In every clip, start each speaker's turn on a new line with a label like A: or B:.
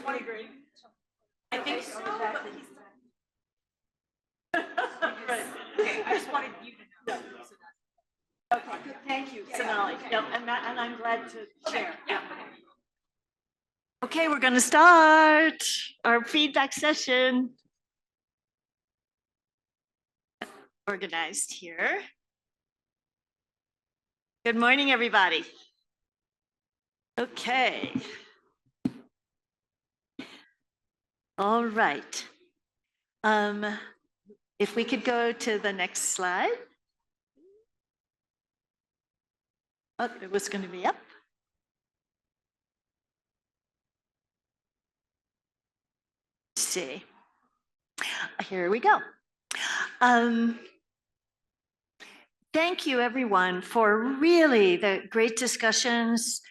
A: I agree. I think so, but he's. Right. Okay, I just wanted you to know. So
B: Okay, good, thank you, Sonali. Yep, and I'm glad to share. Yeah. Okay, we're going to start our feedback session. Organized here. Good morning, everybody. Okay. All right. If we could go to the next slide. Oh, it was going to be up. Let's see. Here we go. Thank you, everyone, for really the great discussions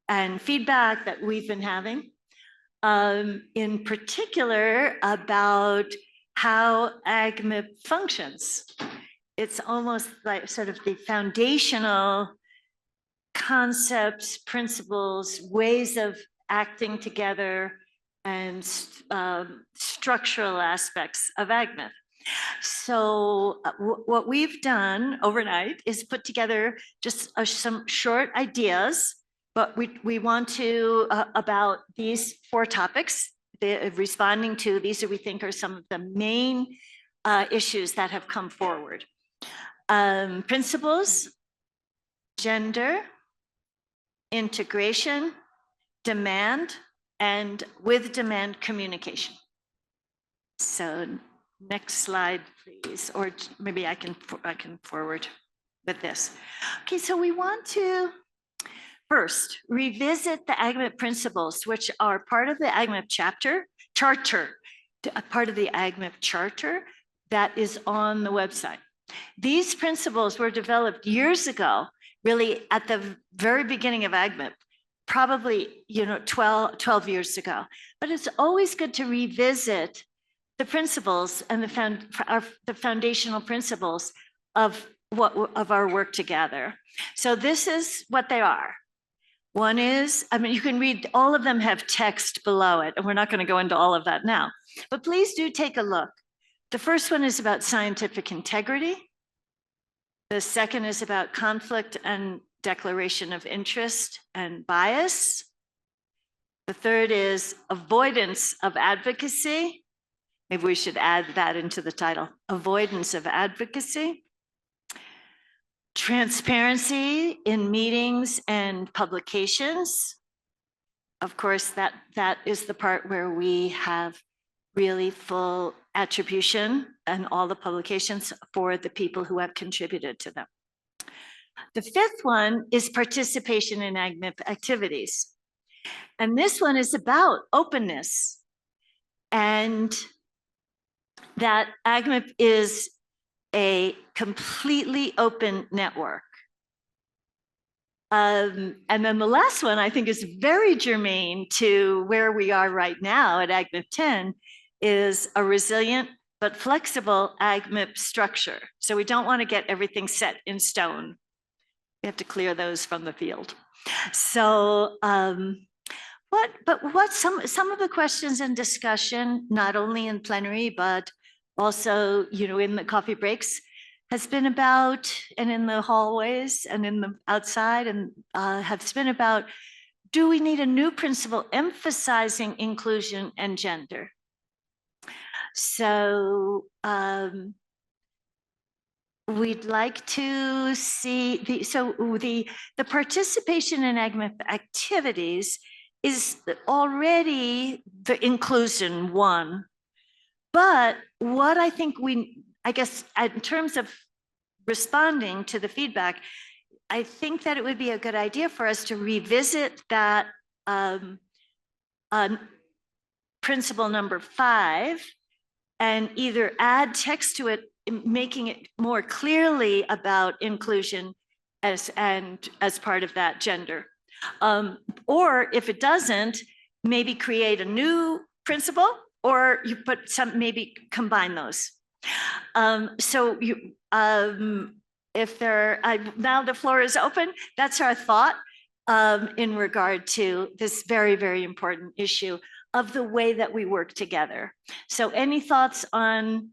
B: and feedback that we've been having. In particular about how AgMIP functions. It's almost like sort of the foundational concepts, principles, ways of acting together, and structural aspects of AgMIP. So what we've done overnight is put together just some short ideas, but we want to about these 4 topics, responding to these we think are some of the main issues that have come forward. Principles, gender, integration, demand, and with demand communication. So next slide, please, or maybe I can forward with this. Okay, so we want to first revisit the AgMIP principles, which are part of the AgMIP charter, part of the AgMIP charter that is on the website. These principles were developed years ago, really at the very beginning of AgMIP, probably 12 years ago. But it's always good to revisit the principles and the foundational principles of our work together. So this is what they are. One is, you can read, all of them have text below it, and we're not going to go into all of that now, but please do take a look. The first one is about scientific integrity. The second is about conflict and declaration of interest and bias. The third is avoidance of advocacy. Maybe we should add that into the title, avoidance of advocacy. Transparency in meetings and publications. Of course, that is the part where we have really full attribution and all the publications for the people who have contributed to them. The fifth one is participation in AgMIP activities. And this one is about openness, and that AgMIP is a completely open network. And then the last one I think is very germane to where we are right now at AgMIP10 is a resilient but flexible AgMIP structure. So we don't want to get everything set in stone. We have to clear those from the field. So what some of the questions in discussion, not only in plenary, but also, in the coffee breaks, has been about, and in the hallways and in the outside, and has been about, do we need a new principle emphasizing inclusion and gender? So we'd like to see the participation in AgMIP activities is already the inclusion one. But what I think I guess in terms of responding to the feedback, I think that it would be a good idea for us to revisit that principle number 5 and either add text to it, making it more clearly about inclusion as part of that gender. Or if it doesn't, maybe create a new principle, or you put maybe combine those. So if now the floor is open, that's our thought in regard to this very, very important issue of the way that we work together. So any thoughts on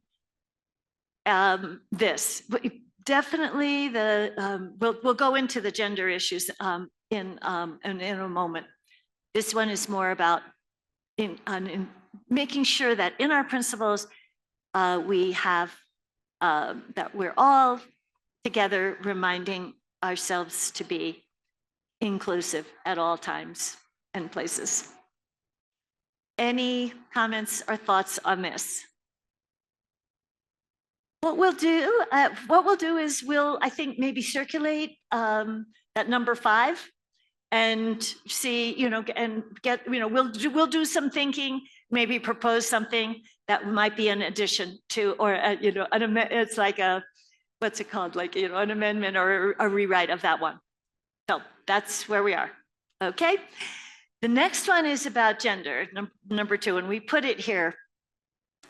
B: this? Definitely we'll go into the gender issues in a moment. This one is more about in making sure that in our principles we have that we're all together reminding ourselves to be inclusive at all times and places. Any comments or thoughts on this? What we'll do is I think maybe circulate that number 5 and see, and get, we'll do some thinking, maybe propose something that might be an addition to, or it's like what's it called? Like, an amendment or a rewrite of that one. So that's where we are. Okay. The next one is about gender, number 2, and we put it here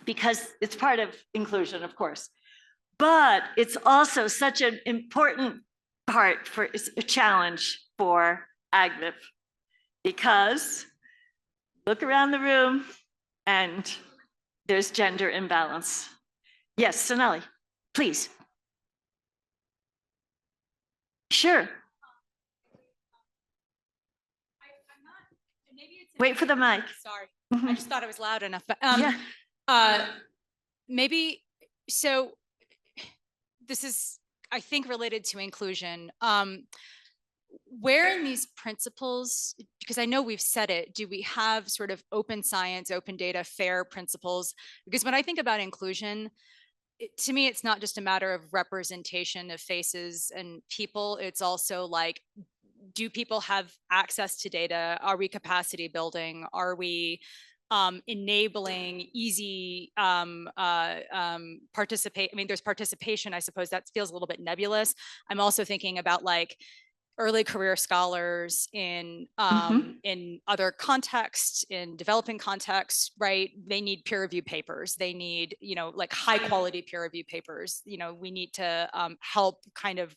B: because it's part of inclusion, of course, but it's also such an important part for a challenge for AgMIP, because look around the room and there's gender imbalance. Yes, Sonali, please. Sure. Wait for the mic.
A: Sorry,
B: Mhm.
A: I just thought it was loud enough. But
B: Yeah.
A: maybe so. This is, I think, related to inclusion. Where in these principles, because I know we've said it, do we have sort of open science, open data, fair principles? Because when I think about inclusion, to me, it's not just a matter of representation of faces and people. It's also like, do people have access to data? Are we capacity building? Are we enabling easy participate? I mean, there's participation, I suppose that feels a little bit nebulous. I'm also thinking about like early career scholars in other contexts, in developing contexts, right? They need peer review papers. They need, like high quality peer review papers. We need to help kind of,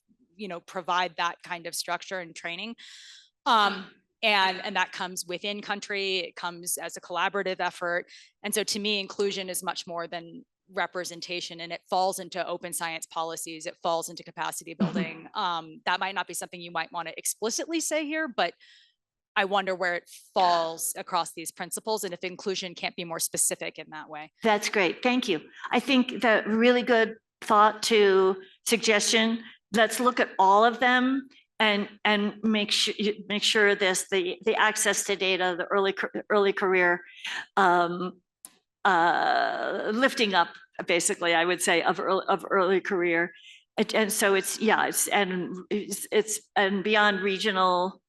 A: provide that kind of structure and training. And that comes within country, it comes as a collaborative effort. And so to me, inclusion is much more than representation, and it falls into open science policies, it falls into capacity building. That might not be something you might want to explicitly say here, but I wonder where it falls across these principles and if inclusion can't be more specific in that way.
B: That's great. Thank you. I think that really good thought to suggestion. Let's look at all of them and make sure the access to data, the early career lifting up, basically, I would say, of early career. And so it's beyond regional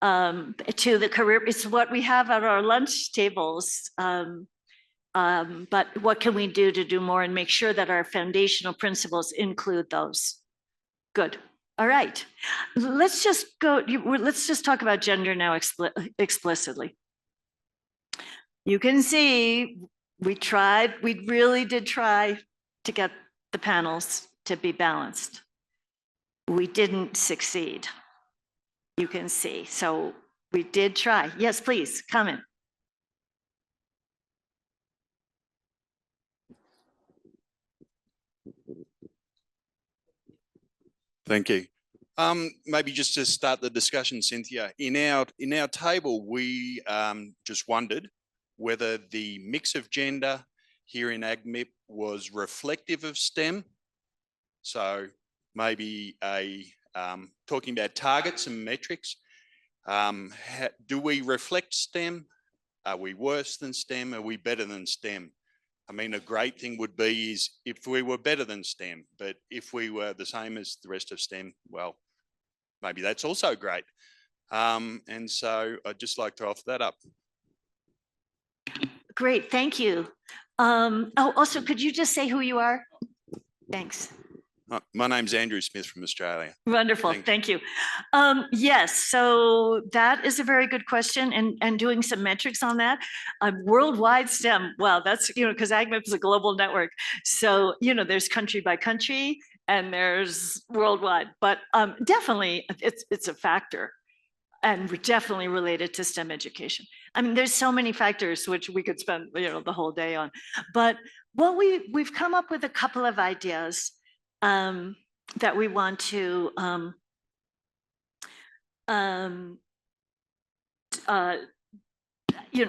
B: to the career. It's what we have at our lunch tables. But what can we do to do more and make sure that our foundational principles include those? Good. All right. Let's just talk about gender now explicitly. You can see we really did try to get the panels to be balanced. We didn't succeed. You can see. So we did try. Yes, please, comment.
C: Thank you. Maybe just to start the discussion, Cynthia, in our table, we just wondered whether the mix of gender here in AgMIP was reflective of STEM. So maybe talking about targets and metrics. Do we reflect STEM? Are we worse than STEM? Are we better than STEM? I mean, a great thing would be is if we were better than STEM, but if we were the same as the rest of STEM, well, maybe that's also great. And so I'd just like to offer that up.
B: Great, thank you. Also, could you just say who you are? Thanks.
C: My name's Andrew Smith from Australia.
B: Wonderful, thank you. Yes, so that is a very good question, and doing some metrics on that. Worldwide STEM, well, that's, because AgMIP is a global network. So, there's country by country and there's worldwide, but definitely it's a factor. and definitely related to STEM education. I mean, there's so many factors which we could spend, the whole day on. But what we've come up with a couple of ideas that we want to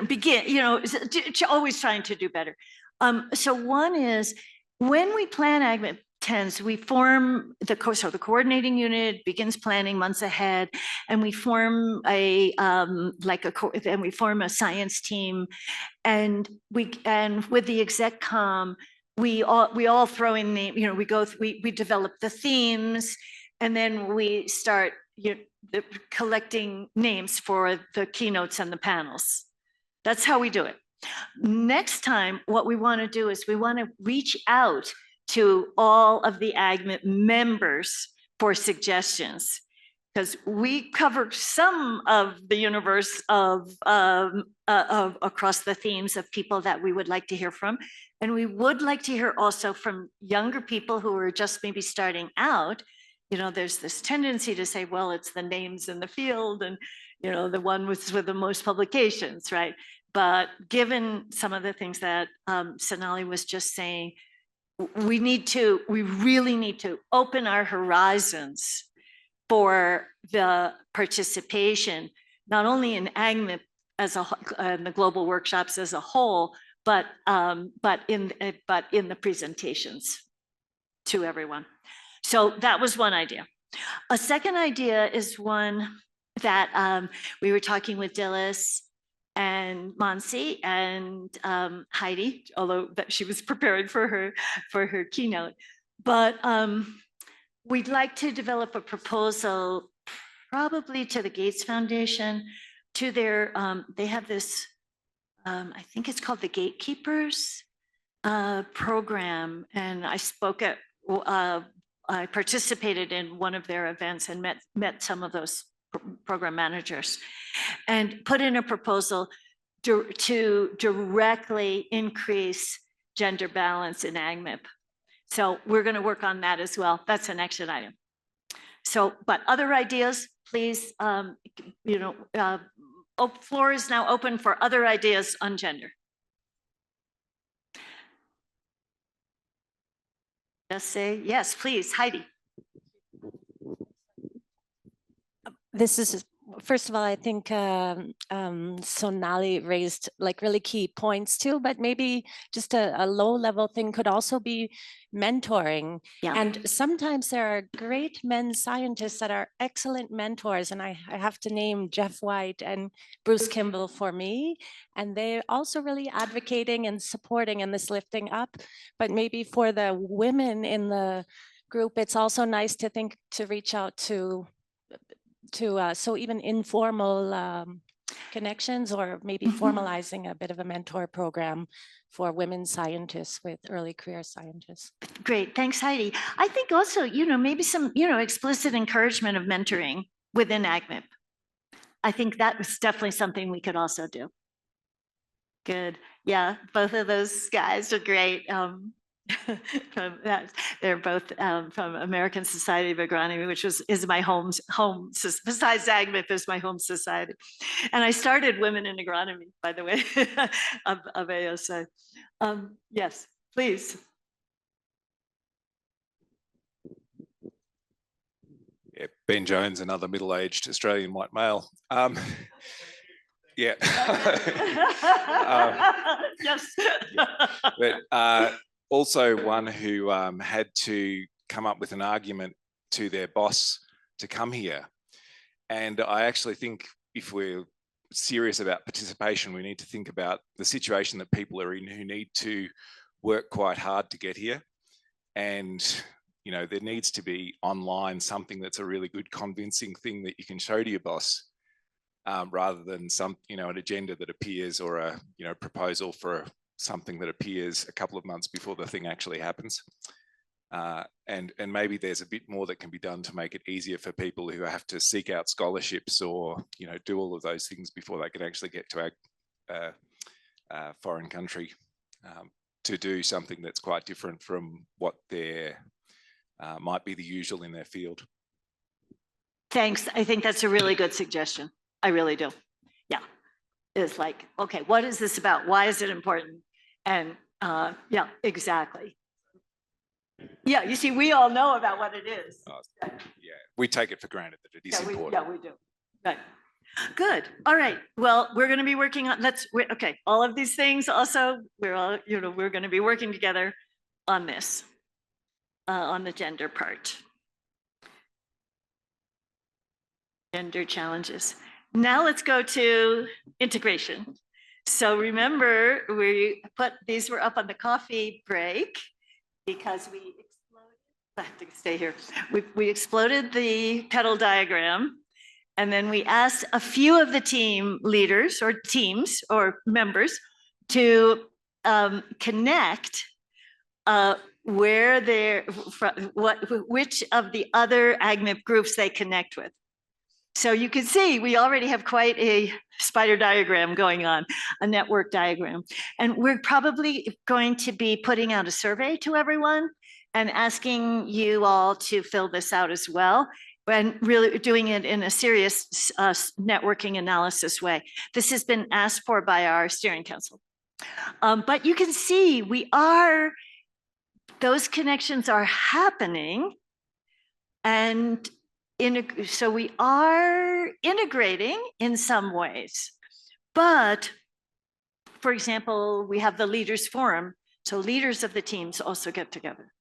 B: begin, always trying to do better. So one is when we plan AgMIP10s, we form the coordinating unit begins planning months ahead, and we form we form a science team, and with the exec comm, we all throw in we develop the themes, and then we start collecting names for the keynotes and the panels. That's how we do it. Next time, what we want to do is we want to reach out to all of the AgMIP members for suggestions, because we cover some of the universe of across the themes of people that we would like to hear from. And we would like to hear also from younger people who are just maybe starting out. There's this tendency to say, well, it's the names in the field and, the one with the most publications, right? But given some of the things that Sonali was just saying, we really need to open our horizons for the participation, not only in AgMIP and the global workshops as a whole, but in the presentations to everyone. So that was one idea. A second idea is one that we were talking with Dilys and Mansi and Heidi, although that she was preparing for her keynote. But we'd like to develop a proposal, probably to the Gates Foundation, to their, they have this, I think it's called the Gatekeepers program. And I spoke at, I participated in one of their events and met some of those program managers, and put in a proposal to directly increase gender balance in AgMIP. So we're going to work on that as well. That's an action item. So, but other ideas, please, floor is now open for other ideas on gender. Just say yes, please, Heidi.
D: This is, first of all, I think Sonali raised like really key points too, but maybe just a low level thing could also be mentoring.
B: Yeah.
D: And sometimes there are great men scientists that are excellent mentors. And I have to name Jeff White and Bruce Kimball for me. And they're also really advocating and supporting in this lifting up. But maybe for the women in the group, it's also nice to think to reach out to so even informal connections, or maybe formalizing a bit of a mentor program for women scientists with early career scientists.
B: Great, thanks, Heidi. I think also, maybe some, explicit encouragement of mentoring within AgMIP. I think that was definitely something we could also do. Good, yeah, both of those guys are great. They're both from American Society of Agronomy, which is my home. Besides AgMIP, is my home society, and I started Women in Agronomy, by the way, of ASA. Yes, please.
E: Yeah, Ben Jones, another middle-aged Australian white male. Yeah.
B: Yes.
E: But also one who had to come up with an argument to their boss to come here. And I actually think if we're serious about participation, we need to think about the situation that people are in who need to work quite hard to get here. And, there needs to be online something that's a really good convincing thing that you can show to your boss, rather than an agenda that appears, or a, proposal for something that appears a couple of months before the thing actually happens. And maybe there's a bit more that can be done to make it easier for people who have to seek out scholarships or, do all of those things before they can actually get to a foreign country, to do something that's quite different from what might be the usual in their field.
B: Thanks. I think that's a really good suggestion. I really do. Yeah. It's like, okay, what is this about? Why is it important? And yeah, exactly. Yeah, you see, we all know about what it is.
E: Yeah, we take it for granted that it is important.
B: We do. Right. Good. All right. Well, we're going to be working on, okay, all of these things also, we're all, we're going to be working together on this, on the gender part. Gender challenges. Now let's go to integration. So remember, these were up on the coffee break because we exploded, I have to stay here. We exploded the petal diagram. And then we asked a few of the team leaders or teams or members to connect which of the other AgMIP groups they connect with. So you can see we already have quite a spider diagram going on, a network diagram. And we're probably going to be putting out a survey to everyone and asking you all to fill this out as well, and really doing it in a serious networking analysis way. This has been asked for by our steering council. But you can see those connections are happening, and so we are integrating in some ways. But for example, we have the leaders forum, so leaders of the teams also get together.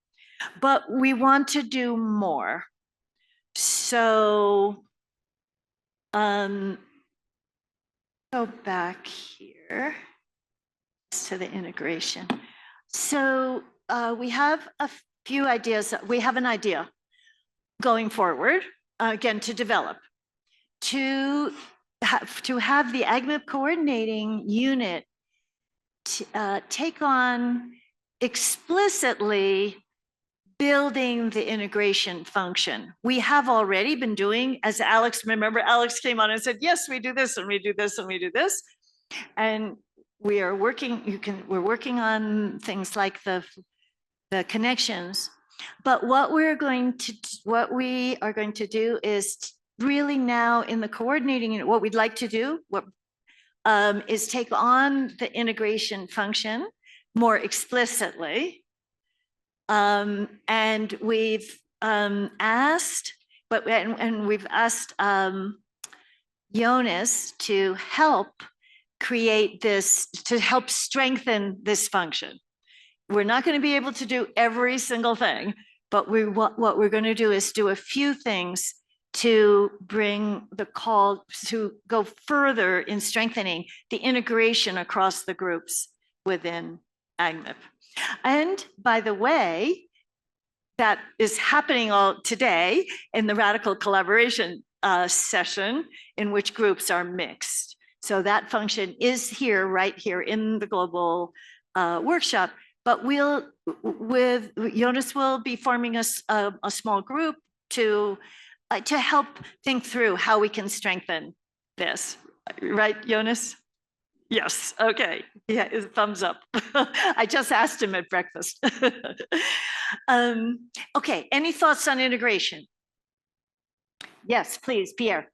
B: But we want to do more. So go back here to the integration. So we have a few ideas. We have an idea going forward, again, to develop, to have the AgMIP coordinating unit take on explicitly building the integration function. We have already been doing, as Alex, remember Alex came on and said, yes, we do this and we do this and we do this. And we are working, we're working on things like the connections. But what we are going to do is really now in the coordinating unit, what we'd like to do is take on the integration function more explicitly. And we've asked, we've asked Jonas to help create this, to help strengthen this function. We're not going to be able to do every single thing, but what we're going to do is do a few things to bring the call to go further in strengthening the integration across the groups within AgMIP. And by the way, that is happening all today in the radical collaboration session in which groups are mixed. So that function is here, right here in the global workshop. But Jonas will be forming a small group to help think through how we can strengthen this. Right, Jonas? Yes, okay. Yeah, thumbs up. I just asked him at breakfast. Okay, any thoughts on integration? Yes, please, Pierre.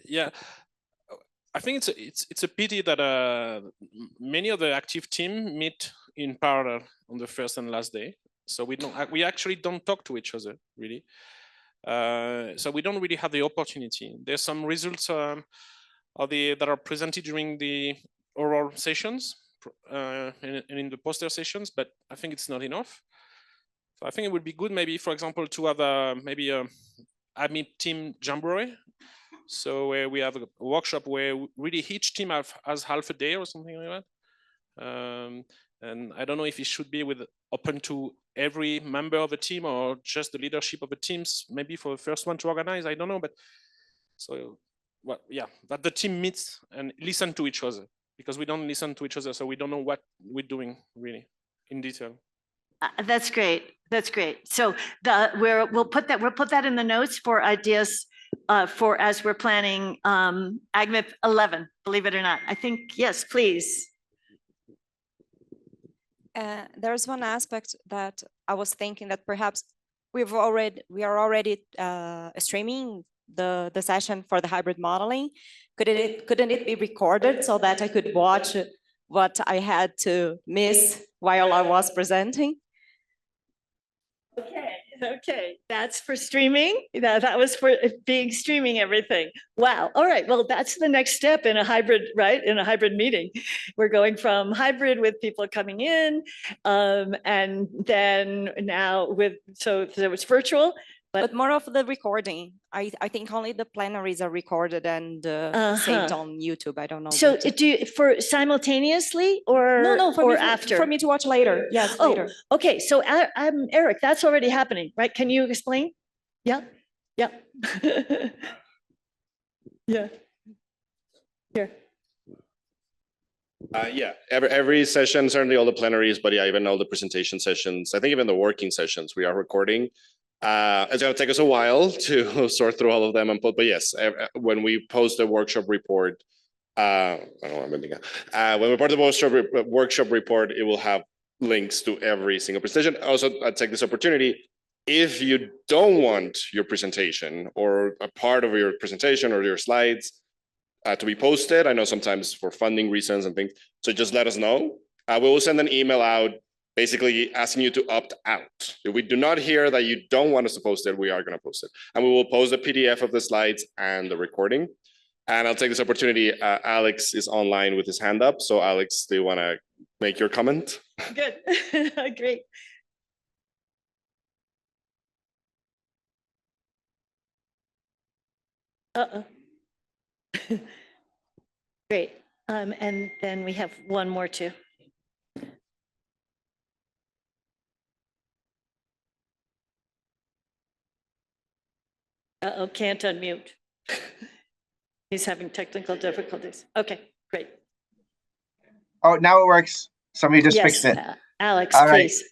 F: Yeah, I think it's a pity that many of the active team meet in parallel on the first and last day. So we actually don't talk to each other really. So we don't really have the opportunity. There's some results that are presented during the oral sessions and in the poster sessions, but I think it's not enough. So I think it would be good maybe, for example, to have maybe a AgMIP10 jamboree. So where we have a workshop where really each team has half a day or something like that. And I don't know if it should be open to every member of a team or just the leadership of the teams, maybe for the first one to organize, I don't know. But so, well, yeah, that the team meets and listen to each other, because we don't listen to each other. So we don't know what we're doing really in detail.
B: That's great. That's great. So we'll put that in the notes for ideas for as we're planning AgMIP11, believe it or not. I think, yes, please.
G: There's one aspect that I was thinking that perhaps we are already streaming the session for the hybrid modeling. Couldn't it be recorded so that I could watch what I had to miss while I was presenting?
B: Okay, that's for streaming. That was for being streaming everything. Wow. All right. Well, that's the next step in a hybrid, right? In a hybrid meeting, we're going from hybrid with people coming in, and then now so it's virtual.
G: But more of the recording. I think only the plenaries are recorded and saved on YouTube. I don't know.
B: So do you, for simultaneously or
G: No,
B: or after?
G: For me to watch later. Yes, later.
B: Okay. So I'm Eric. That's already happening, right? Can you explain? Yeah. Yeah. Yeah. Here.
H: Yeah, every session, certainly all the plenaries, but yeah, even all the presentation sessions. I think even the working sessions we are recording. It's going to take us a while to sort through all of them and put, but yes, when we post the workshop report, I don't know what I'm thinking. When we post the workshop report, it will have links to every single presentation. Also, I take this opportunity. If you don't want your presentation or a part of your presentation or your slides to be posted, I know sometimes for funding reasons and things, so just let us know. We will send an email out basically asking you to opt out. If we do not hear that you don't want us to post it, we are going to post it. And we will post a PDF of the slides and the recording. And I'll take this opportunity. Alex is online with his hand up. So Alex, do you want to make your comment?
B: Good. Great. Great. And then we have one more too. Can't unmute. He's having technical difficulties. Okay, great.
I: Oh, now it works. Somebody just fixed it.
B: Alex,
I: All right.
B: please.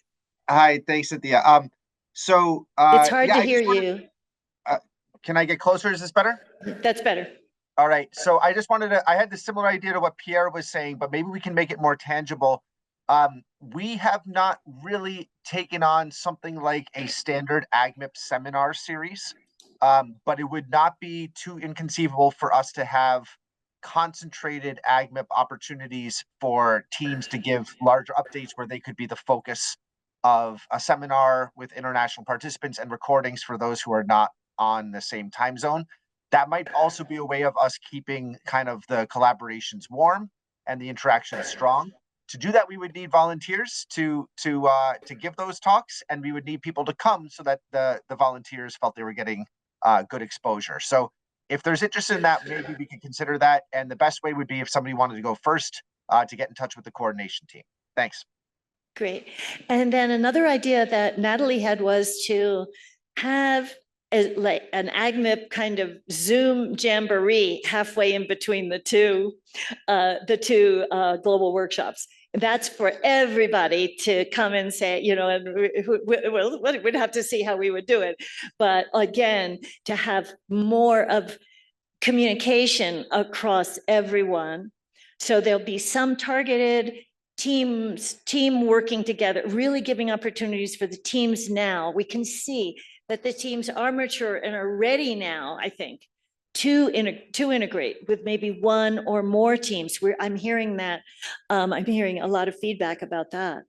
I: Hi, thanks, Cynthia. So
B: It's hard
I: yeah,
B: to hear you.
I: Can I get closer? Is this better?
B: That's better.
I: All right. So I just wanted to, I had the similar idea to what Pierre was saying, but maybe we can make it more tangible. We have not really taken on something like a standard AgMIP seminar series, but it would not be too inconceivable for us to have concentrated AgMIP opportunities for teams to give larger updates where they could be the focus of a seminar with international participants and recordings for those who are not on the same time zone. That might also be a way of us keeping kind of the collaborations warm and the interaction strong. To do that, we would need volunteers to give those talks, and we would need people to come so that the volunteers felt they were getting good exposure. So if there's interest in that, maybe we could consider that. And the best way would be if somebody wanted to go first to get in touch with the coordination team. Thanks.
B: Great. And then another idea that Natalie had was to have like an AgMIP kind of Zoom jamboree halfway in between the two global workshops. That's for everybody to come and say, you know, and we'd have to see how we would do it. But again, to have more of communication across everyone. So there'll be some targeted team working together, really giving opportunities for the teams now. We can see that the teams are mature and are ready now, I think, to integrate with maybe one or more teams. I'm hearing that. I'm hearing a lot of feedback about that.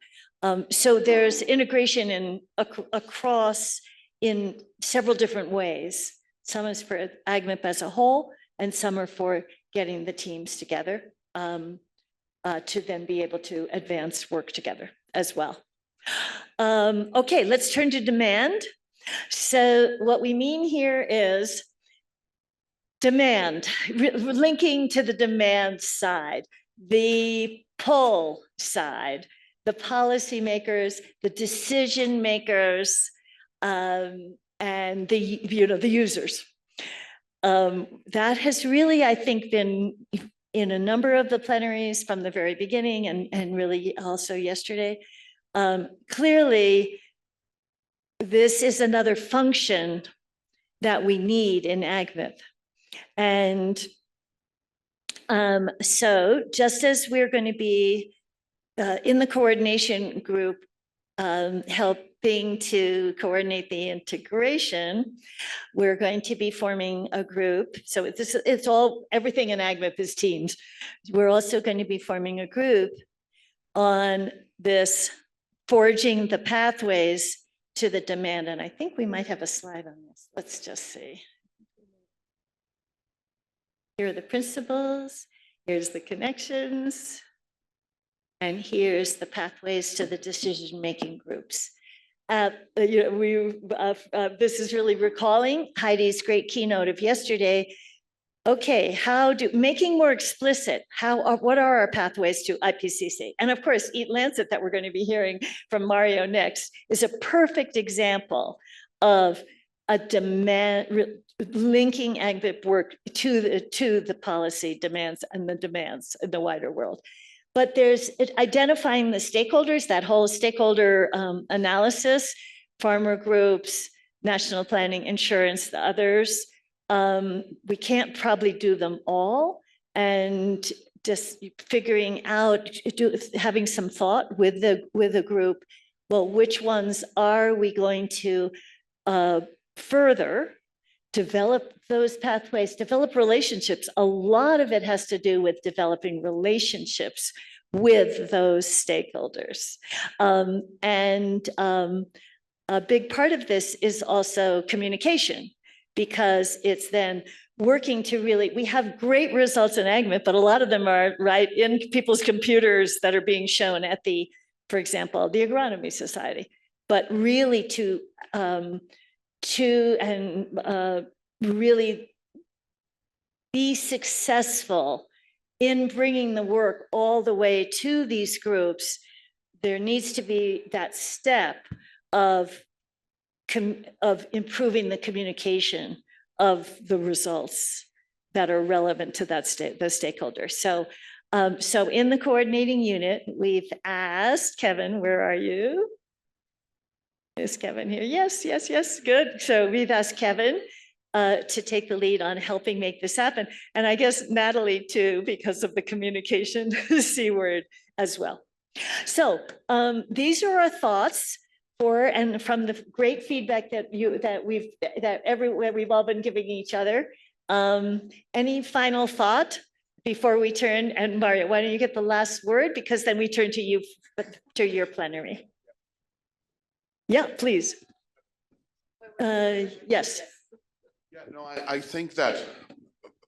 B: So there's integration across in several different ways. Some is for AgMIP as a whole, and some are for getting the teams together to then be able to advance work together as well. Okay, let's turn to demand. So what we mean here is demand, linking to the demand side, the pull side, the policymakers, the decision makers, and the users. That has really, I think, been in a number of the plenaries from the very beginning and really also yesterday. Clearly, this is another function that we need in AgMIP. And so just as we're going to be in the coordination group, help helping to coordinate the integration, we're going to be forming a group. So it's all, everything in AgMIP is teams. We're also going to be forming a group on this forging the pathways to the demand. And I think we might have a slide on this. Let's just see. Here are the principles. Here's the connections. And here's the pathways to the decision-making groups. This is really recalling Heidi's great keynote of yesterday. Okay, making more explicit, what are our pathways to IPCC? And of course, Eat Lancet that we're going to be hearing from Mario next is a perfect example of a demand, linking AgMIP work to the policy demands and the demands in the wider world. But there's identifying the stakeholders, that whole stakeholder analysis, farmer groups, national planning, insurance, the others. We can't probably do them all, and just figuring out, having some thought with the group. Well, which ones are we going to further develop those pathways, develop relationships? A lot of it has to do with developing relationships with those stakeholders, and a big part of this is also communication. Because it's then working to really, we have great results in AgMIP, but a lot of them are right in people's computers that are being shown at for example, the Agronomy Society. But really to really be successful in bringing the work all the way to these groups, there needs to be that step of improving the communication of the results that are relevant to the stakeholders. So in the coordinating unit, we've asked Kevin, where are you? Is Kevin here? Yes, good. So we've asked Kevin to take the lead on helping make this happen. And I guess Natalie too, because of the communication C word as well. So these are our thoughts and from the great feedback that we've all been giving each other. Any final thought before we turn? And Mario, why don't you get the last word, because then we turn to you, to your plenary. Yeah, please. Yes.
J: Yeah, no, I think that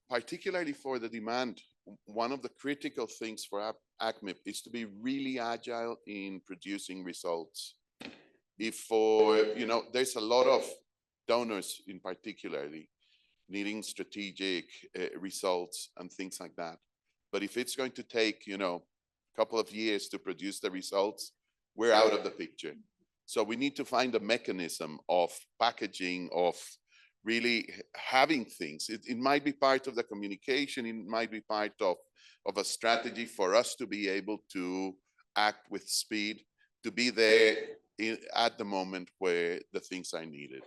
J: particularly for the demand, one of the critical things for AgMIP is to be really agile in producing results. If there's a lot of donors in particularly needing strategic results and things like that. But if it's going to take, a couple of years to produce the results, we're out of the picture. So we need to find a mechanism of packaging, of really having things. It might be part of the communication. It might be part of a strategy for us to be able to act with speed, to be there at the moment where the things are needed.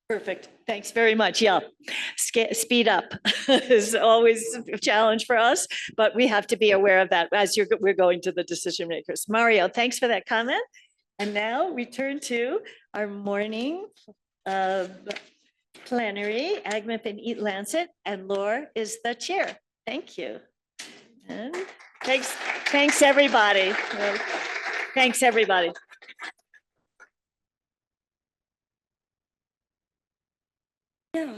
B: Perfect. Thanks very much. Yeah, speed up is always a challenge for us, but we have to be aware of that as we're going to the decision makers. Mario, thanks for that comment. And now we turn to our morning plenary, AgMIP and Eat Lancet, and Laura is the chair. Thank you. And thanks everybody. Thanks everybody. Yeah.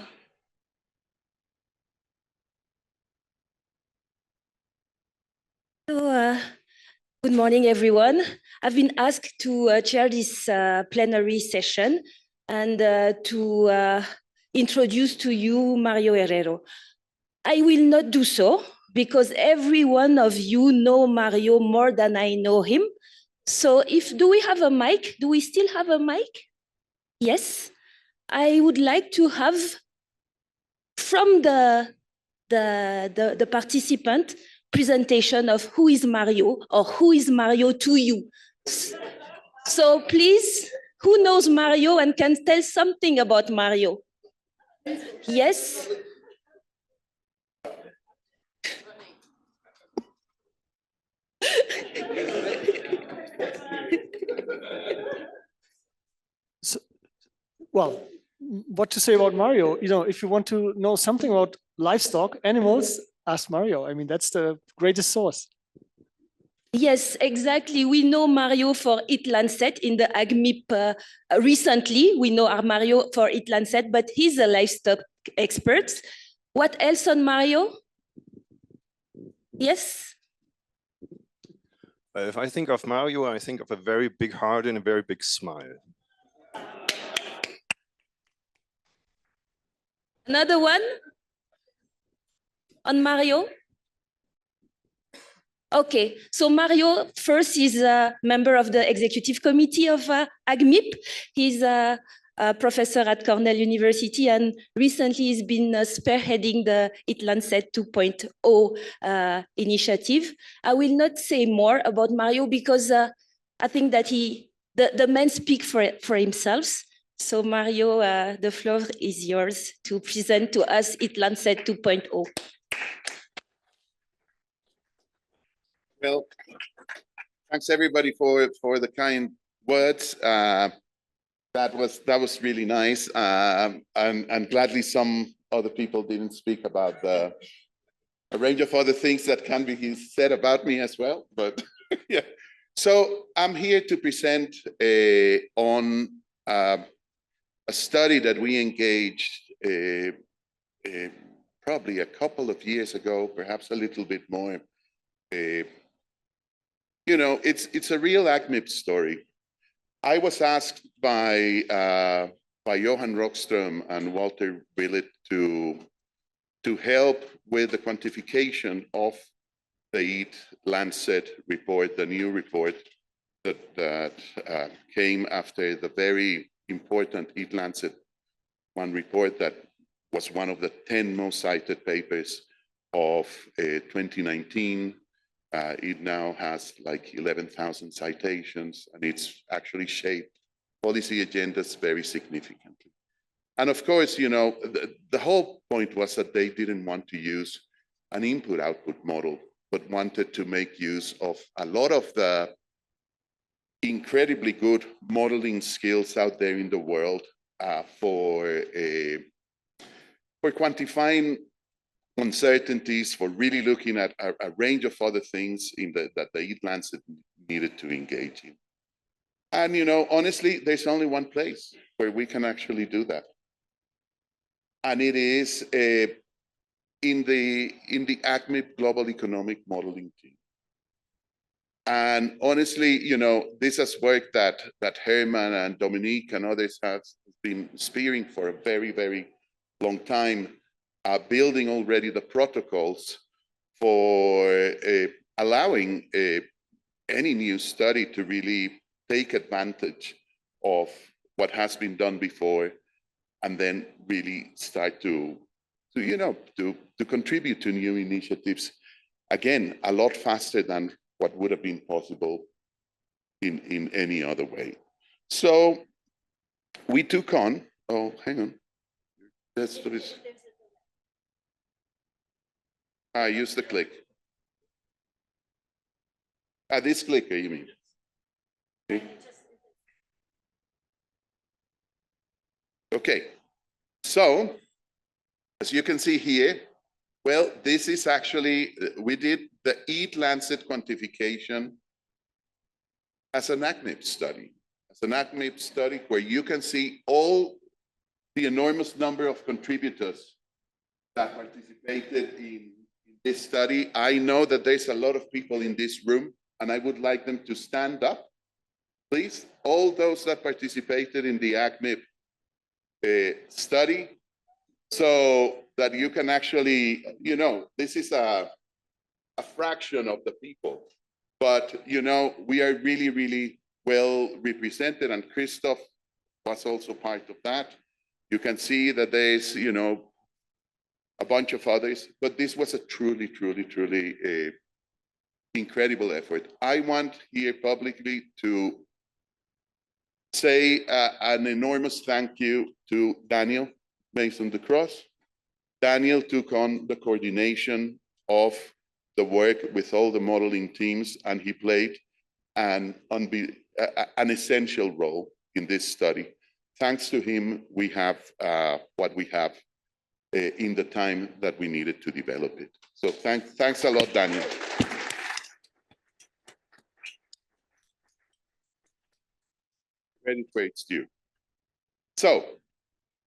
K: So, good morning, everyone. I've been asked to chair this plenary session and to introduce to you Mario Herrero. I will not do so because every one of you know Mario more than I know him. So do we have a mic? Do we still have a mic? Yes. I would like to have from the participant presentation of who is Mario or who is Mario to you. So please, who knows Mario and can tell something about Mario? Yes.
L: well, what to say about Mario? If you want to know something about livestock, animals, ask Mario. I mean, that's the greatest source.
K: Yes, exactly. We know Mario for Eat Lancet in the AgMIP recently. We know our Mario for Eat Lancet, but he's a livestock expert. What else on Mario? Yes?
M: If I think of Mario, I think of a very big heart and a very big smile.
K: Another one on Mario? Okay, so Mario first is a member of the executive committee of AgMIP. He's a professor at Cornell University, and recently he's been spearheading the Eat Lancet 2.0 initiative. I will not say more about Mario because I think that the men speak for himself. So Mario, the floor is yours to present to us Eat Lancet 2.0.
J: Well, thanks everybody for the kind words. That was really nice, and gladly some other people didn't speak about a range of other things that can be said about me as well. But yeah, so I'm here to present on a study that we engaged probably a couple of years ago, perhaps a little bit more. It's a real AgMIP story. I was asked by Johan Rockström and Walter Willett to help with the quantification of the Eat Lancet report, the new report that came after the very important Eat Lancet one report that was one of the 10 most cited papers of 2019. It now has like 11,000 citations, and it's actually shaped policy agendas very significantly. And of course, the whole point was that they didn't want to use an input-output model, but wanted to make use of a lot of the incredibly good modeling skills out there in the world for quantifying uncertainties, for really looking at a range of other things that the Eat Lancet needed to engage in. And honestly, there's only one place where we can actually do that, and it is in the AgMIP Global Economic Modeling team. And honestly, this is work that Herman and Dominique and others have been spearing for a very, very long time. Building already the protocols for allowing any new study to really take advantage of what has been done before, and then really start to contribute to new initiatives. Again, a lot faster than what would have been possible in any other way. So we took on, oh, hang on. That's what is. Use the click. This clicker, you mean? Okay. So, as you can see here, well, this is actually, we did the Eat Lancet quantification as an AgMIP study. As an AgMIP study where you can see all the enormous number of contributors that participated in this study. I know that there's a lot of people in this room, and I would like them to stand up, please. All those that participated in the AgMIP study, so that you can actually, this is a fraction of the people, but we are really, really well represented, and Christoph was also part of that. You can see that there's, a bunch of others, but this was a truly, truly, truly incredible effort. I want here publicly to say an enormous thank you to Daniel Mason de Cross. Daniel took on the coordination of the work with all the modeling teams, and he played an essential role in this study. thanks to him, we have what we have in the time that we needed to develop it. So thanks a lot, Daniel. Credit where it's due. So,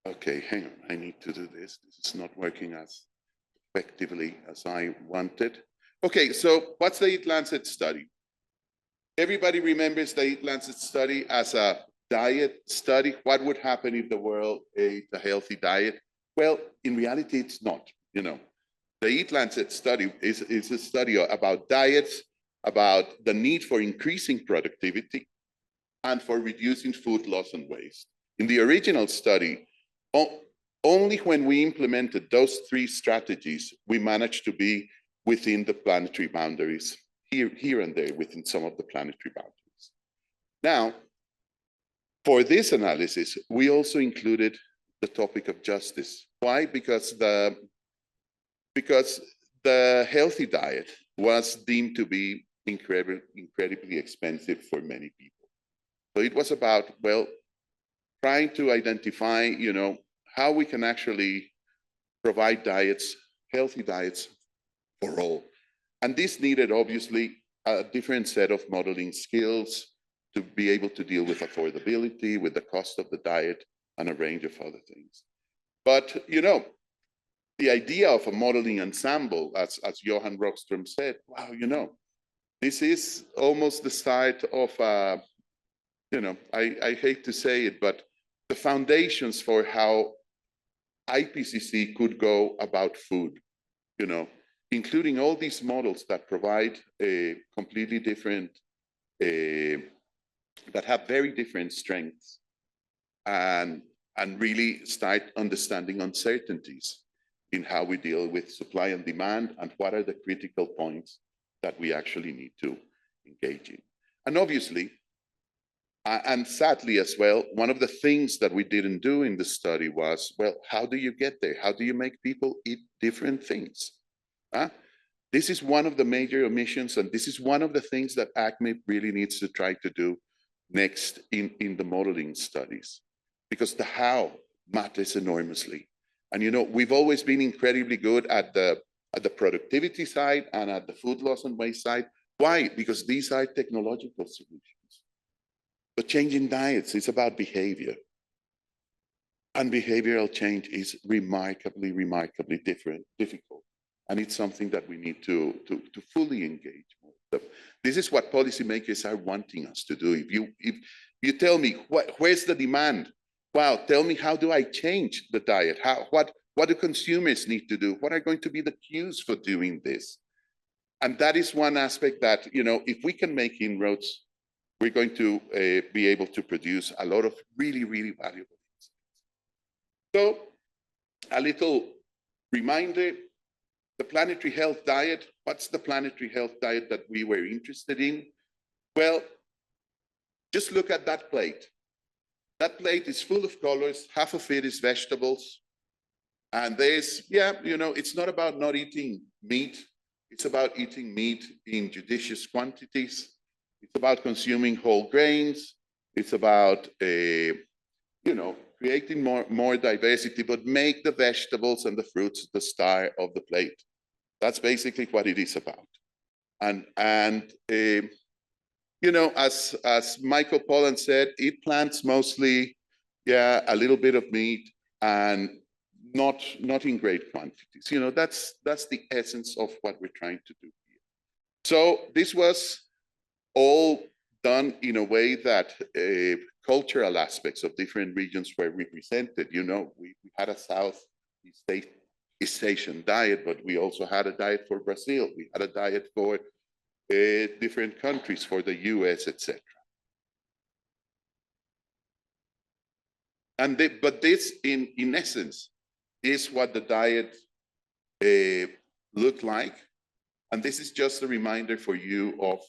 J: okay, hang on, I need to do this. This is not working as effectively as I wanted. Okay, so what's the Eat Lancet study? Everybody remembers the Eat Lancet study as a diet study. What would happen if the world ate a healthy diet? Well, in reality, it's not, you know. The Eat Lancet study is a study about diets, about the need for increasing productivity, and for reducing food loss and waste. In the original study, only when we implemented those three strategies, we managed to be within the planetary boundaries, here and there within some of the planetary boundaries. Now, for this analysis, we also included the topic of justice. Why? Because the healthy diet was deemed to be incredibly expensive for many people. So it was about, well, trying to identify, you know, how we can actually provide diets, healthy diets for all. And this needed, obviously, a different set of modeling skills to be able to deal with affordability, with the cost of the diet, and a range of other things. But, you know, the idea of a modeling ensemble, as Johan Rockström said, wow, you know, this is almost the start of, you know, I hate to say it, but the foundations for how IPCC could go about food, you know, including all these models that provide a completely different, that have very different strengths, and really start understanding uncertainties in how we deal with supply and demand, and what are the critical points that we actually need to engage in. And obviously, and sadly as well, one of the things that we didn't do in the study was, well, how do you get there? How do you make people eat different things? This is one of the major omissions, and this is one of the things that AgMIP really needs to try to do next in the modeling studies, because the how matters enormously. And you know, we've always been incredibly good at the productivity side and at the food loss and waste side. Why? Because these are technological solutions. But changing diets is about behavior. And behavioral change is remarkably difficult. And it's something that we need to fully engage with. This is what policymakers are wanting us to do. If you tell me, where's the demand? Wow, tell me, how do I change the diet? What do consumers need to do? What are going to be the cues for doing this? And that is one aspect that, you know, if we can make inroads, we're going to be able to produce a lot of really, really valuable insights. So, a little reminder, the planetary health diet. What's the planetary health diet that we were interested in? Well, just look at that plate. That plate is full of colors. Half of it is vegetables. And there's, yeah, you know, it's not about not eating meat. It's about eating meat in judicious quantities. It's about consuming whole grains. It's about, you know, creating more diversity, but make the vegetables and the fruits the star of the plate. That's basically what it is about. And you know, as Michael Pollan said, eat plants mostly, yeah, a little bit of meat, and not in great quantities. You know, that's the essence of what we're trying to do here. So this was all done in a way that cultural aspects of different regions were represented. You know, we had a Southeast Asian diet, but we also had a diet for Brazil. We had a diet for different countries, for the US, etc. And but this, in essence, is what the diet looked like. And this is just a reminder for you of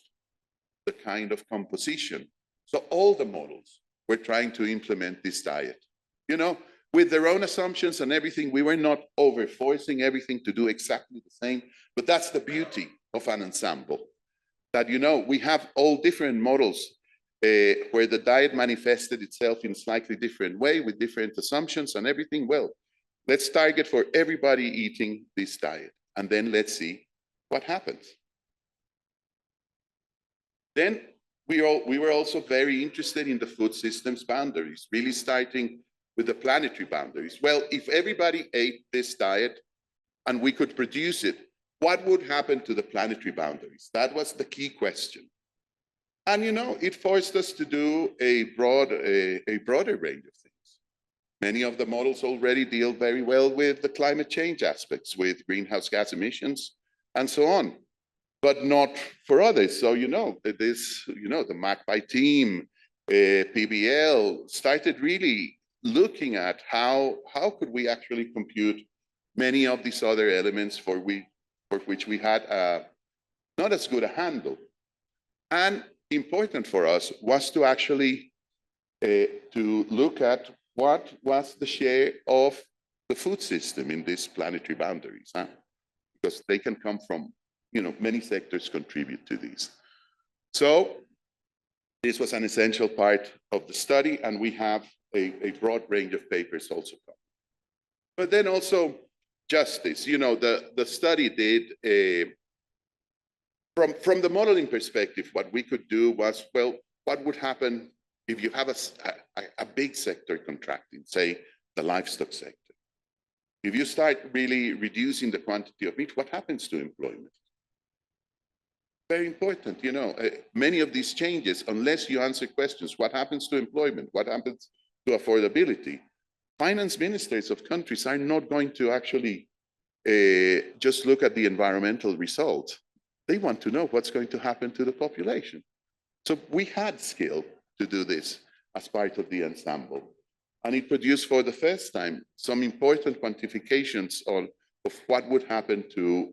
J: the kind of composition. So all the models were trying to implement this diet, you know, with their own assumptions and everything. We were not over-forcing everything to do exactly the same, but that's the beauty of an ensemble. That, you know, we have all different models where the diet manifested itself in a slightly different way with different assumptions and everything. Well, let's target for everybody eating this diet, and then let's see what happens. Then we were also very interested in the food system's boundaries, really starting with the planetary boundaries. Well, if everybody ate this diet and we could produce it, what would happen to the planetary boundaries? That was the key question. And it forced us to do a broader range of things. Many of the models already deal very well with the climate change aspects, with greenhouse gas emissions and so on, but not for others. So, the AgMIP team, PBL, started really looking at how could we actually compute many of these other elements for which we had not as good a handle. And important for us was to actually to look at what was the share of the food system in these planetary boundaries, because they can come from, many sectors contribute to these. So this was an essential part of the study, and we have a broad range of papers also come. But then also justice, the study did from the modeling perspective, what we could do was, well, what would happen if you have a big sector contracting, say the livestock sector? If you start really reducing the quantity of meat, what happens to employment? Very important, many of these changes, unless you answer questions, what happens to employment? What happens to affordability? Finance ministers of countries are not going to actually just look at the environmental results. They want to know what's going to happen to the population. So we had skill to do this as part of the ensemble. And it produced for the first time some important quantifications of what would happen to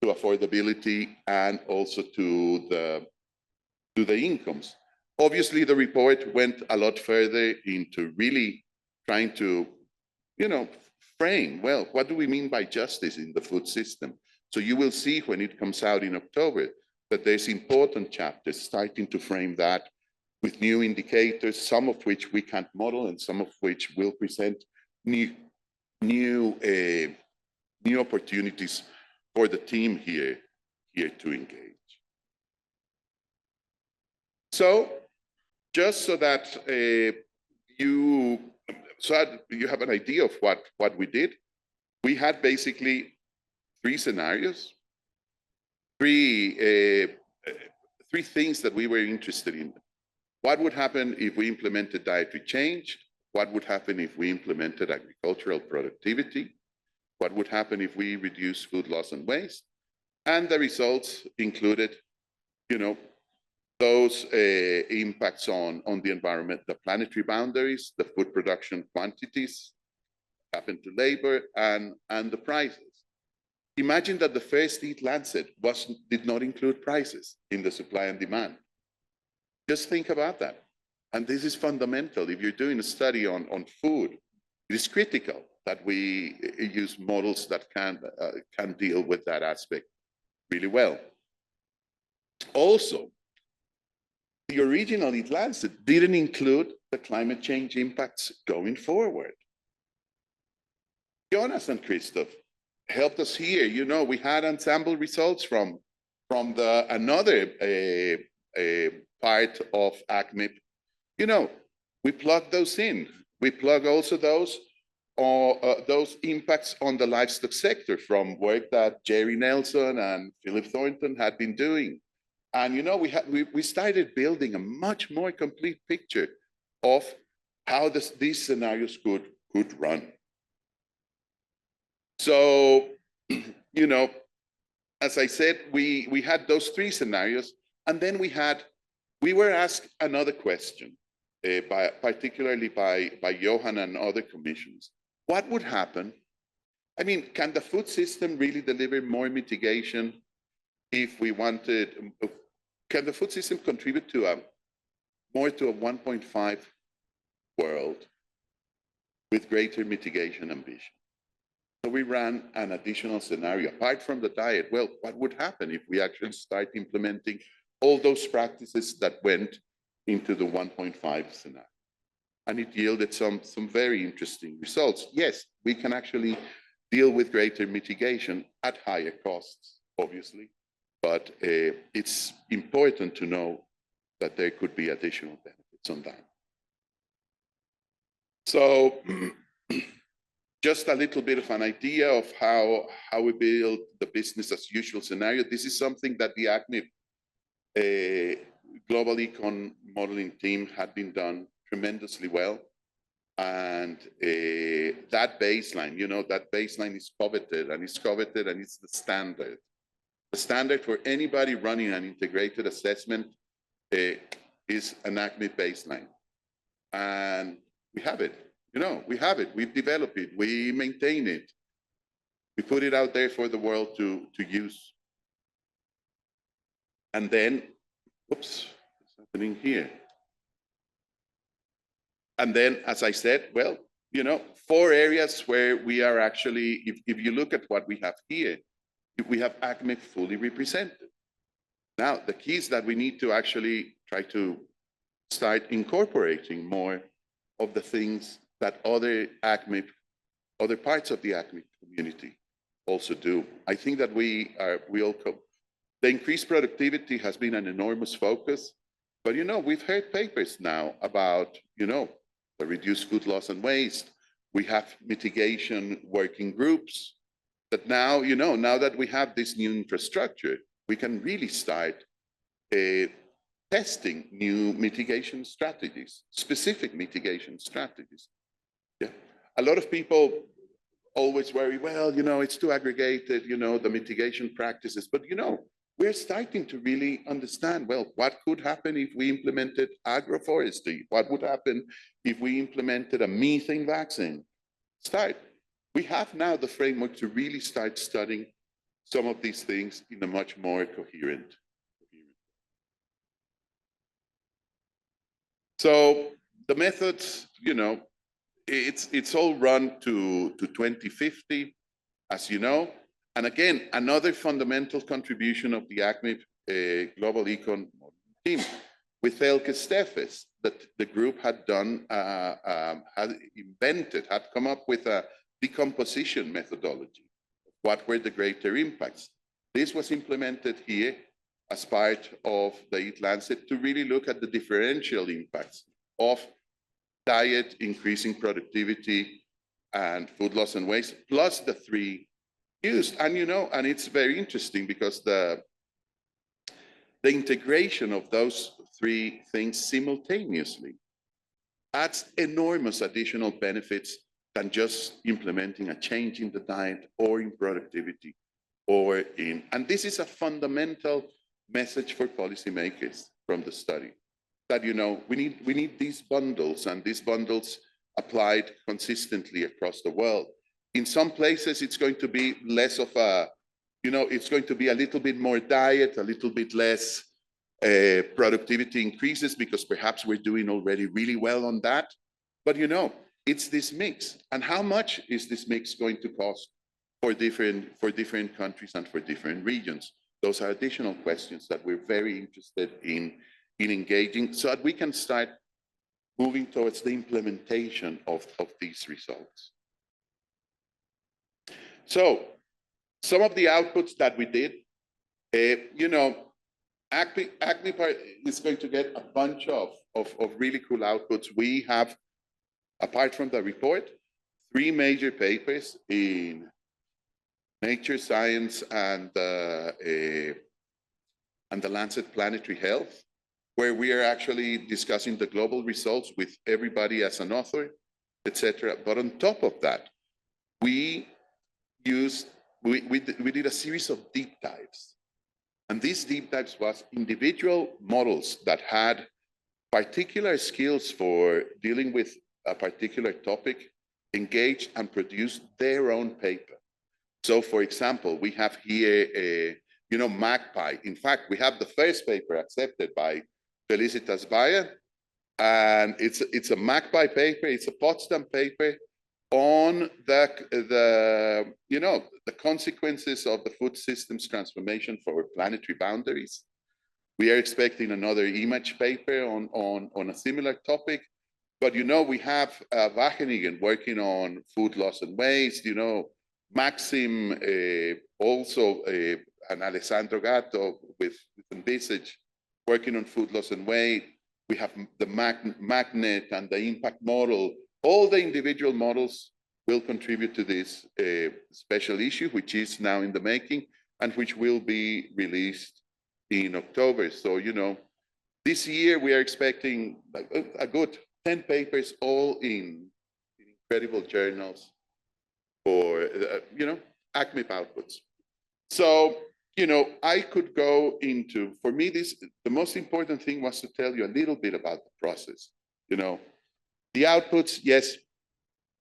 J: affordability and also to the incomes. Obviously, the report went a lot further into really trying to, frame, well, what do we mean by justice in the food system? So you will see when it comes out in October that there's important chapters starting to frame that with new indicators, some of which we can't model and some of which will present new opportunities for the team here to engage. So just so that you have an idea of what we did, we had basically three scenarios, three things that we were interested in. What would happen if we implemented dietary change? What would happen if we implemented agricultural productivity? What would happen if we reduce food loss and waste? And the results included, those impacts on the environment, the planetary boundaries, the food production quantities, happened to labor, and the prices. Imagine that the first Eat Lancet did not include prices in the supply and demand. Just think about that. And this is fundamental. If you're doing a study on food, it is critical that we use models that can deal with that aspect really well. Also, the original Eat Lancet didn't include the climate change impacts going forward. Jonas and Christoph helped us here. We had ensemble results from another part of AgMIP. We plug those in. We plug also those impacts on the livestock sector from work that Jerry Nelson and Philip Thornton had been doing. And we started building a much more complete picture of how these scenarios could run. So, as I said, we had those three scenarios, and then we were asked another question, particularly by Johan and other commissions. What would happen? I mean, can the food system really deliver more mitigation if we wanted? Can the food system contribute to more to a 1.5 world with greater mitigation ambition? So we ran an additional scenario apart from the diet. Well, what would happen if we actually start implementing all those practices that went into the 1.5 scenario. And it yielded some very interesting results. Yes, we can actually deal with greater mitigation at higher costs, obviously, but it's important to know that there could be additional benefits on that. So just a little bit of an idea of how we build the business as usual scenario. This is something that the AgMIP global econ modeling team had been done tremendously well. And that baseline, that baseline is coveted and it's the standard. The standard for anybody running an integrated assessment is an AgMIP baseline. And we have it, we have it, we've developed it, we maintain it. We put it out there for the world to use. And then, whoops, what's happening here? And then, as I said, well, 4 areas where we are actually, if you look at what we have here, we have AgMIP fully represented. Now, the key is that we need to actually try to start incorporating more of the things that other parts of the AgMIP community also do. I think that we all come. The increased productivity has been an enormous focus, but we've heard papers now about, the reduced food loss and waste. We have mitigation working groups that now, now that we have this new infrastructure, we can really start testing new mitigation strategies, specific mitigation strategies. Yeah. A lot of people always worry, well, it's too aggregated, the mitigation practices, but we're starting to really understand, well, what could happen if we implemented agroforestry? What would happen if we implemented a methane vaccine? We have now the framework to really start studying some of these things in a much more coherent. So the methods, it's all run to 2050, as you know. And again, another fundamental contribution of the AgMIP global econ team with Elke Steffes that the group had done, had come up with a decomposition methodology. What were the greater impacts? This was implemented here as part of the Eat Lancet to really look at the differential impacts of diet, increasing productivity, and food loss and waste, plus the 3 used. And and it's very interesting because the integration of those 3 things simultaneously adds enormous additional benefits than just implementing a change in the diet or in productivity and this is a fundamental message for policymakers from the study that we need these bundles, and these bundles applied consistently across the world. In some places, it's going to be less of a, it's going to be a little bit more diet, a little bit less productivity increases because perhaps we're doing already really well on that. But it's this mix. And how much is this mix going to cost for different countries and for different regions? Those are additional questions that we're very interested in engaging so that we can start moving towards the implementation of these results. So some of the outputs that we did, AgMIP is going to get a bunch of really cool outputs. We have, apart from the report, 3 major papers in Nature, Science, and the Lancet Planetary Health, where we are actually discussing the global results with everybody as an author, etc. But on top of that, we did a series of deep dives. And these deep dives was individual models that had particular skills for dealing with a particular topic, engaged and produced their own paper. So for example, we have here Magpie. In fact, we have the first paper accepted by Felicitas Bayer, and it's a Magpie paper, it's a Potsdam paper on the consequences of the food systems transformation for planetary boundaries. We are expecting another image paper on a similar topic. But we have Wageningen working on food loss and waste. Maxim also and Alessandro Gatto with Envisage working on food loss and waste. We have the magnet and the impact model. All the individual models will contribute to this special issue, which is now in the making and which will be released in October. So, this year we are expecting a good 10 papers, all in incredible journals for, AgMIP outputs. So, I could go into, for me, the most important thing was to tell you a little bit about the process. The outputs, yes,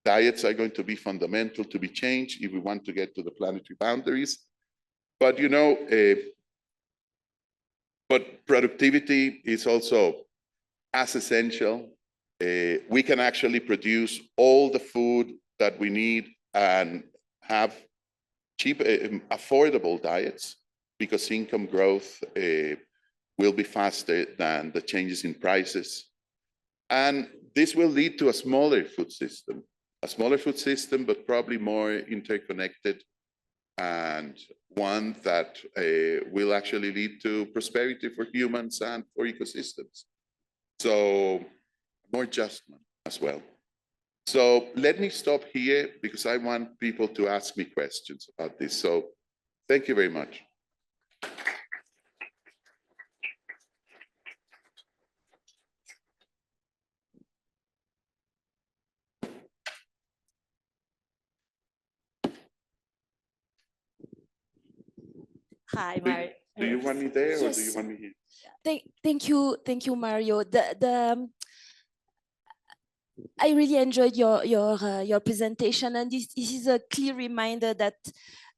J: diets are going to be fundamental to be changed if we want to get to the planetary boundaries. But, but productivity is also as essential. We can actually produce all the food that we need and have cheap, affordable diets, because income growth will be faster than the changes in prices. And this will lead to a smaller food system, but probably more interconnected, and one that will actually lead to prosperity for humans and for ecosystems. So more just as well. So let me stop here because I want people to ask me questions about this. So thank you very much.
K: Hi, Mario.
J: Do you want me there or
K: Yes.
J: do you want me here?
K: Thank you, Mario. I really enjoyed your presentation, and this is a clear reminder that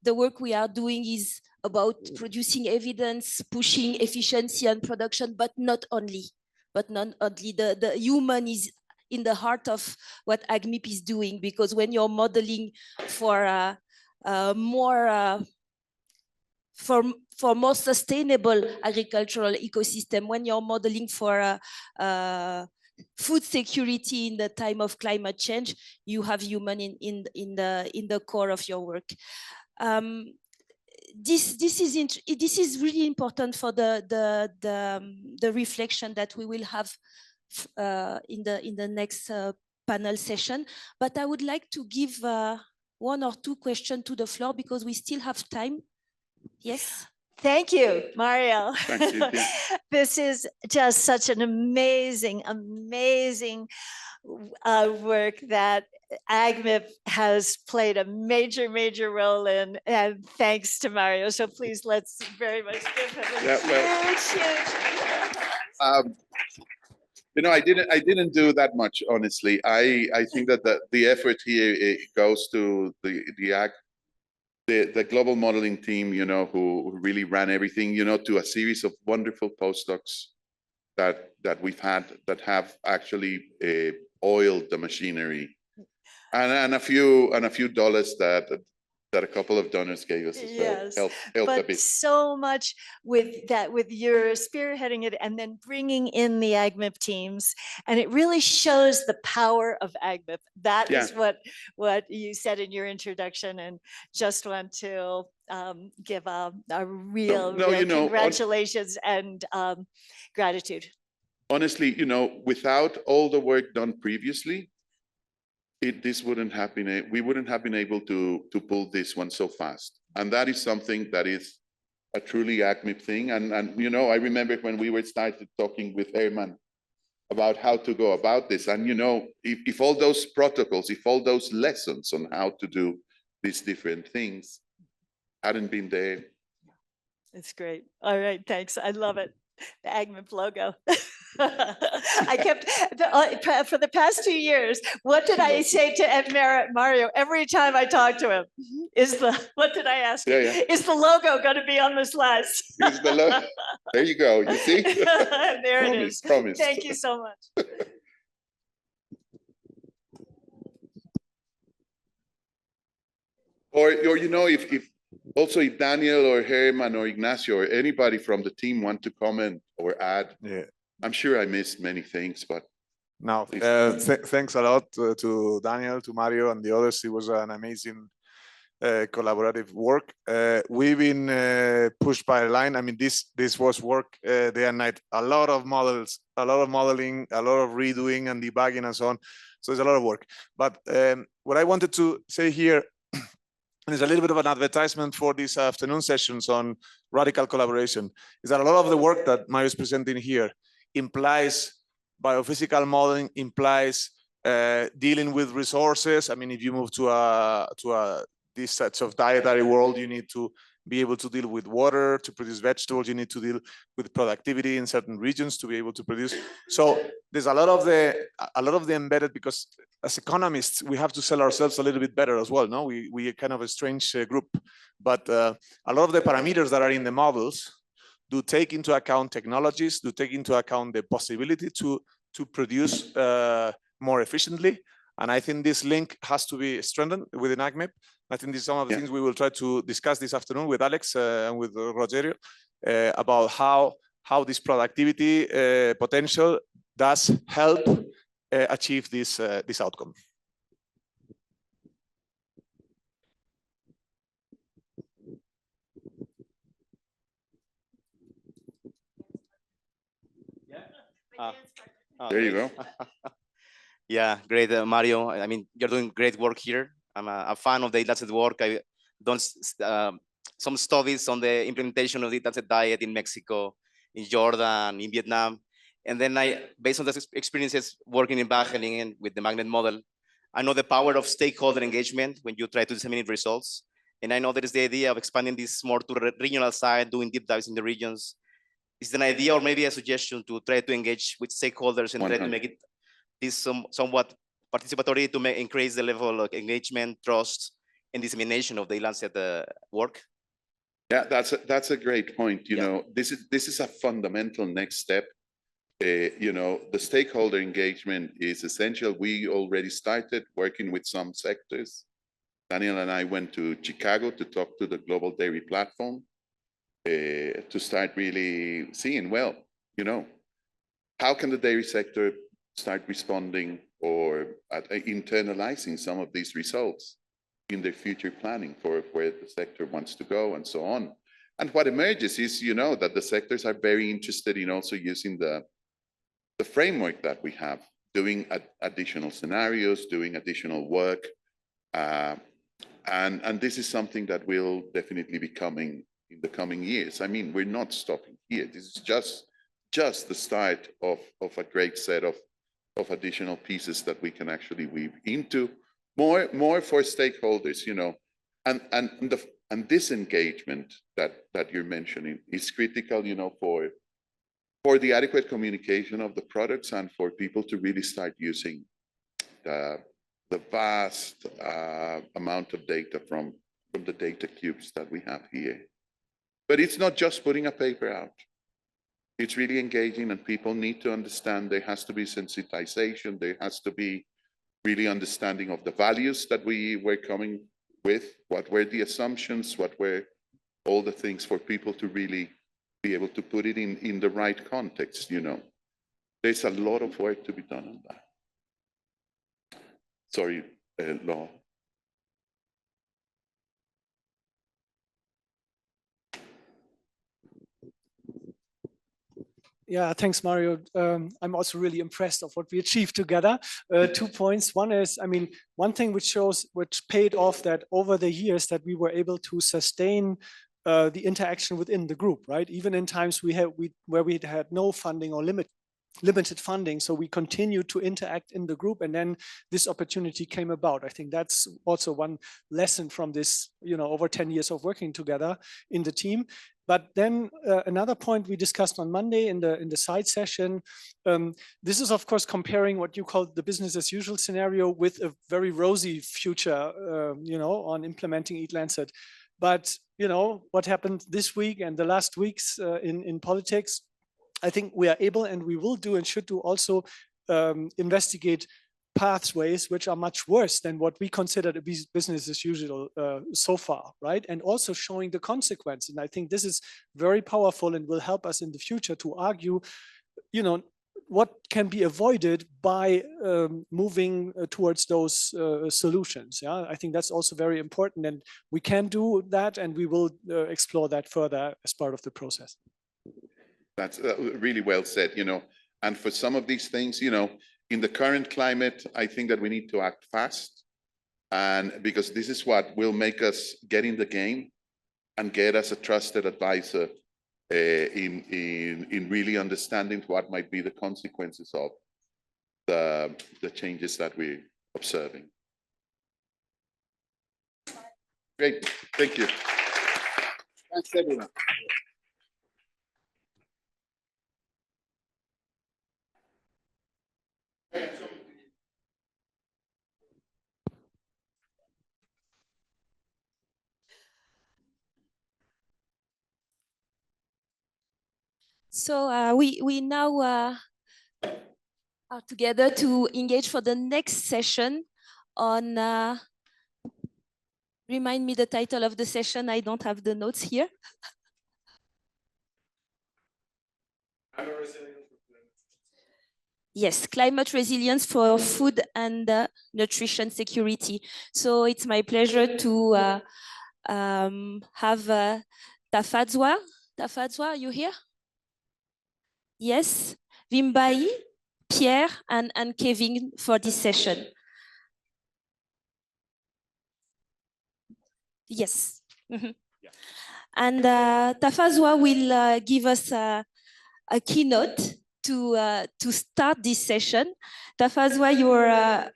K: the work we are doing is about producing evidence, pushing efficiency and production, but not only. The human is in the heart of what AgMIP is doing, because when you're modeling for more sustainable agricultural ecosystem, when you're modeling for food security in the time of climate change, you have human in the core of your work. This is really important for the reflection that we will have in the next panel session. But I would like to give one or two questions to the floor because we still have time. Yes.
B: Thank you, Mario.
J: Thank you.
B: This is just such an amazing work that AgMIP has played a major role in, and thanks to Mario. So please, let's very much give him a huge.
J: I didn't do that much, honestly. I think that the effort here goes to the global modeling team, who really ran everything, to a series of wonderful postdocs that we've had that have actually oiled the machinery, and a few dollars that a couple of donors gave us as
B: yes,
J: well. Helped a
B: but
J: bit.
B: so much with your spearheading it and then bringing in the AgMIP teams, and it really shows the power of AgMIP. That is what you said in your introduction, and just want to give a real congratulations and gratitude.
J: Honestly, without all the work done previously, this wouldn't have been we wouldn't have been able to pull this one so fast. And that is something that is a truly AgMIP thing. And I remember when we started talking with Herman about how to go about this. And if all those protocols, if all those lessons on how to do these different things hadn't been there.
B: It's great. All right, thanks. I love it. The AgMIP logo. I kept for the past 2 years. What did I say to Mario every time I talk to him? What did I ask him? Is the logo going to be on the slides?
J: There you go. You see?
B: There it is.
J: Promise.
B: Thank you so much.
J: Or if Also, if Daniel or Herman or Ignacio or anybody from the team want to comment or add,
N: Yeah.
J: I'm sure I missed many things, but
N: No, thanks a lot to Daniel, to Mario, and the others. It was an amazing collaborative work. We've been pushed by a line. I mean, this was work day and night. A lot of models, a lot of modeling, a lot of redoing and debugging and so on. So it's a lot of work. But what I wanted to say here, and it's a little bit of an advertisement for these afternoon sessions on radical collaboration, is that a lot of the work that Mario is presenting here implies biophysical modeling, implies dealing with resources. I mean, if you move to these sets of dietary world, you need to be able to deal with water to produce vegetables. You need to deal with productivity in certain regions to be able to produce. So there's a lot of the embedded, because as economists, we have to sell ourselves a little bit better as well. No, we are kind of a strange group, but a lot of the parameters that are in the models do take into account technologies, do take into account the possibility to produce more efficiently. And I think this link has to be strengthened within AgMIP. I think this is some of the things we will try to discuss this afternoon with Alex and with Rogerio about how this productivity potential does help achieve this outcome.
J: there you go.
O: Yeah, great, Mario. I mean, you're doing great work here. I'm a fan of the dataset work. I've done some studies on the implementation of the dataset diet in Mexico, in Jordan, in Vietnam. And then based on those experiences working in Wageningen with the magnet model, I know the power of stakeholder engagement when you try to disseminate results. And I know there is the idea of expanding this more to the regional side, doing deep dives in the regions. Is it an idea or maybe a suggestion to try to engage with stakeholders and try to make it this somewhat participatory to increase the level of engagement, trust, and dissemination of the Lancet work?
J: Yeah, that's a great point. You know, this is a fundamental next step. You know, the stakeholder engagement is essential. We already started working with some sectors. Daniel and I went to Chicago to talk to the Global Dairy Platform to start really seeing, well, you know, how can the dairy sector start responding or internalizing some of these results in their future planning for where the sector wants to go and so on. And what emerges is, you know, that the sectors are very interested in also using the framework that we have, doing additional scenarios, doing additional work. And this is something that will definitely be coming in the coming years. I mean, we're not stopping here. This is just the start of a great set of additional pieces that we can actually weave into more for stakeholders, you know, and this engagement that you're mentioning is critical, you know, for the adequate communication of the products and for people to really start using the vast amount of data from the data cubes that we have here. But it's not just putting a paper out. It's really engaging, and people need to understand there has to be sensitization. There has to be really understanding of the values that we were coming with, what were the assumptions, what were all the things for people to really be able to put it in the right context, you know. There's a lot of work to be done on that. Sorry, Law.
L: Yeah, thanks, Mario. I'm also really impressed of what we achieved together. 2 points. One is, I mean, one thing which paid off that over the years that we were able to sustain the interaction within the group, right? Even in times where we had no funding or limited funding, so we continued to interact in the group, and then this opportunity came about. I think that's also one lesson from this, you know, over 10 years of working together in the team. But then another point we discussed on Monday in the side session, this is of course comparing what you call the business as usual scenario with a very rosy future, you know, on implementing Eat Lancet. But you know what happened this week and the last weeks in politics. I think we are able, and we will do and should do also investigate pathways which are much worse than what we consider to be business as usual so far, right? And also showing the consequence. And I think this is very powerful and will help us in the future to argue, you know, what can be avoided by moving towards those solutions. Yeah, I think that's also very important, and we can do that, and we will explore that further as part of the process.
J: That's really well said, you know, and for some of these things, you know, in the current climate, I think that we need to act fast, and because this is what will make us get in the game and get us a trusted advisor in really understanding what might be the consequences of the changes that we're observing. Great, thank you. Thanks, everyone.
K: So we now are together to engage for the next session on, remind me the title of the session, I don't have the notes here. Yes, climate resilience for food and nutrition security. So it's my pleasure to have Tafadzwa. Tafadzwa, are you here? Yes, Wimbai, Pierre, and Kevin for this session. Yes. Mm-hmm. Yeah. And Tafadzwa will give us a keynote to start this session. Tafadzwa, you're a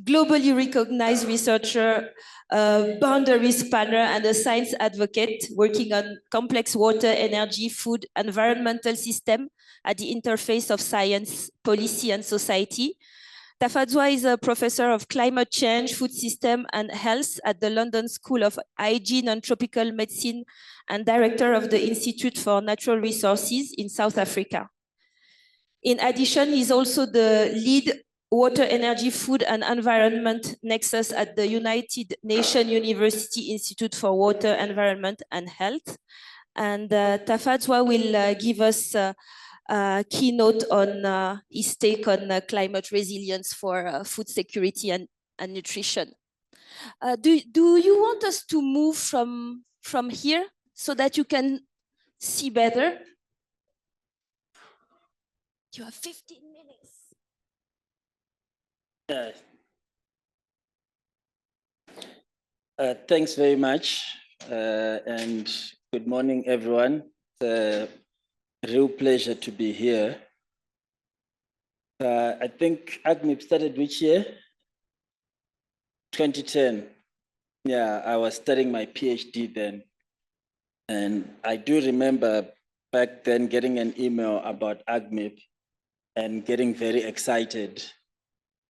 K: globally recognized researcher, boundary spanner, and a science advocate working on complex water, energy, food, environmental system at the interface of science, policy, and society. Tafadzwa is a professor of climate change, food system, and health at the London School of Hygiene and Tropical Medicine and director of the Institute for Natural Resources in South Africa. In addition, he's also the lead Water, Energy, Food, and Environment Nexus at the United Nations University Institute for Water, Environment, and Health. And Tafadzwa will give us a keynote on his take on climate resilience for food security and nutrition. Do you want us to move from here so that you can see better? You have 15 minutes.
P: Thanks very much, and good morning, everyone. It's a real pleasure to be here. I think AgMIP started which year? 2010. Yeah, I was studying my PhD then. And I do remember back then getting an email about AgMIP and getting very excited.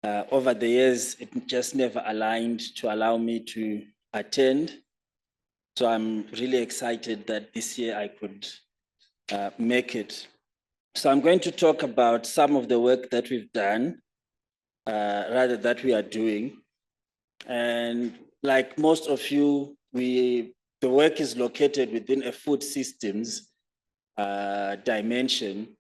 P: Over the years, it just never aligned to allow me to attend. So I'm really excited that this year I could make it. So I'm going to talk about some of the work that we've done, rather that we are doing. And like most of you, the work is located within a food systems dimension,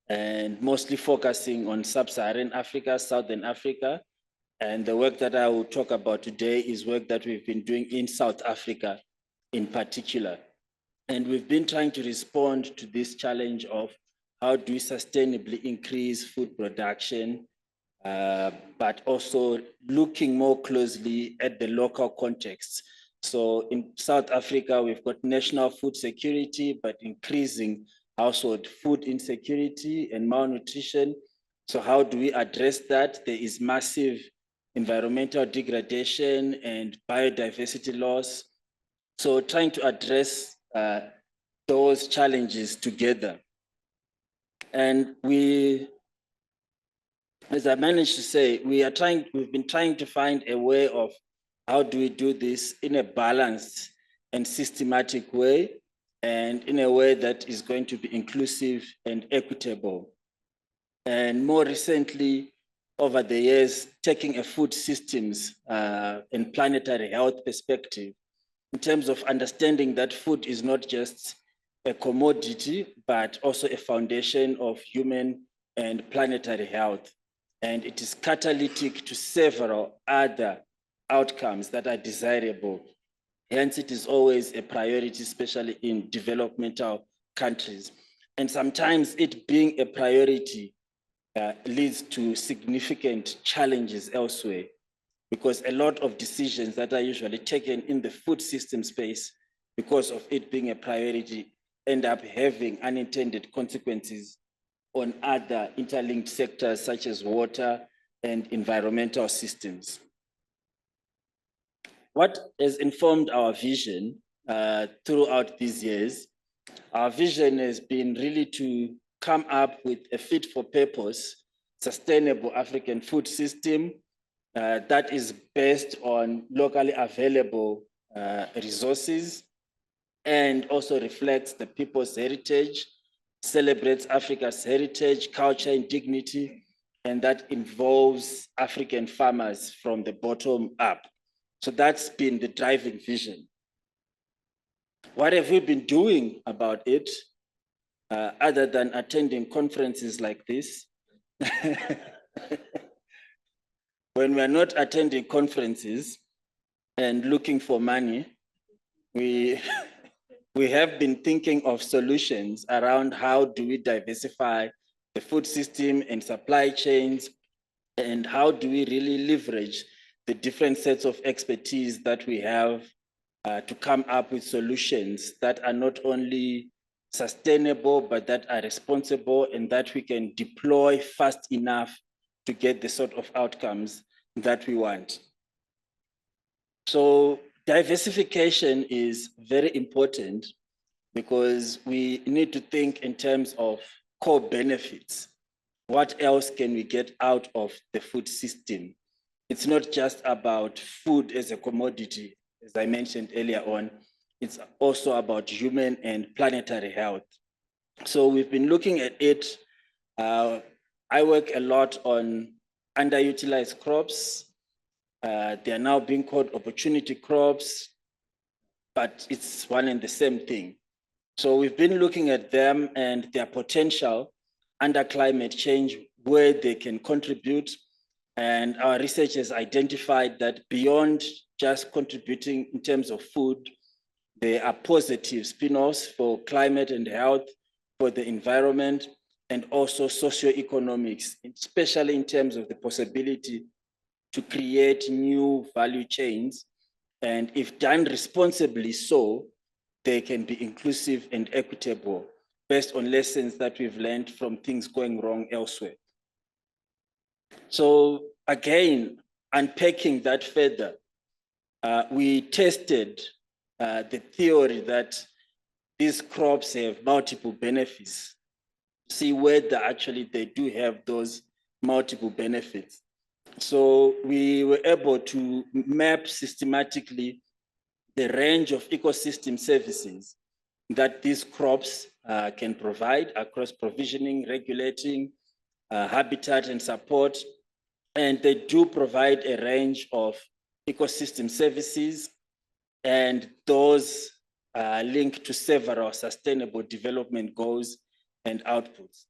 P: and mostly focusing on sub-Saharan Africa, Southern Africa. And the work that I will talk about today is work that we've been doing in South Africa in particular. And we've been trying to respond to this challenge of how do we sustainably increase food production, but also looking more closely at the local context. So in South Africa, we've got national food security, but increasing household food insecurity and malnutrition. So how do we address that? There is massive environmental degradation and biodiversity loss. So trying to address those challenges together. And as I managed to say, we've been trying to find a way of how do we do this in a balanced and systematic way, and in a way that is going to be inclusive and equitable. And more recently, over the years, taking a food systems and planetary health perspective in terms of understanding that food is not just a commodity, but also a foundation of human and planetary health. And it is catalytic to several other outcomes that are desirable. Hence, it is always a priority, especially in developmental countries. And sometimes it being a priority leads to significant challenges elsewhere, because a lot of decisions that are usually taken in the food system space, because of it being a priority, end up having unintended consequences on other interlinked sectors such as water and environmental systems. What has informed our vision throughout these years, our vision has been really to come up with a fit for purpose, sustainable African food system that is based on locally available resources and also reflects the people's heritage, celebrates Africa's heritage, culture, and dignity, and that involves African farmers from the bottom up. So that's been the driving vision. What have we been doing about it, other than attending conferences like this? When we're not attending conferences and looking for money, we have been thinking of solutions around how do we diversify the food system and supply chains, and how do we really leverage the different sets of expertise that we have to come up with solutions that are not only sustainable, but that are responsible and that we can deploy fast enough to get the sort of outcomes that we want. So diversification is very important because we need to think in terms of core benefits. What else can we get out of the food system? It's not just about food as a commodity, as I mentioned earlier on. It's also about human and planetary health. So we've been looking at it. I work a lot on underutilized crops. They are now being called opportunity crops, but it's one and the same thing. So we've been looking at them and their potential under climate change, where they can contribute. And our research has identified that beyond just contributing in terms of food, there are positive spin-offs for climate and health, for the environment, and also socioeconomics, especially in terms of the possibility to create new value chains. And if done responsibly so, they can be inclusive and equitable based on lessons that we've learned from things going wrong elsewhere. So again, unpacking that further, we tested the theory that these crops have multiple benefits, see whether actually they do have those multiple benefits. So we were able to map systematically the range of ecosystem services that these crops can provide across provisioning, regulating, habitat and support. And they do provide a range of ecosystem services, and those link to several sustainable development goals and outputs.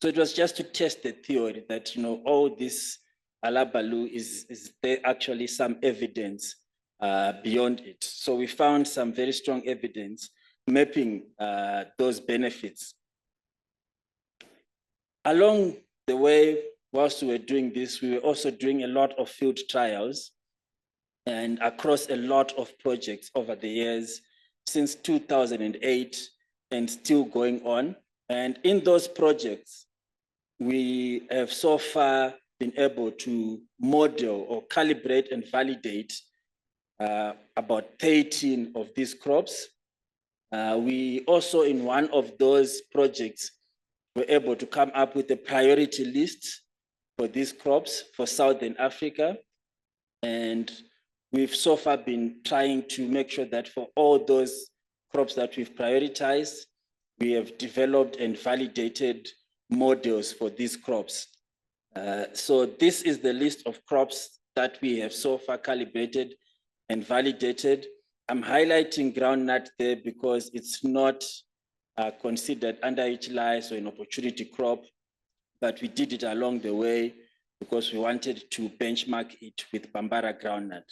P: So it was just to test the theory that, all this alabalu is there actually some evidence beyond it. So we found some very strong evidence mapping those benefits. Along the way, whilst we were doing this, we were also doing a lot of field trials and across a lot of projects over the years since 2008 and still going on. And in those projects, we have so far been able to model or calibrate and validate about 13 of these crops. We also, in one of those projects, were able to come up with a priority list for these crops for Southern Africa. And we've so far been trying to make sure that for all those crops that we've prioritized, we have developed and validated models for these crops. So this is the list of crops that we have so far calibrated and validated. I'm highlighting groundnut there because it's not considered underutilized or an opportunity crop, but we did it along the way because we wanted to benchmark it with Bambara groundnut.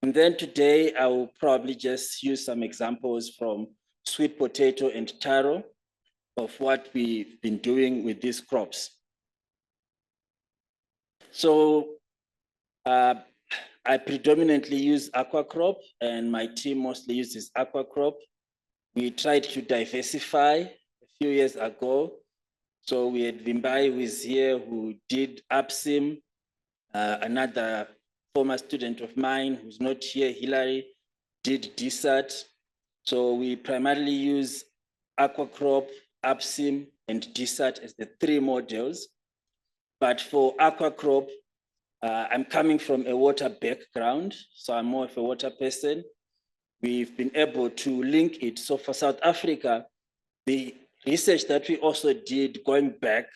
P: And then today I will probably just use some examples from sweet potato and taro of what we've been doing with these crops. So I predominantly use aqua crop and my team mostly uses aqua crop. We tried to diversify a few years ago. So we had Vimbai who is here who did APSIM, another former student of mine who's not here, Hillary, did DSAT. So we primarily use aqua crop, APSIM, and DSAT as the three models. But for aqua crop, I'm coming from a water background, so I'm more of a water person. We've been able to link it. So for South Africa, the research that we also did going back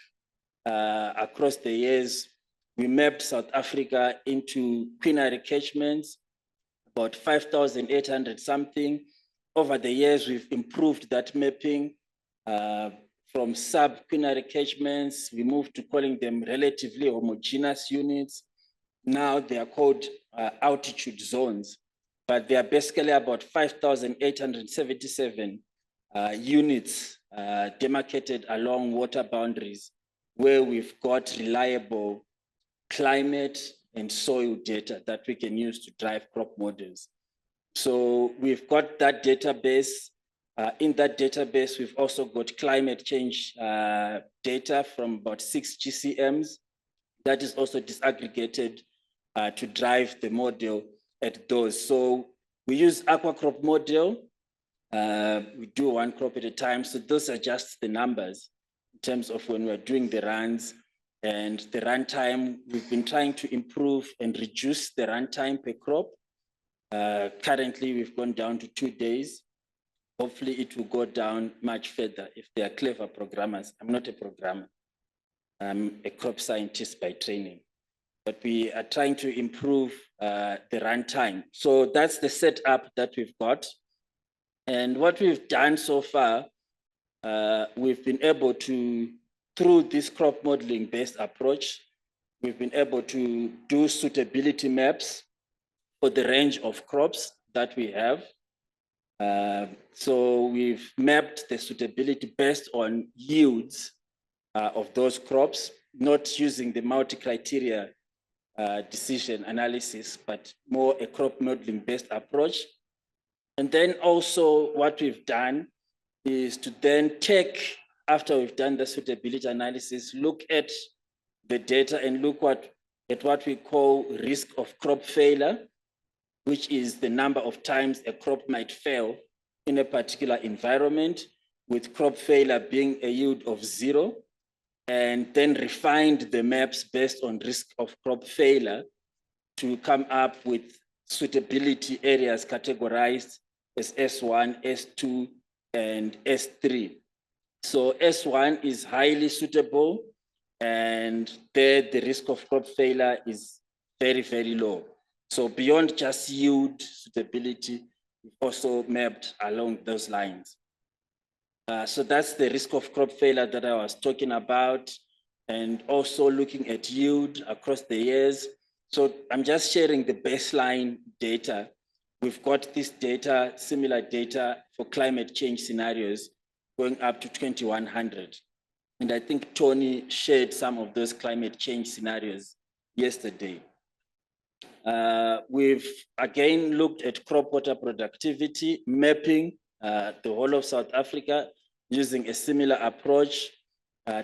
P: across the years, we mapped South Africa into quinary catchments, about 5,800 something. Over the years, we've improved that mapping from sub-quinary catchments. We moved to calling them relatively homogeneous units. Now they are called altitude zones, but they are basically about 5,877 units demarcated along water boundaries where we've got reliable climate and soil data that we can use to drive crop models. So we've got that database. In that database, we've also got climate change data from about 6 GCMs that is also disaggregated to drive the model at those. So we use aqua crop model. We do one crop at a time. So those are just the numbers in terms of when we're doing the runs and the runtime. We've been trying to improve and reduce the runtime per crop. Currently, we've gone down to 2 days. Hopefully it will go down much further if they are clever programmers. I'm not a programmer. I'm a crop scientist by training. But we are trying to improve the runtime. So that's the setup that we've got. And what we've done so far, we've been able to, through this crop modeling based approach, we've been able to do suitability maps for the range of crops that we have. So we've mapped the suitability based on yields of those crops, not using the multi-criteria decision analysis, but more a crop modeling based approach. And then also what we've done is to then take, after we've done the suitability analysis, look at the data and look at what we call risk of crop failure, which is the number of times a crop might fail in a particular environment, with crop failure being a yield of 0, and then refined the maps based on risk of crop failure to come up with suitability areas categorized as S1, S2, and S3. So S1 is highly suitable, and there the risk of crop failure is very, very low. So beyond just yield suitability, we've also mapped along those lines. So that's the risk of crop failure that I was talking about, and also looking at yield across the years. So I'm just sharing the baseline data. We've got this data, similar data for climate change scenarios going up to 2100. And I think Tony shared some of those climate change scenarios yesterday. We've again looked at crop water productivity, mapping the whole of South Africa using a similar approach,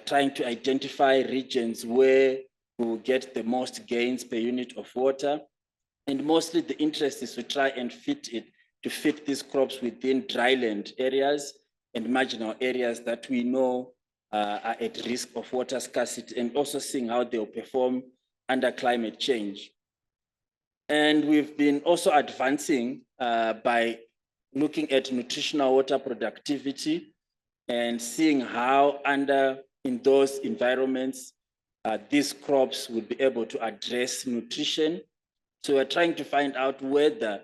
P: trying to identify regions where we will get the most gains per unit of water. And mostly the interest is to try and fit these crops within dryland areas and marginal areas that we know are at risk of water scarcity, and also seeing how they'll perform under climate change. And we've been also advancing by looking at nutritional water productivity and seeing how in those environments, these crops would be able to address nutrition. So we're trying to find out whether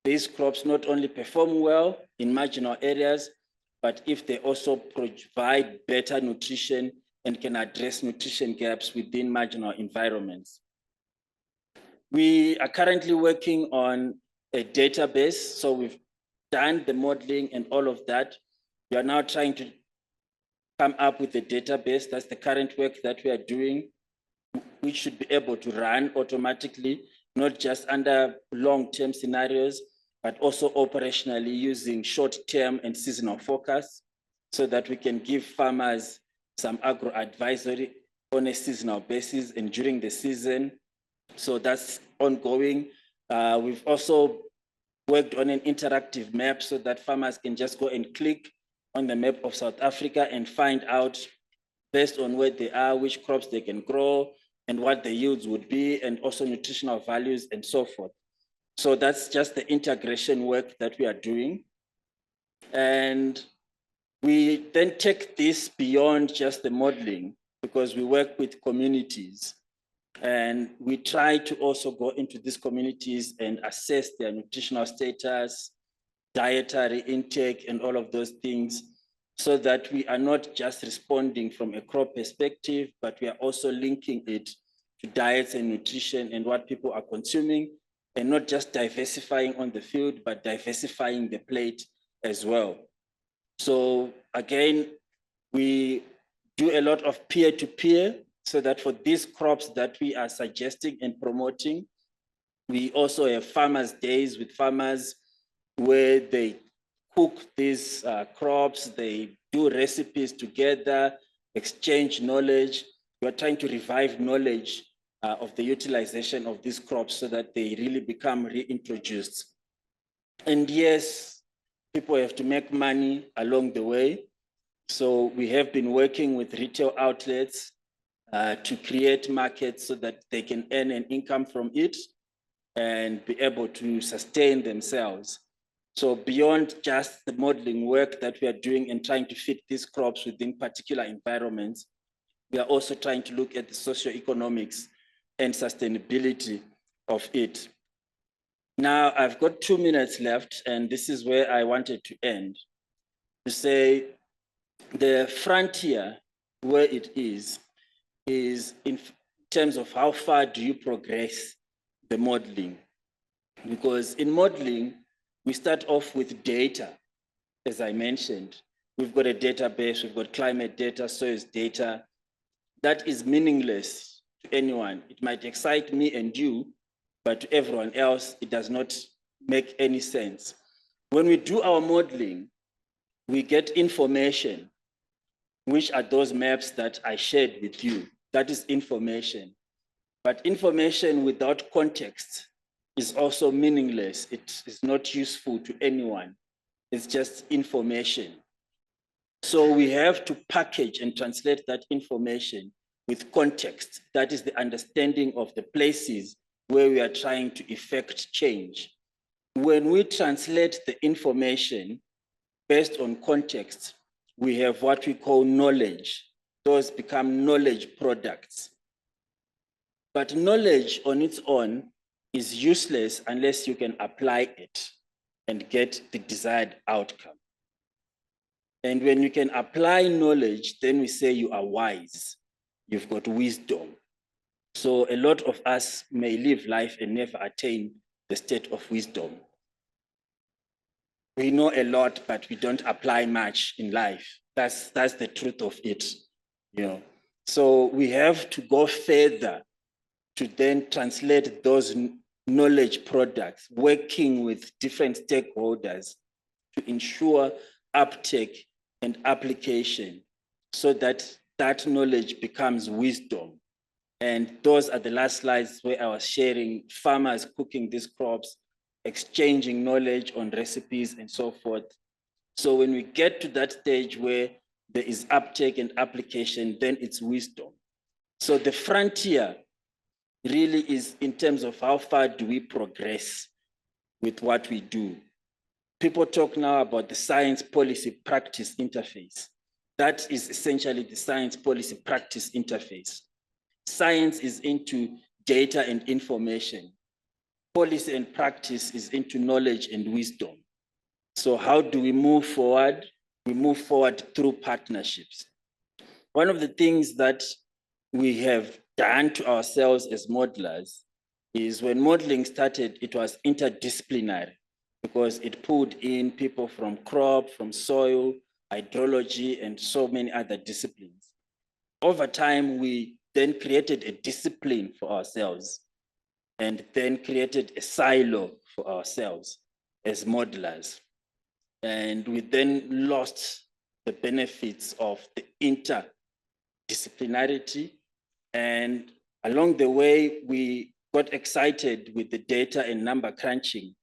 P: these crops not only perform well in marginal areas, but if they also provide better nutrition and can address nutrition gaps within marginal environments. We are currently working on a database. So we've done the modeling and all of that. We are now trying to come up with a database. That's the current work that we are doing, which should be able to run automatically, not just under long-term scenarios, but also operationally using short-term and seasonal forecasts so that we can give farmers some agro advisory on a seasonal basis and during the season. So that's ongoing. We've also worked on an interactive map so that farmers can just go and click on the map of South Africa and find out based on where they are, which crops they can grow and what the yields would be, and also nutritional values and so forth. So that's just the integration work that we are doing. And we then take this beyond just the modeling because we work with communities. And we try to also go into these communities and assess their nutritional status, dietary intake, and all of those things, so that we are not just responding from a crop perspective, but we are also linking it to diets and nutrition and what people are consuming, and not just diversifying on the field, but diversifying the plate as well. So again, we do a lot of peer-to-peer, so that for these crops that we are suggesting and promoting, we also have farmers' days with farmers where they cook these crops, they do recipes together, exchange knowledge. We're trying to revive knowledge of the utilization of these crops so that they really become reintroduced. And yes, people have to make money along the way. So we have been working with retail outlets to create markets so that they can earn an income from it and be able to sustain themselves. So beyond just the modeling work that we are doing and trying to fit these crops within particular environments, we are also trying to look at the socioeconomics and sustainability of it. Now, I've got 2 minutes left, and this is where I wanted to end, to say the frontier where it is in terms of how far do you progress the modeling. Because in modeling, we start off with data, as I mentioned. We've got a database, we've got climate data, soils data. That is meaningless to anyone. It might excite me and you, but to everyone else, it does not make any sense. When we do our modeling, we get information, which are those maps that I shared with you. That is information. But information without context is also meaningless. It is not useful to anyone. It's just information. So we have to package and translate that information with context. That is the understanding of the places where we are trying to effect change. When we translate the information based on context, we have what we call knowledge. Those become knowledge products. But knowledge on its own is useless unless you can apply it and get the desired outcome. And when you can apply knowledge, then we say you are wise. You've got wisdom. So a lot of us may live life and never attain the state of wisdom. We know a lot, but we don't apply much in life. That's the truth of it. You know? So we have to go further to then translate those knowledge products, working with different stakeholders to ensure uptake and application so that that knowledge becomes wisdom. And those are the last slides where I was sharing farmers cooking these crops, exchanging knowledge on recipes and so forth. So when we get to that stage where there is uptake and application, then it's wisdom. So the frontier really is in terms of how far do we progress with what we do. People talk now about the science policy practice interface. That is essentially the science policy practice interface. Science is into data and information. Policy and practice is into knowledge and wisdom. So how do we move forward? We move forward through partnerships. One of the things that we have done to ourselves as modelers is when modeling started, it was interdisciplinary because it pulled in people from crop, from soil, hydrology, and so many other disciplines. Over time, we then created a discipline for ourselves and then created a silo for ourselves as modelers. And we then lost the benefits of the interdisciplinarity. And along the way, we got excited with the data and number crunching.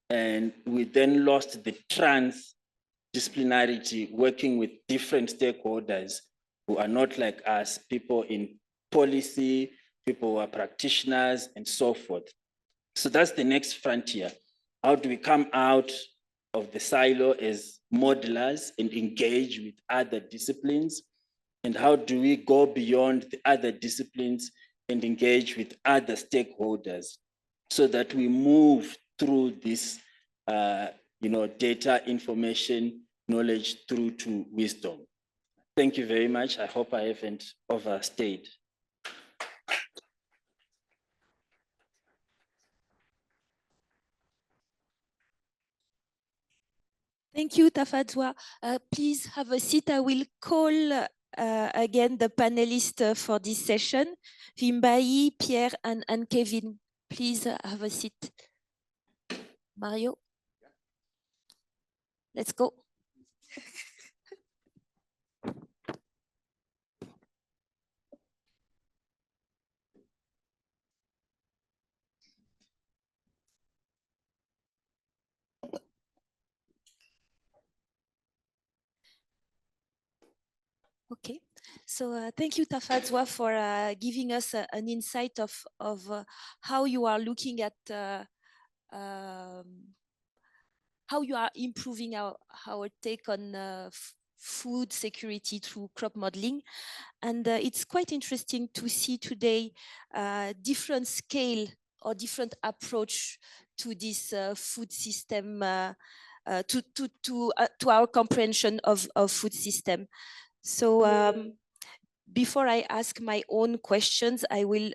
P: And we then lost the transdisciplinarity, working with different stakeholders who are not like us, people in policy, people who are practitioners, and so forth. So that's the next frontier. How do we come out of the silo as modelers and engage with other disciplines? And how do we go beyond the other disciplines and engage with other stakeholders so that we move through this data, information, knowledge through to wisdom? Thank you very much. I hope I haven't overstayed.
K: Thank you, Tafadzwa. Please have a seat. I will call again the panelists for this session, Vimbai, Pierre, and Kevin. Please have a seat. Mario, let's go. Okay, so thank you, Tafadzwa, for giving us an insight of how you are looking at how you are improving our take on food security through crop modeling. And it's quite interesting to see today different scale or different approach to this food system, to our comprehension of food system. So before I ask my own questions, I will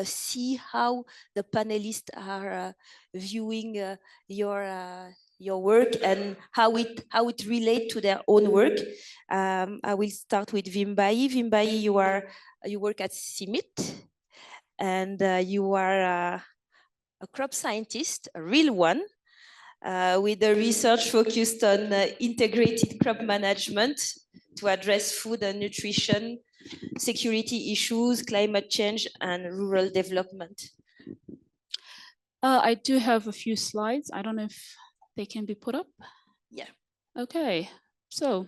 K: see how the panelists are viewing your work and how it relates to their own work. I will start with Vimbai. Vimbai, you work at CIMIT, and you are a crop scientist, a real one, with a research focused on integrated crop management to address food and nutrition security issues, climate change, and rural development.
Q: I do have a few slides. I don't know if they can be put up.
K: Yeah.
Q: Okay. So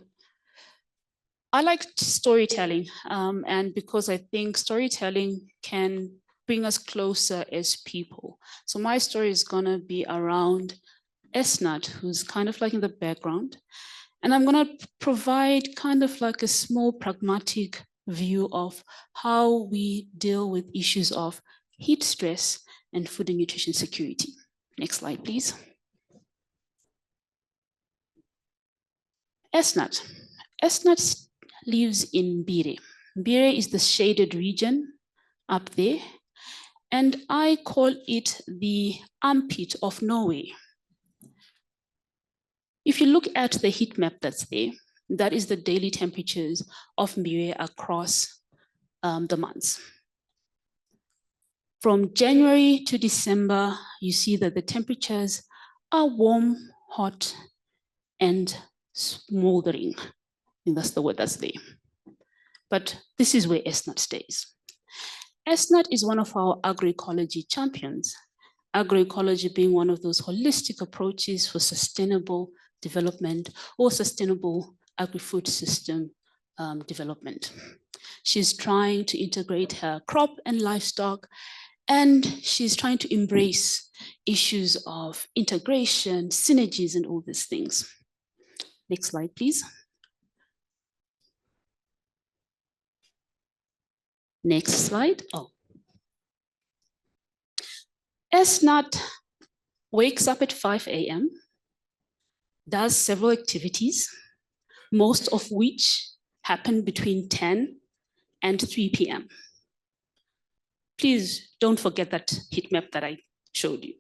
Q: I like storytelling, and because I think storytelling can bring us closer as people. So my story is going to be around Esnat, who's kind of like in the background. And I'm going to provide kind of like a small pragmatic view of how we deal with issues of heat stress and food and nutrition security. Next slide, please. Esnat. Esnat lives in Bire. Bire is the shaded region up there, and I call it the armpit of Norway. If you look at the heat map that's there, that is the daily temperatures of Bire across the months. From January to December, you see that the temperatures are warm, hot, and smoldering. And that's the word that's there. But this is where Esnat stays. Esnat is one of our agroecology champions. Agroecology being one of those holistic approaches for sustainable development or sustainable agri-food system development. She's trying to integrate her crop and livestock, and she's trying to embrace issues of integration, synergies, and all these things. Next slide, please. Next slide. Oh. Esnat wakes up at 5 a.m., does several activities, most of which happen between 10 and 3 p.m. Please don't forget that heat map that I showed you.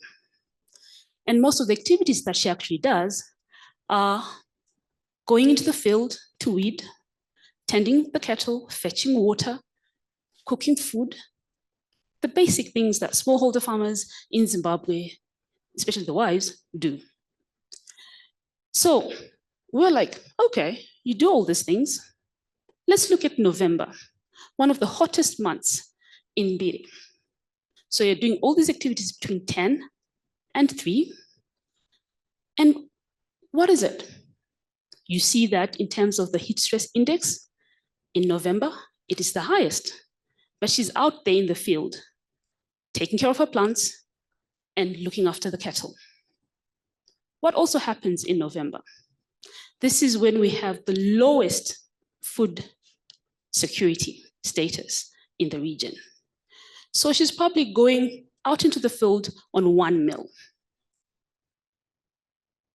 Q: And most of the activities that she actually does are going into the field to weed, tending the kettle, fetching water, cooking food, the basic things that smallholder farmers in Zimbabwe, especially the wives, do. So we're like, okay, you do all these things. Let's look at November, one of the hottest months in Mbiri. So you're doing all these activities between 10 and 3. And what is it? You see that in terms of the heat stress index, in November, it is the highest. But she's out there in the field, taking care of her plants and looking after the cattle. What also happens in November? This is when we have the lowest food security status in the region. So she's probably going out into the field on 1 meal.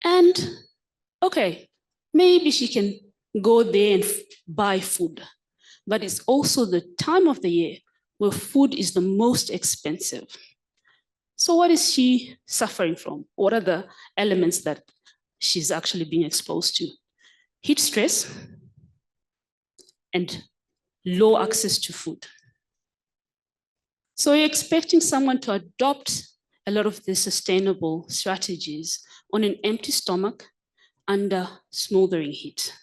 Q: And okay, maybe she can go there and buy food, but it's also the time of the year where food is the most expensive. So what is she suffering from? What are the elements that she's actually being exposed to? Heat stress and low access to food. So you're expecting someone to adopt a lot of these sustainable strategies on an empty stomach under smoldering heat.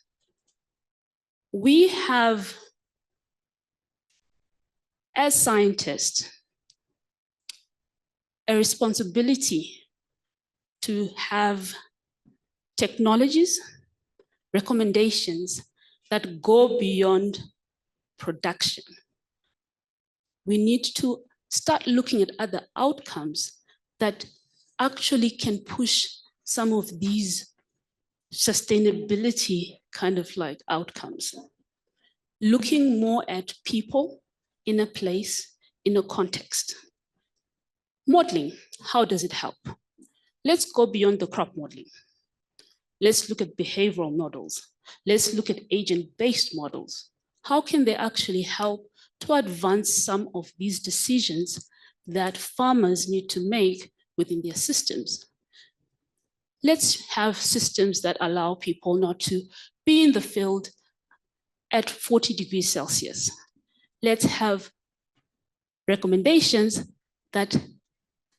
Q: We have, as scientists, a responsibility to have technologies, recommendations that go beyond production. We need to start looking at other outcomes that actually can push some of these sustainability kind of like outcomes. Looking more at people in a place, in a context. Modeling, how does it help? Let's go beyond the crop modeling. Let's look at behavioral models. Let's look at agent-based models. How can they actually help to advance some of these decisions that farmers need to make within their systems? Let's have systems that allow people not to be in the field at 40 degrees Celsius. Let's have recommendations that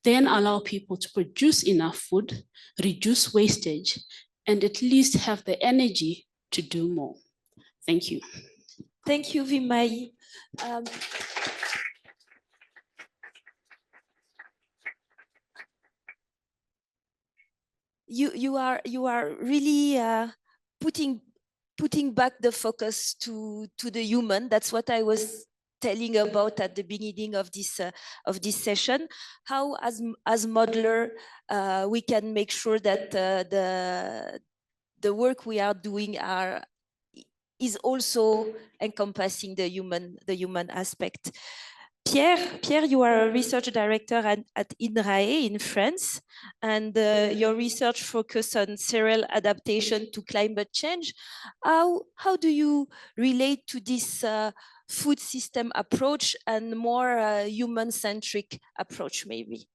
Q: then allow people to produce enough food, reduce wastage, and at least have the energy to do more. Thank you.
K: Thank you, Vimai. You are really putting back the focus to the human. That's what I was telling about at the beginning of this session. How as modeler we can make sure that the work we are doing is also encompassing the human aspect. Pierre, you are a research director at INRAE in France, and your research focus on cereal adaptation to climate change. How do you relate to this food system approach and more human-centric approach, maybe?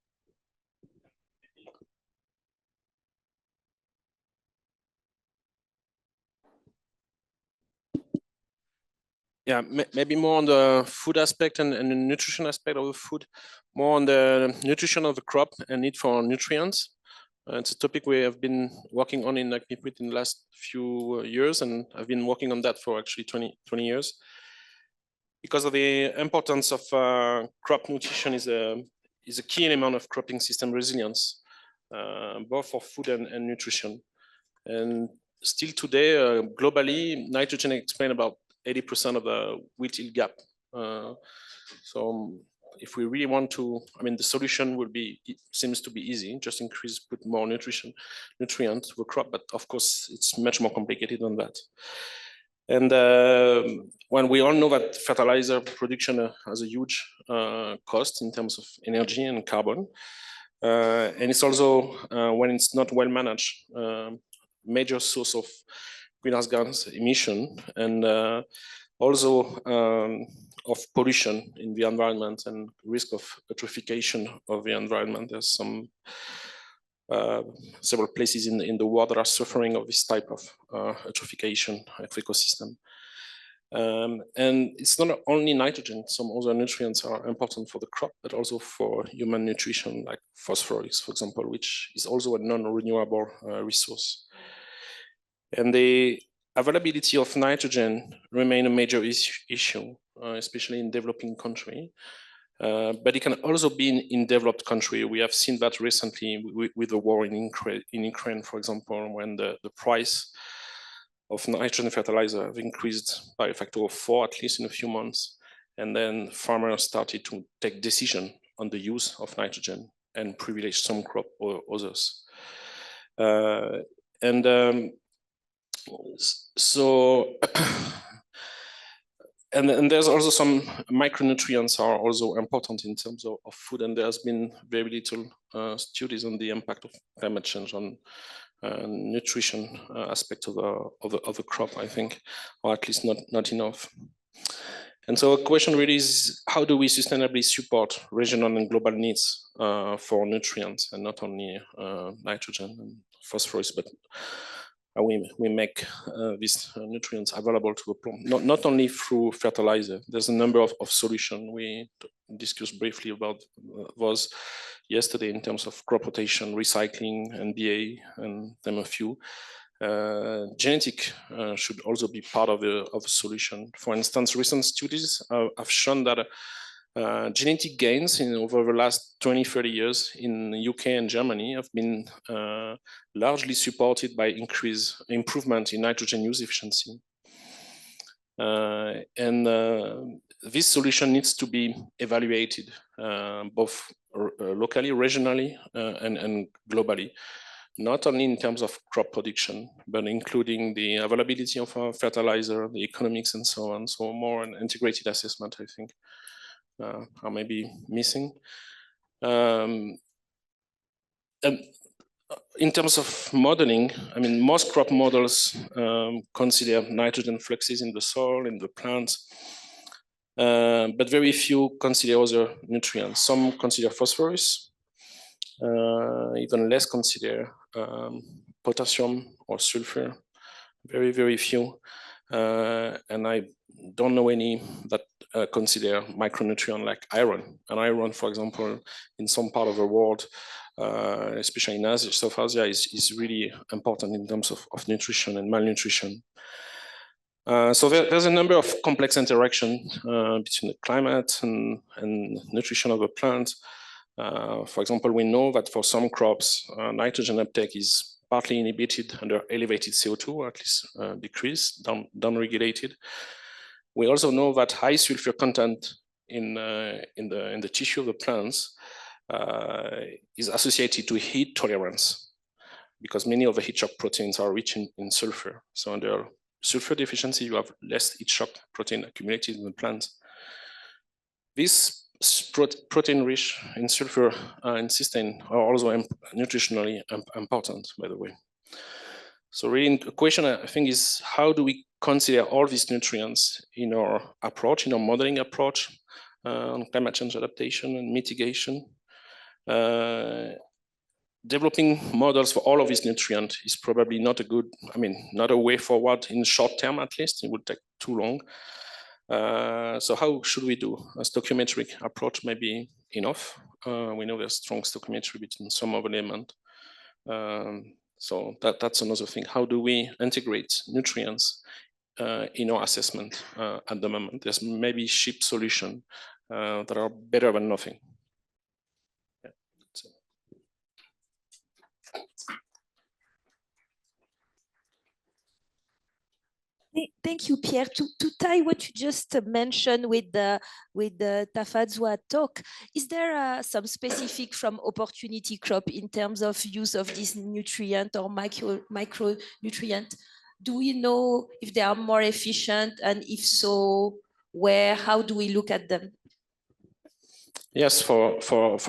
F: Yeah, maybe more on the food aspect and the nutrition aspect of the food, more on the nutrition of the crop and need for nutrients. It's a topic we have been working on in AgMIP10 in the last few years, and I've been working on that for actually 20 years. Because of the importance of crop nutrition is a key element of cropping system resilience, both for food and nutrition. And still today, globally, nitrogen explains about 80% of the wheat yield gap. So if we really want to, I mean, the solution will be, it seems to be easy, just increase, put more nutrients to the crop, but of course it's much more complicated than that. And when we all know that fertilizer production has a huge cost in terms of energy and carbon, and it's also when it's not well managed, major source of greenhouse gas emission and also of pollution in the environment and risk of eutrophication of the environment. There's some several places in the world that are suffering of this type of eutrophication of ecosystem. And it's not only nitrogen, some other nutrients are important for the crop, but also for human nutrition, like phosphorus, for example, which is also a non-renewable resource. And the availability of nitrogen remain a major issue, especially in developing countries. But it can also be in developed country. We have seen that recently with the war in Ukraine, for example, when the price of nitrogen fertilizer have increased by a factor of 4, at least in a few months. And then farmers started to take decision on the use of nitrogen and privilege some crop or others. So and there's also some micronutrients are also important in terms of food, and there's been very little studies on the impact of climate change on nutrition aspect of the crop, I think, or at least not enough. And so a question really is, how do we sustainably support regional and global needs for nutrients, and not only nitrogen and phosphorus, but we make these nutrients available to the plant, not only through fertilizer. There's a number of solutions we discussed briefly about was yesterday in terms of crop rotation, recycling, NBA, and them a few. Genetic should also be part of a solution. For instance, recent studies have shown that genetic gains over the last 20-30 years in the UK and Germany have been largely supported by improvement in nitrogen use efficiency. This solution needs to be evaluated both locally, regionally, and globally, not only in terms of crop production, but including the availability of fertilizer, the economics, and so on. So more an integrated assessment, I think, are maybe missing. And in terms of modeling, I mean, most crop models consider nitrogen fluxes in the soil, in the plants, but very few consider other nutrients. Some consider phosphorus, even less consider potassium or sulfur, very, very few. And I don't know any that consider micronutrient like iron. And iron, for example, in some part of the world, especially in Asia, South Asia, is really important in terms of nutrition and malnutrition. So there's a number of complex interactions between the climate and nutrition of a plant. For example, we know that for some crops, nitrogen uptake is partly inhibited under elevated CO2, or at least decreased, down-regulated. We also know that high sulfur content in the tissue of the plants is associated to heat tolerance, because many of the heat shock proteins are rich in sulfur. So under sulfur deficiency, you have less heat shock protein accumulated in the plant. This protein rich in sulfur and cysteine are also nutritionally important, by the way. So really the question, I think, is how do we consider all these nutrients in our approach, in our modeling approach on climate change adaptation and mitigation? Developing models for all of these nutrients is probably not a good, not a way forward in short term, at least. It would take too long. So how should we do? A stoichiometric approach may be enough. We know there's strong stoichiometry between some of the elements. So that's another thing. How do we integrate nutrients in our assessment at the moment? There's maybe cheap solutions that are better than nothing. Yeah.
K: Thank you, Pierre. To tie what you just mentioned with the Tafadzwa talk, is there some specific from opportunity crop in terms of use of this nutrient or micronutrient Do we know if they are more efficient, and if so, where? How do we look at them?
F: Yes, for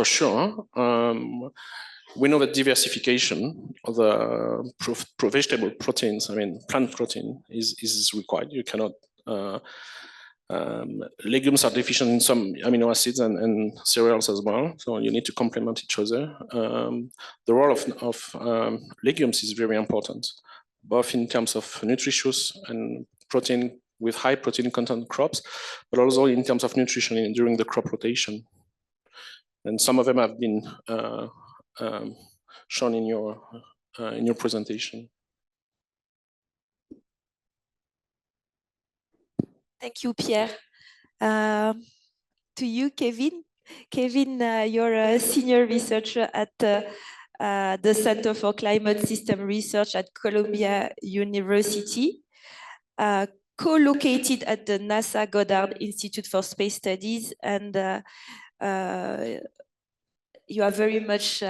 F: sure. We know that diversification of the vegetable proteins, I mean plant protein, is required. You cannot. Legumes are deficient in some amino acids and cereals as well, so you need to complement each other. The role of legumes is very important, both in terms of nutritious and protein with high protein content crops, but also in terms of nutrition during the crop rotation. And some of them have been shown in your presentation.
K: Thank you, Pierre. To you, Kevin. Kevin, you're a senior researcher at the Center for Climate System Research at Columbia University, co-located at the NASA Goddard Institute for Space Studies, and you are very much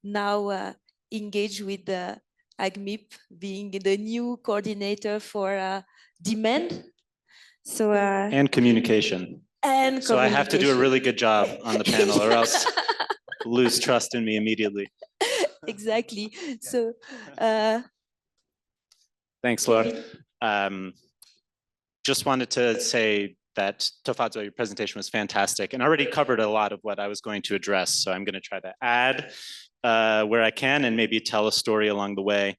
K: now engaged with the AgMIP, being the new coordinator for demand. So
R: and communication.
K: And
R: so I have to do a really good job on the panel, or else lose trust in me immediately.
K: Exactly. So
R: thanks, Laura. Just wanted to say that Tofadzo, your presentation was fantastic and already covered a lot of what I was going to address. So I'm going to try to add where I can and maybe tell a story along the way.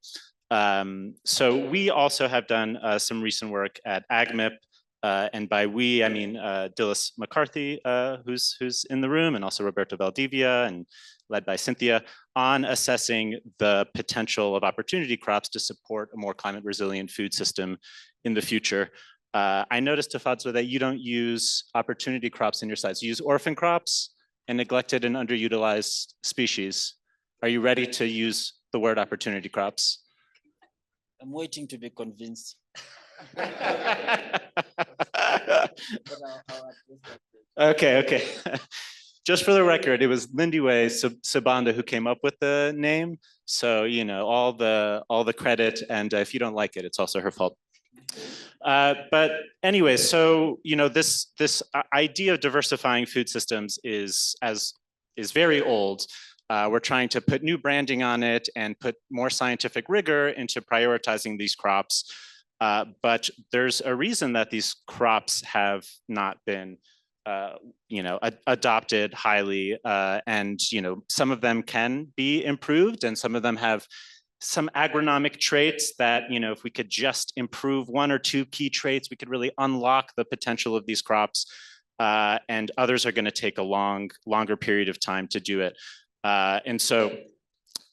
R: So we also have done some recent work at AgMIP. And by we, I mean Dilys McCarthy, who's in the room, and also Roberto Valdivia, and led by Cynthia, on assessing the potential of opportunity crops to support a more climate resilient food system in the future. I noticed, Tofadzo, that you don't use opportunity crops in your slides. You use orphan crops and neglected and underutilized species. Are you ready to use the word opportunity crops?
P: I'm waiting to be convinced.
R: Okay. Just for the record, it was Lindiwe Sabanda who came up with the name. So, you know, all the credit, and if you don't like it, it's also her fault. But anyway, so, you know, this idea of diversifying food systems is very old. We're trying to put new branding on it and put more scientific rigor into prioritizing these crops. But there's a reason that these crops have not been, you know, adopted highly, and you know, some of them can be improved, and some of them have some agronomic traits that, you know, if we could just improve one or two key traits, we could really unlock the potential of these crops. And others are going to take a longer period of time to do it. And so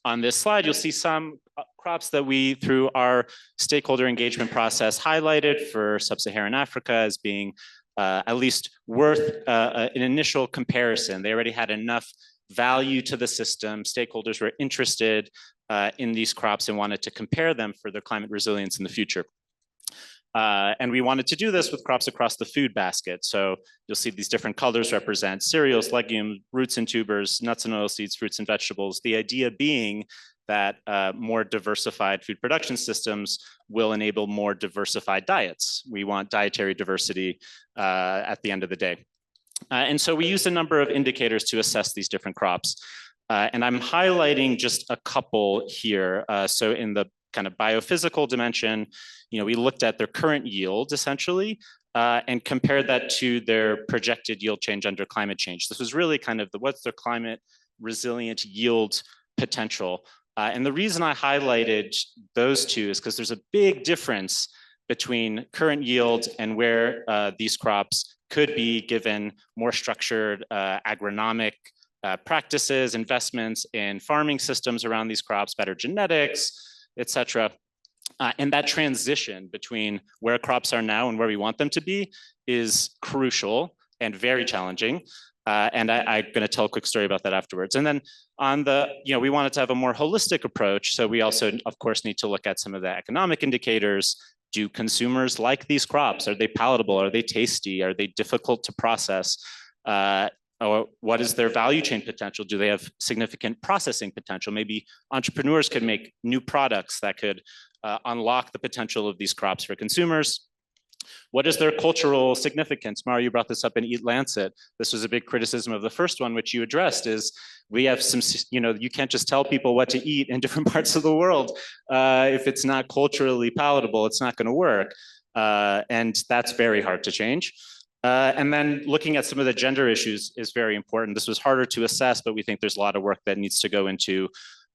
R: on this slide, you'll see some crops that we, through our stakeholder engagement process, highlighted for sub-Saharan Africa as being at least worth an initial comparison. They already had enough value to the system. Stakeholders were interested in these crops and wanted to compare them for their climate resilience in the future. And we wanted to do this with crops across the food basket. So you'll see these different colors represent cereals, legumes, roots and tubers, nuts and oilseeds, fruits and vegetables. The idea being that more diversified food production systems will enable more diversified diets. We want dietary diversity at the end of the day. And so we used a number of indicators to assess these different crops. And I'm highlighting just a couple here. So in the kind of biophysical dimension, you know, we looked at their current yield essentially, and compared that to their projected yield change under climate change. This was really kind of what's their climate resilient yield potential. And the reason I highlighted those two is because there's a big difference between current yield and where these crops could be given more structured agronomic practices, investments in farming systems around these crops, better genetics, et cetera. And that transition between where crops are now and where we want them to be is crucial and very challenging. And I'm going to tell a quick story about that afterwards. And then on the, you know, we wanted to have a more holistic approach. So we also, of course, need to look at some of the economic indicators. Do consumers like these crops? Are they palatable? Are they tasty? Are they difficult to process? what is their value chain potential? Do they have significant processing potential? Maybe entrepreneurs could make new products that could unlock the potential of these crops for consumers. What is their cultural significance? Mario, you brought this up in Eat Lancet. This was a big criticism of the first one, which you addressed, is we have some, you can't just tell people what to eat in different parts of the world. If it's not culturally palatable, it's not gonna work. And that's very hard to change. And then looking at some of the gender issues is very important. This was harder to assess, but we think there's a lot of work that needs to go into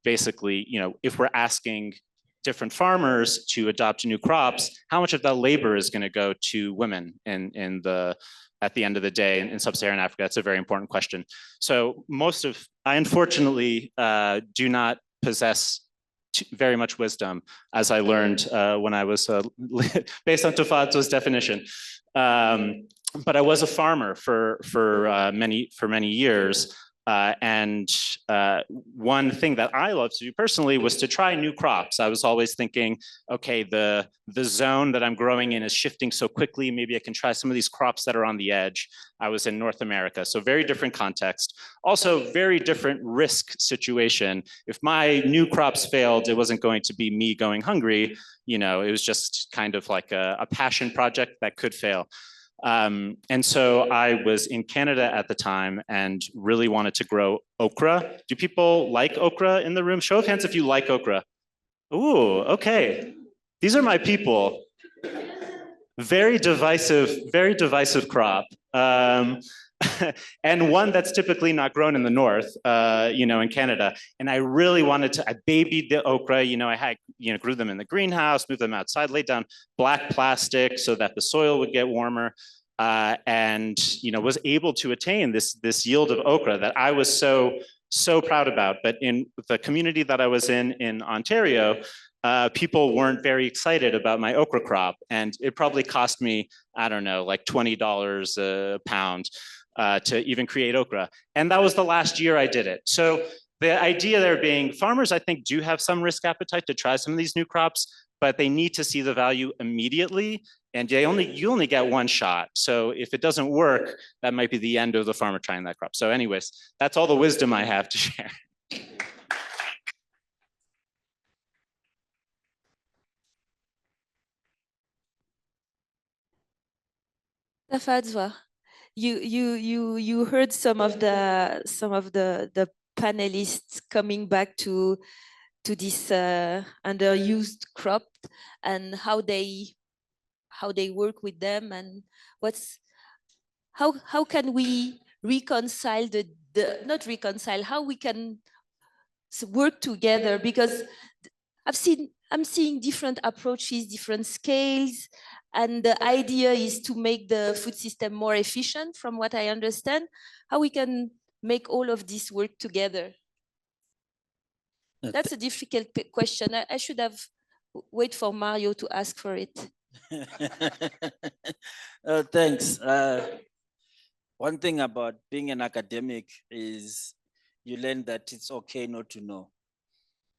R: basically, if we're asking different farmers to adopt new crops, how much of that labor is going to go to women at the end of the day in sub-Saharan Africa? That's a very important question. So I unfortunately do not possess very much wisdom, as I learned when I was based on Tufatz's definition. But I was a farmer for many years. And one thing that I love to do personally was to try new crops. I was always thinking, okay, the zone that I'm growing in is shifting so quickly. Maybe I can try some of these crops that are on the edge. I was in North America, so very different context. Also very different risk situation. If my new crops failed, it wasn't going to be me going hungry. It was just kind of like a passion project that could fail. And so I was in Canada at the time and really wanted to grow okra. Do people like okra in the room? Show of hands if you like okra. Ooh, okay. These are my people. Very divisive crop. And one that's typically not grown in the north, in Canada. And I really I babied the okra, I grew them in the greenhouse, moved them outside, laid down black plastic so that the soil would get warmer, and was able to attain this yield of okra that I was so proud about. But in the community that I was in Ontario, people weren't very excited about my okra crop, and it probably cost me, I don't know, like $20 a pound to even create okra. And that was the last year I did it. So the idea there being, farmers, I think, do have some risk appetite to try some of these new crops, but they need to see the value immediately, and you only get one shot. So if it doesn't work, that might be the end of the farmer trying that crop. So anyways, that's all the wisdom I have to share.
K: Tafadzwa, you heard some of the panelists coming back to this underused crop and how they work with them, and how can we reconcile how we can work together, because I'm seeing different approaches, different scales, and the idea is to make the food system more efficient, from what I understand. How we can make all of this work together? That's a difficult question. I should have wait for Mario to ask for it.
P: Thanks. One thing about being an academic is you learn that it's okay not to know.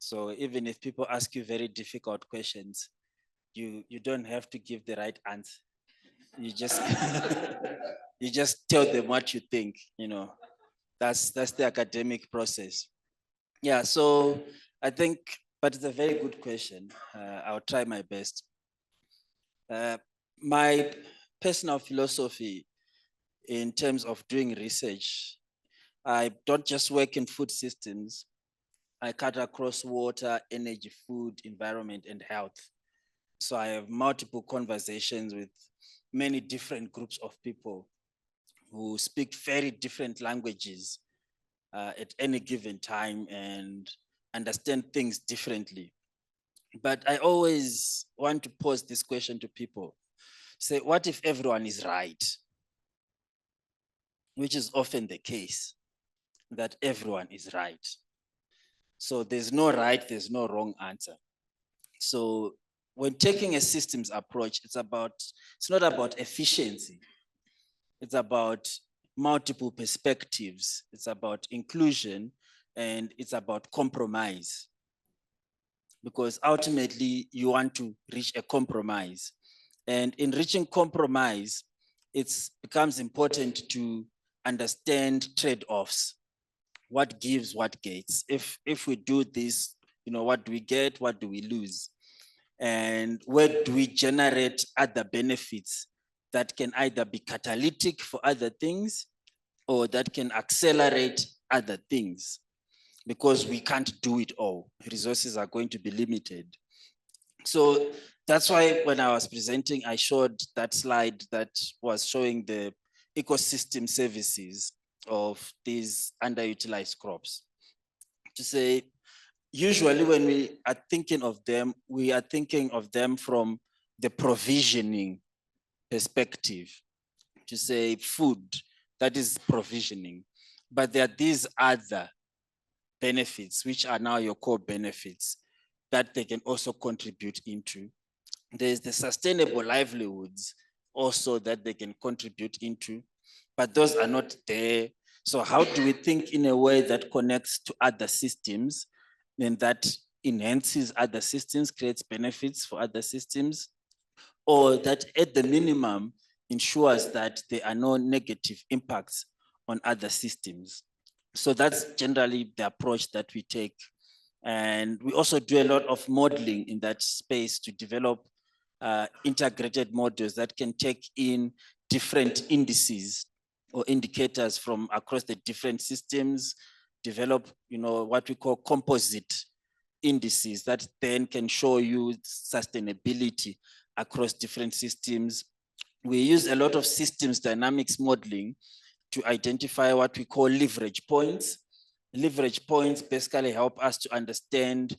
P: So even if people ask you very difficult questions, you don't have to give the right answer. You just you just tell them what you think. That's the academic process. Yeah. So I think, but it's a very good question. I'll try my best. My personal philosophy in terms of doing research, I don't just work in food systems. I cut across water, energy, food, environment, and health. So I have multiple conversations with many different groups of people who speak very different languages at any given time and understand things differently. But I always want to pose this question to people. Say, what if everyone is right? Which is often the case, that everyone is right. So there's no right, there's no wrong answer. So when taking a systems approach, it's not about efficiency. It's about multiple perspectives. It's about inclusion, and it's about compromise. Because ultimately you want to reach a compromise. And in reaching compromise, it becomes important to understand trade-offs. What gives, what gets? If we do this, what do we get? What do we lose? And where do we generate other benefits that can either be catalytic for other things or that can accelerate other things? Because we can't do it all. Resources are going to be limited. So that's why when I was presenting, I showed that slide that was showing the ecosystem services of these underutilized crops. To say, usually when we are thinking of them, we are thinking of them from the provisioning perspective. To say food, that is provisioning. But there are these other benefits, which are now your core benefits, that they can also contribute into. There's the sustainable livelihoods also that they can contribute into, but those are not there. So how do we think in a way that connects to other systems and that enhances other systems, creates benefits for other systems, or that at the minimum ensures that there are no negative impacts on other systems? So that's generally the approach that we take. And we also do a lot of modeling in that space to develop integrated models that can take in different indices or indicators from across the different systems, develop what we call composite indices that then can show you sustainability across different systems. We use a lot of systems dynamics modeling to identify what we call leverage points. Leverage points basically help us to understand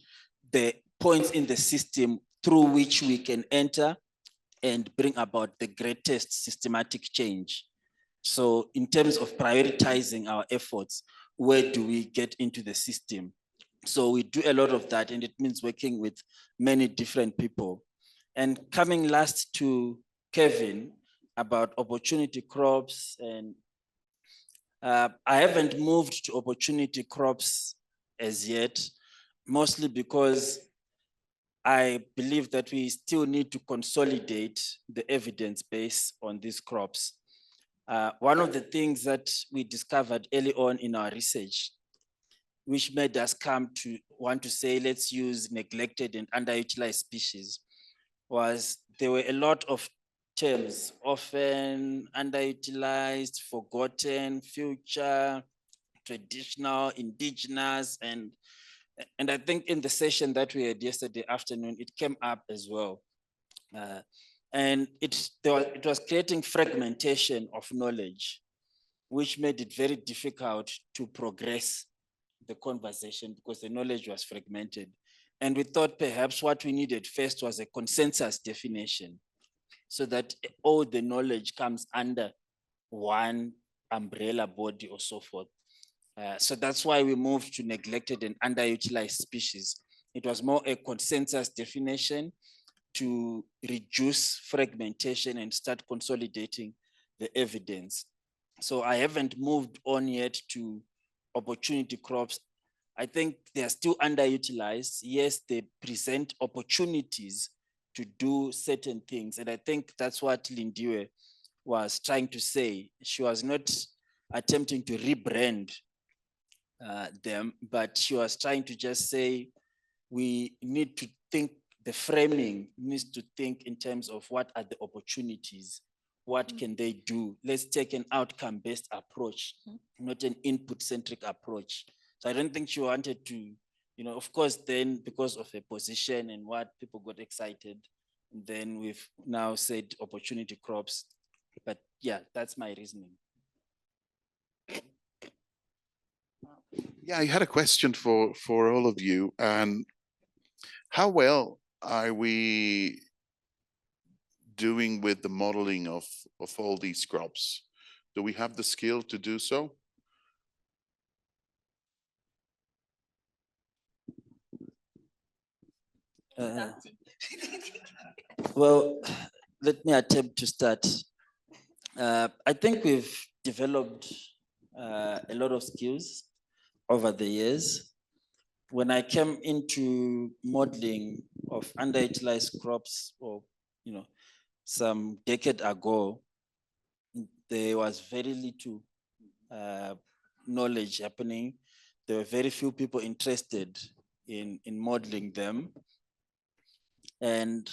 P: the points in the system through which we can enter and bring about the greatest systematic change. So in terms of prioritizing our efforts, where do we get into the system? So we do a lot of that, and it means working with many different people. And coming last to Kevin about opportunity crops, and I haven't moved to opportunity crops as yet, mostly because I believe that we still need to consolidate the evidence base on these crops. One of the things that we discovered early on in our research, which made us come to want to say, let's use neglected and underutilized species, was there were a lot of terms, often underutilized, forgotten, future, traditional, indigenous, and I think in the session that we had yesterday afternoon, it came up as well. And it was creating fragmentation of knowledge, which made it very difficult to progress the conversation because the knowledge was fragmented. And we thought perhaps what we needed first was a consensus definition so that all the knowledge comes under one umbrella body or so forth. So that's why we moved to neglected and underutilized species. It was more a consensus definition to reduce fragmentation and start consolidating the evidence. So I haven't moved on yet to opportunity crops. I think they are still underutilized. Yes, they present opportunities to do certain things. And I think that's what Lindiwe was trying to say. She was not attempting to rebrand them, but she was trying to just say, we need to think, the framing needs to think in terms of what are the opportunities, what can they do? Let's take an outcome-based approach, not an input-centric approach. So I don't think she wanted to, of course, then because of her position and what people got excited, then we've now said opportunity crops. But yeah, that's my reasoning.
J: Yeah, I had a question for all of you. And how well are we doing with the modeling of all these crops? Do we have the skill to do so?
P: Well, let me attempt to start. I think we've developed a lot of skills over the years. When I came into modeling of underutilized crops, or some decade ago, there was very little knowledge happening. There were very few people interested in modeling them. And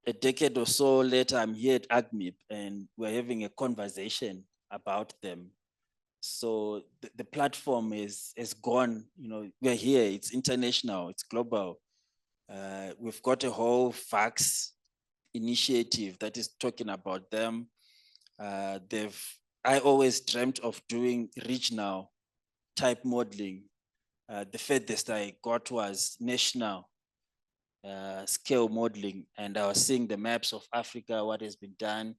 P: a decade or so later, I'm here at AgMIP and we're having a conversation about them. So the platform is gone, we're here, it's international, it's global. We've got a whole fax initiative that is talking about them. I always dreamt of doing regional type modeling. The furthest I got was national scale modeling, and I was seeing the maps of Africa, what has been done,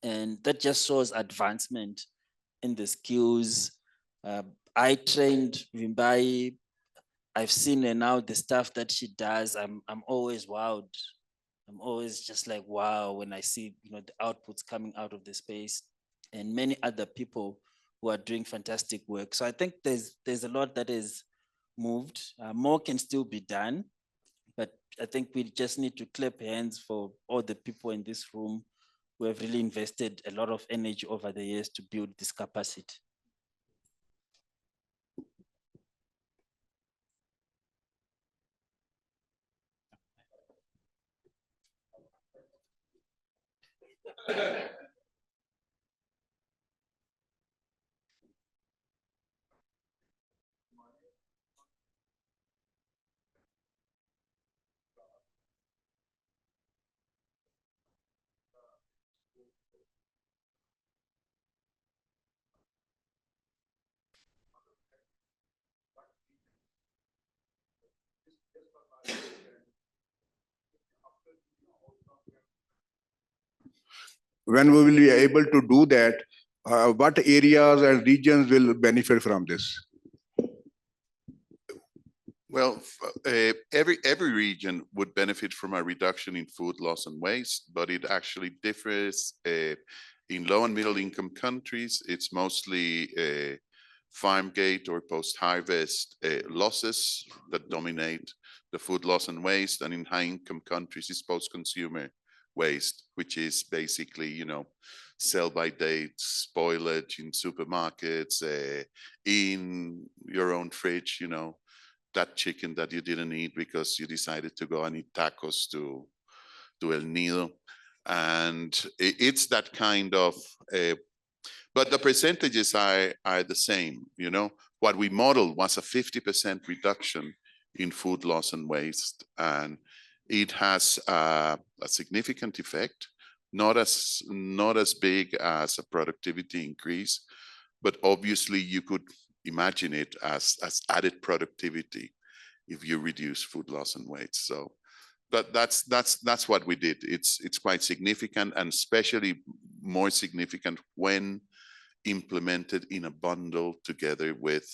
P: and that just shows advancement in the skills. I trained Vimbai. I've seen her now, the stuff that she does. I'm always wowed. I'm always just like, wow, when I see the outputs coming out of the space, and many other people who are doing fantastic work. So I think there's a lot that is moved. More can still be done, but I think we just need to clap hands for all the people in this room who have really invested a lot of energy over the years to build this capacity.
S: When we will be able to do that, what areas and regions will benefit from this?
J: Well, every region would benefit from a reduction in food loss and waste, but it actually differs. In low and middle income countries, it's mostly farm gate or post-harvest losses that dominate the food loss and waste. And in high income countries, it's post-consumer waste, which is basically, sell by date, spoilage in supermarkets, in your own fridge, that chicken that you didn't eat because you decided to go and eat tacos to El Nido. And it's that kind of, but the percentages are the same, What we modeled was a 50% reduction in food loss and waste. And it has a significant effect, not as big as a productivity increase, but obviously you could imagine it as added productivity if you reduce food loss and waste. So that's what we did. It's quite significant, and especially more significant when implemented in a bundle together with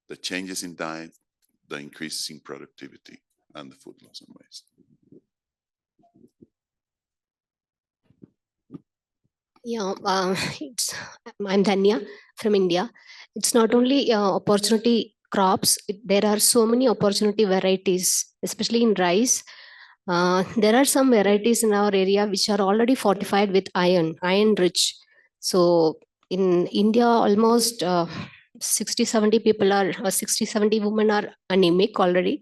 J: the changes in diet, the increases in productivity, and the food loss and waste.
T: Yeah, I'm Dhanya from India. It's not only opportunity crops, there are so many opportunity varieties, especially in rice. There are some varieties in our area which are already fortified with iron rich. So in India, almost 60-70 people are, 60-70 women are anemic already.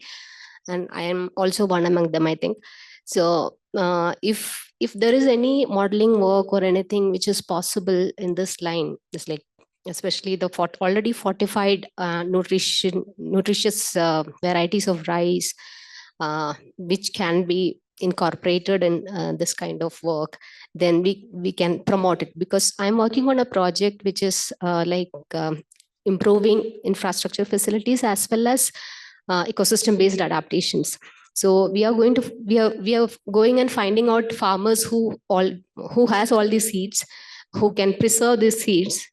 T: And I am also one among them, I think. So if there is any modeling work or anything which is possible in this line, it's like especially the already fortified nutritious varieties of rice, which can be incorporated in this kind of work, then we can promote it. Because I'm working on a project which is improving infrastructure facilities as well as ecosystem based adaptations. So we are going and finding out farmers who has all these seeds, who can preserve these seeds,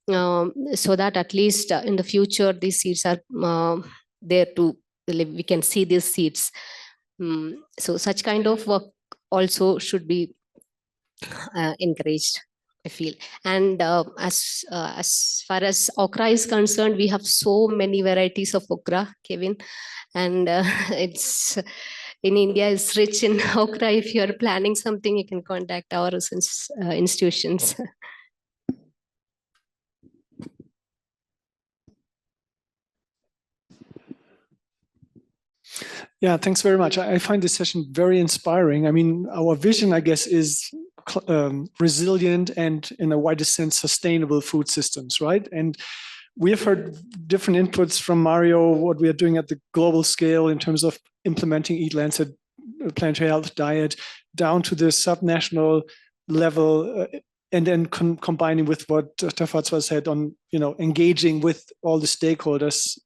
T: so that at least in the future these seeds are there to we can see these seeds. So such kind of work also should be encouraged, I feel. And as far as okra is concerned, we have so many varieties of okra, Kevin, and it's in India is rich in okra. If you are planning something, you can contact our institutions.
L: Yeah, thanks very much. I find this session very inspiring. I mean, our vision, I guess, is resilient and, in a wider sense, sustainable food systems, right? And we have heard different inputs from Mario, what we are doing at the global scale in terms of implementing Eat Lancet planetary health diet down to the subnational level, and then combining with what Dr. Fatzwa said on, engaging with all the stakeholders.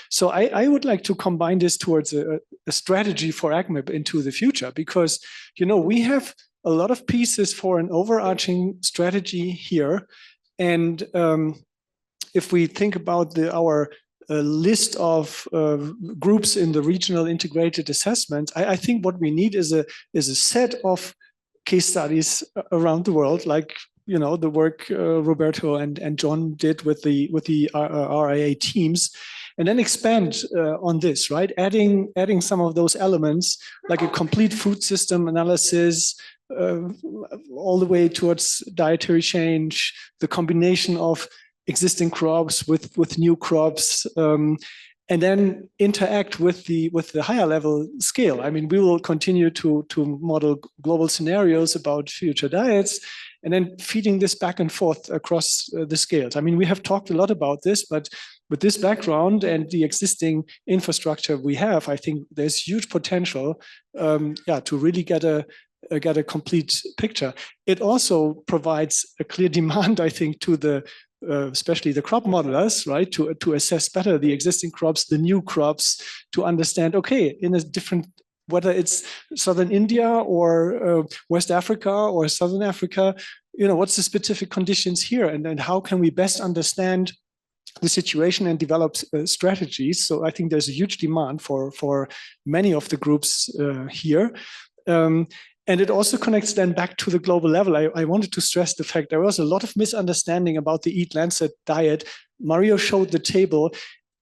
L: So I would like to combine this towards a strategy for AgMIP into the future, because, we have a lot of pieces for an overarching strategy here. And if we think about our list of groups in the regional integrated assessments, I think what we need is a set of case studies around the world, like the work Roberto and John did with the RIA teams, and then expand on this, right? Adding some of those elements, like a complete food system analysis, all the way towards dietary change, the combination of existing crops with new crops, and then interact with the higher level scale. I mean, we will continue to model global scenarios about future diets, and then feeding this back and forth across the scales. I mean, we have talked a lot about this, but with this background and the existing infrastructure we have, I think there's huge potential, to really get a complete picture. It also provides a clear demand, I think, to the especially the crop modelers, right, to assess better the existing crops, the new crops, to understand, okay, in a different, whether it's Southern India or West Africa or Southern Africa, what's the specific conditions here, and then how can we best understand the situation and develop strategies. So I think there's a huge demand for many of the groups here. And it also connects then back to the global level. I wanted to stress the fact there was a lot of misunderstanding about the Eat Lancet diet. Mario showed the table,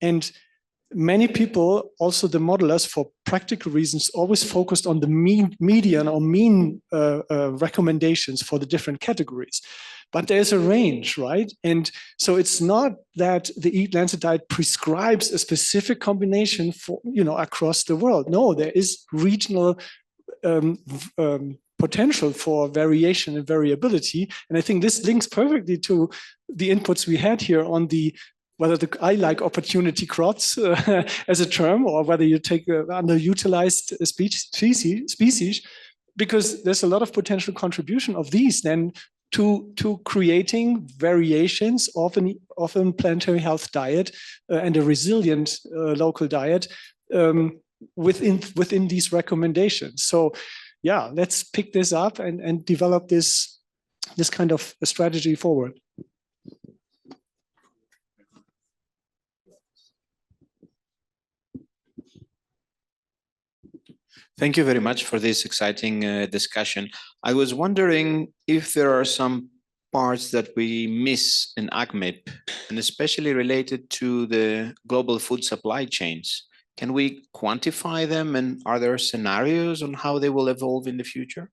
L: and many people, also the modelers, for practical reasons, always focused on the median or mean recommendations for the different categories. But there's a range, right? And so it's not that the Eat Lancet diet prescribes a specific combination for, across the world. No, there is regional potential for variation and variability. And I think this links perfectly to the inputs we had here on whether I like opportunity crops as a term, or whether you take underutilized species, because there's a lot of potential contribution of these then to creating variations of an planetary health diet and a resilient local diet within these recommendations. So yeah, let's pick this up and develop this kind of a strategy forward.
U: Thank you very much for this exciting discussion. I was wondering if there are some parts that we miss in AgMIP, and especially related to the global food supply chains. Can we quantify them, and are there scenarios on how they will evolve in the future?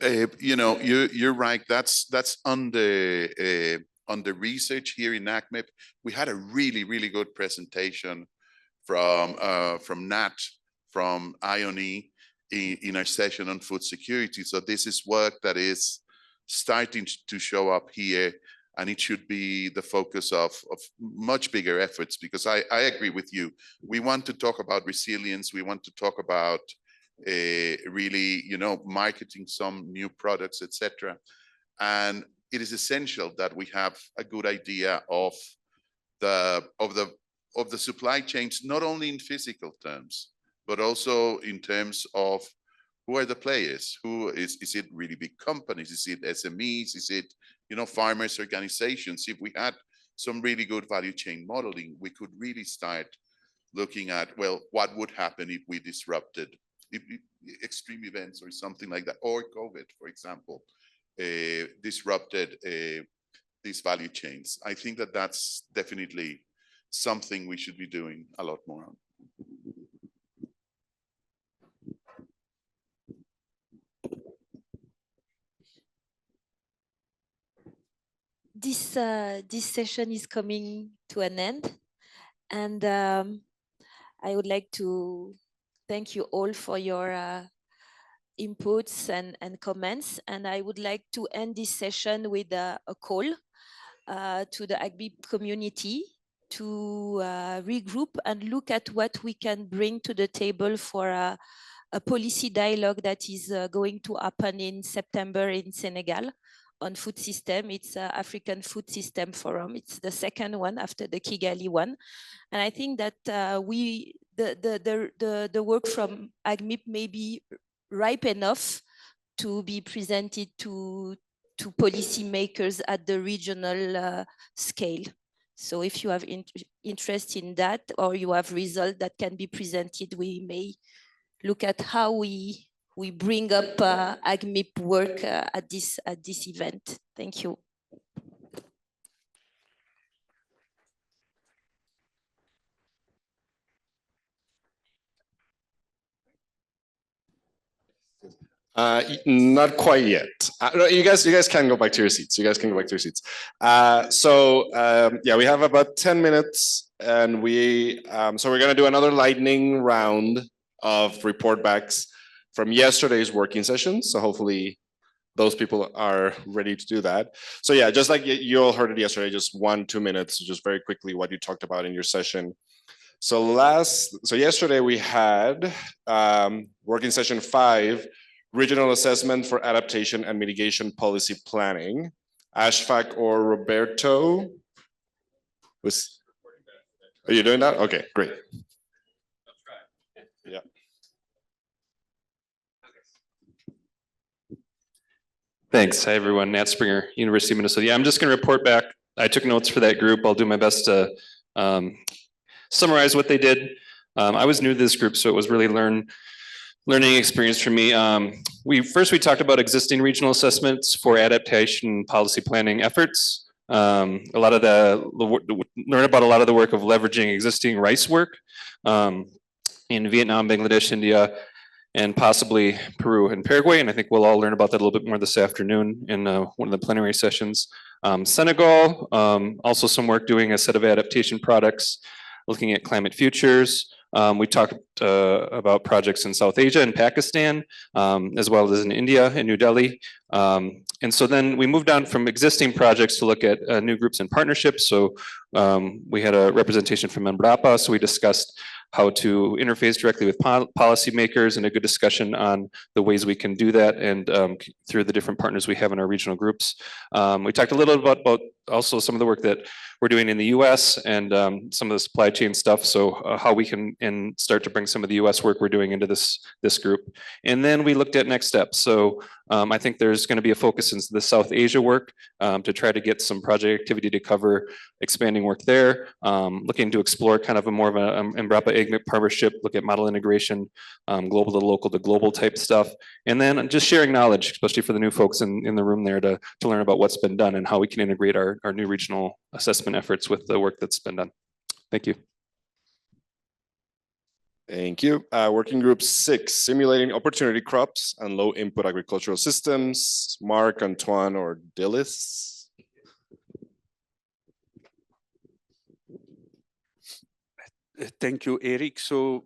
J: You're right. That's on the research here in AgMIP. We had a really good presentation from Nat, from IONE in our session on food security. So this is work that is starting to show up here, and it should be the focus of much bigger efforts, because I agree with you. We want to talk about resilience. We want to talk about really, marketing some new products, etc. And it is essential that we have a good idea of the supply chains, not only in physical terms, but also in terms of who are the players. Who is it really big companies? Is it SMEs? Is it farmers organizations? If we had some really good value chain modeling, we could really start looking at, well, what would happen if we disrupted extreme events or something like that, or COVID, for example, disrupted these value chains. I think that that's definitely something we should be doing a lot more on.
K: this session is coming to an end, and I would like to thank you all for your inputs and comments. And I would like to end this session with a call to the AgMIP community to regroup and look at what we can bring to the table for a policy dialogue that is going to happen in September in Senegal on food system. It's African Food System Forum. It's the second one after the Kigali one. And I think that the work from AgMIP may be ripe enough to be presented to policymakers at the regional scale. So if you have interest in that, or you have results that can be presented, we may look at how we bring up AgMIP work at this event. Thank you.
H: Not quite yet. No, you guys can go back to your seats. You guys can go back to your seats. Yeah, we have about 10 minutes, and so we're gonna do another lightning round of report backs from yesterday's working sessions. So hopefully those people are ready to do that. So yeah, just like you all heard it yesterday, just 1-2 minutes, just very quickly what you talked about in your session. So yesterday we had working session 5, Regional Assessment for Adaptation and Mitigation Policy Planning. Ashfaq or Roberto? Are you doing that? Okay, great. Yeah.
A: Thanks. Hi, everyone. Nat Springer, University of Minnesota. Yeah, I'm just going to report back. I took notes for that group. I'll do my best to summarize what they did. I was new to this group, so it was really learning experience for me. We talked about existing regional assessments for adaptation policy planning efforts. Learn about a lot of the work of leveraging existing rice work in Vietnam, Bangladesh, India, and possibly Peru and Paraguay. And I think we'll all learn about that a little bit more this afternoon in one of the plenary sessions. Senegal, also some work doing a set of adaptation products, looking at climate futures. We talked about projects in South Asia and Pakistan, as well as in India and New Delhi. And so then we moved on from existing projects to look at new groups and partnerships. So we had a representation from Embrapa, so we discussed how to interface directly with policymakers, and a good discussion on the ways we can do that, and through the different partners we have in our regional groups. We talked a little bit about also some of the work that we're doing in the US and some of the supply chain stuff. So how we can start to bring some of the US work we're doing into this group. And then we looked at next steps. So I think there's going to be a focus into the South Asia work to try to get some project activity to cover expanding work there, looking to explore kind of a more of an Embrapa AgMIP partnership, look at model integration, global to local to global type stuff, and then just sharing knowledge, especially for the new folks in the room there to learn about what's been done and how we can integrate our new regional assessment efforts with the work that's been done. Thank you.
H: Thank you. Working group 6, Simulating Opportunity Crops and Low Input Agricultural Systems. Mark, Antoine, or Dillis?
V: Thank you, Eric. So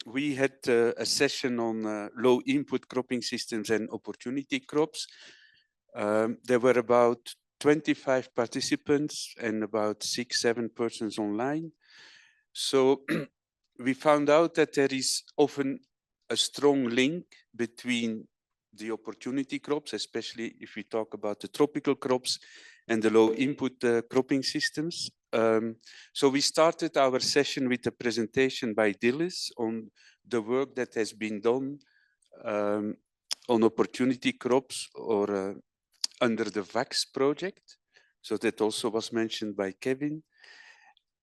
V: we had a session on low input cropping systems and opportunity crops. There were about 25 participants and about 6-7 persons online. So we found out that there is often a strong link between the opportunity crops, especially if we talk about the tropical crops, and the low input cropping systems. So we started our session with a presentation by Dillis on the work that has been done on opportunity crops or under the VAX project. So that also was mentioned by Kevin.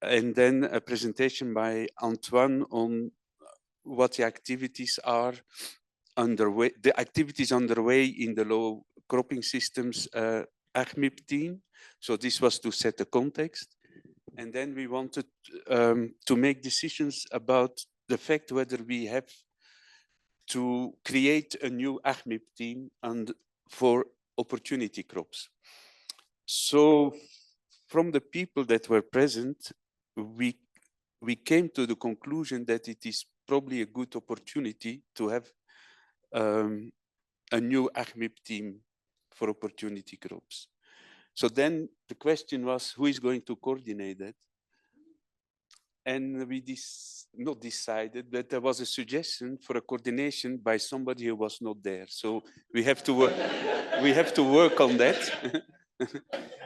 V: And then a presentation by Antoine on what the activities are underway, in the low cropping systems AgMIP team. So this was to set the context. And then we wanted to make decisions about the fact whether we have to create a new AgMIP team and for opportunity crops. So from the people that were present, we came to the conclusion that it is probably a good opportunity to have a new AgMIP team for opportunity groups. So then the question was, who is going to coordinate that? And we not decided, but there was a suggestion for a coordination by somebody who was not there. So we have to work, we have to work on that.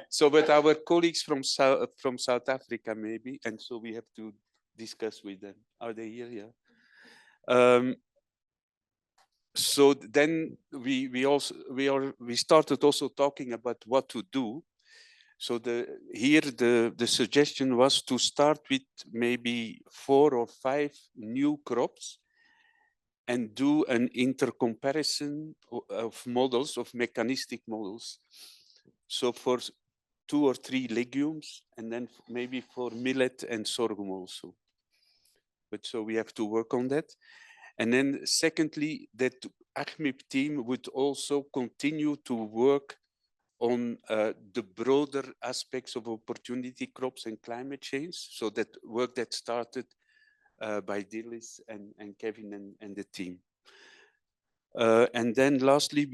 V: So, but our colleagues from South Africa maybe, and so we have to discuss with them. Are they here? Yeah. So then we started also talking about what to do. So the suggestion was to start with maybe 4 or 5 new crops and do an intercomparison of models, of mechanistic models. So for 2 or 3 legumes, and then maybe for millet and sorghum also. But so we have to work on that. And then secondly, that AgMIP team would also continue to work on the broader aspects of opportunity crops and climate change. So that work that started by Dillis and Kevin and the team. And then lastly,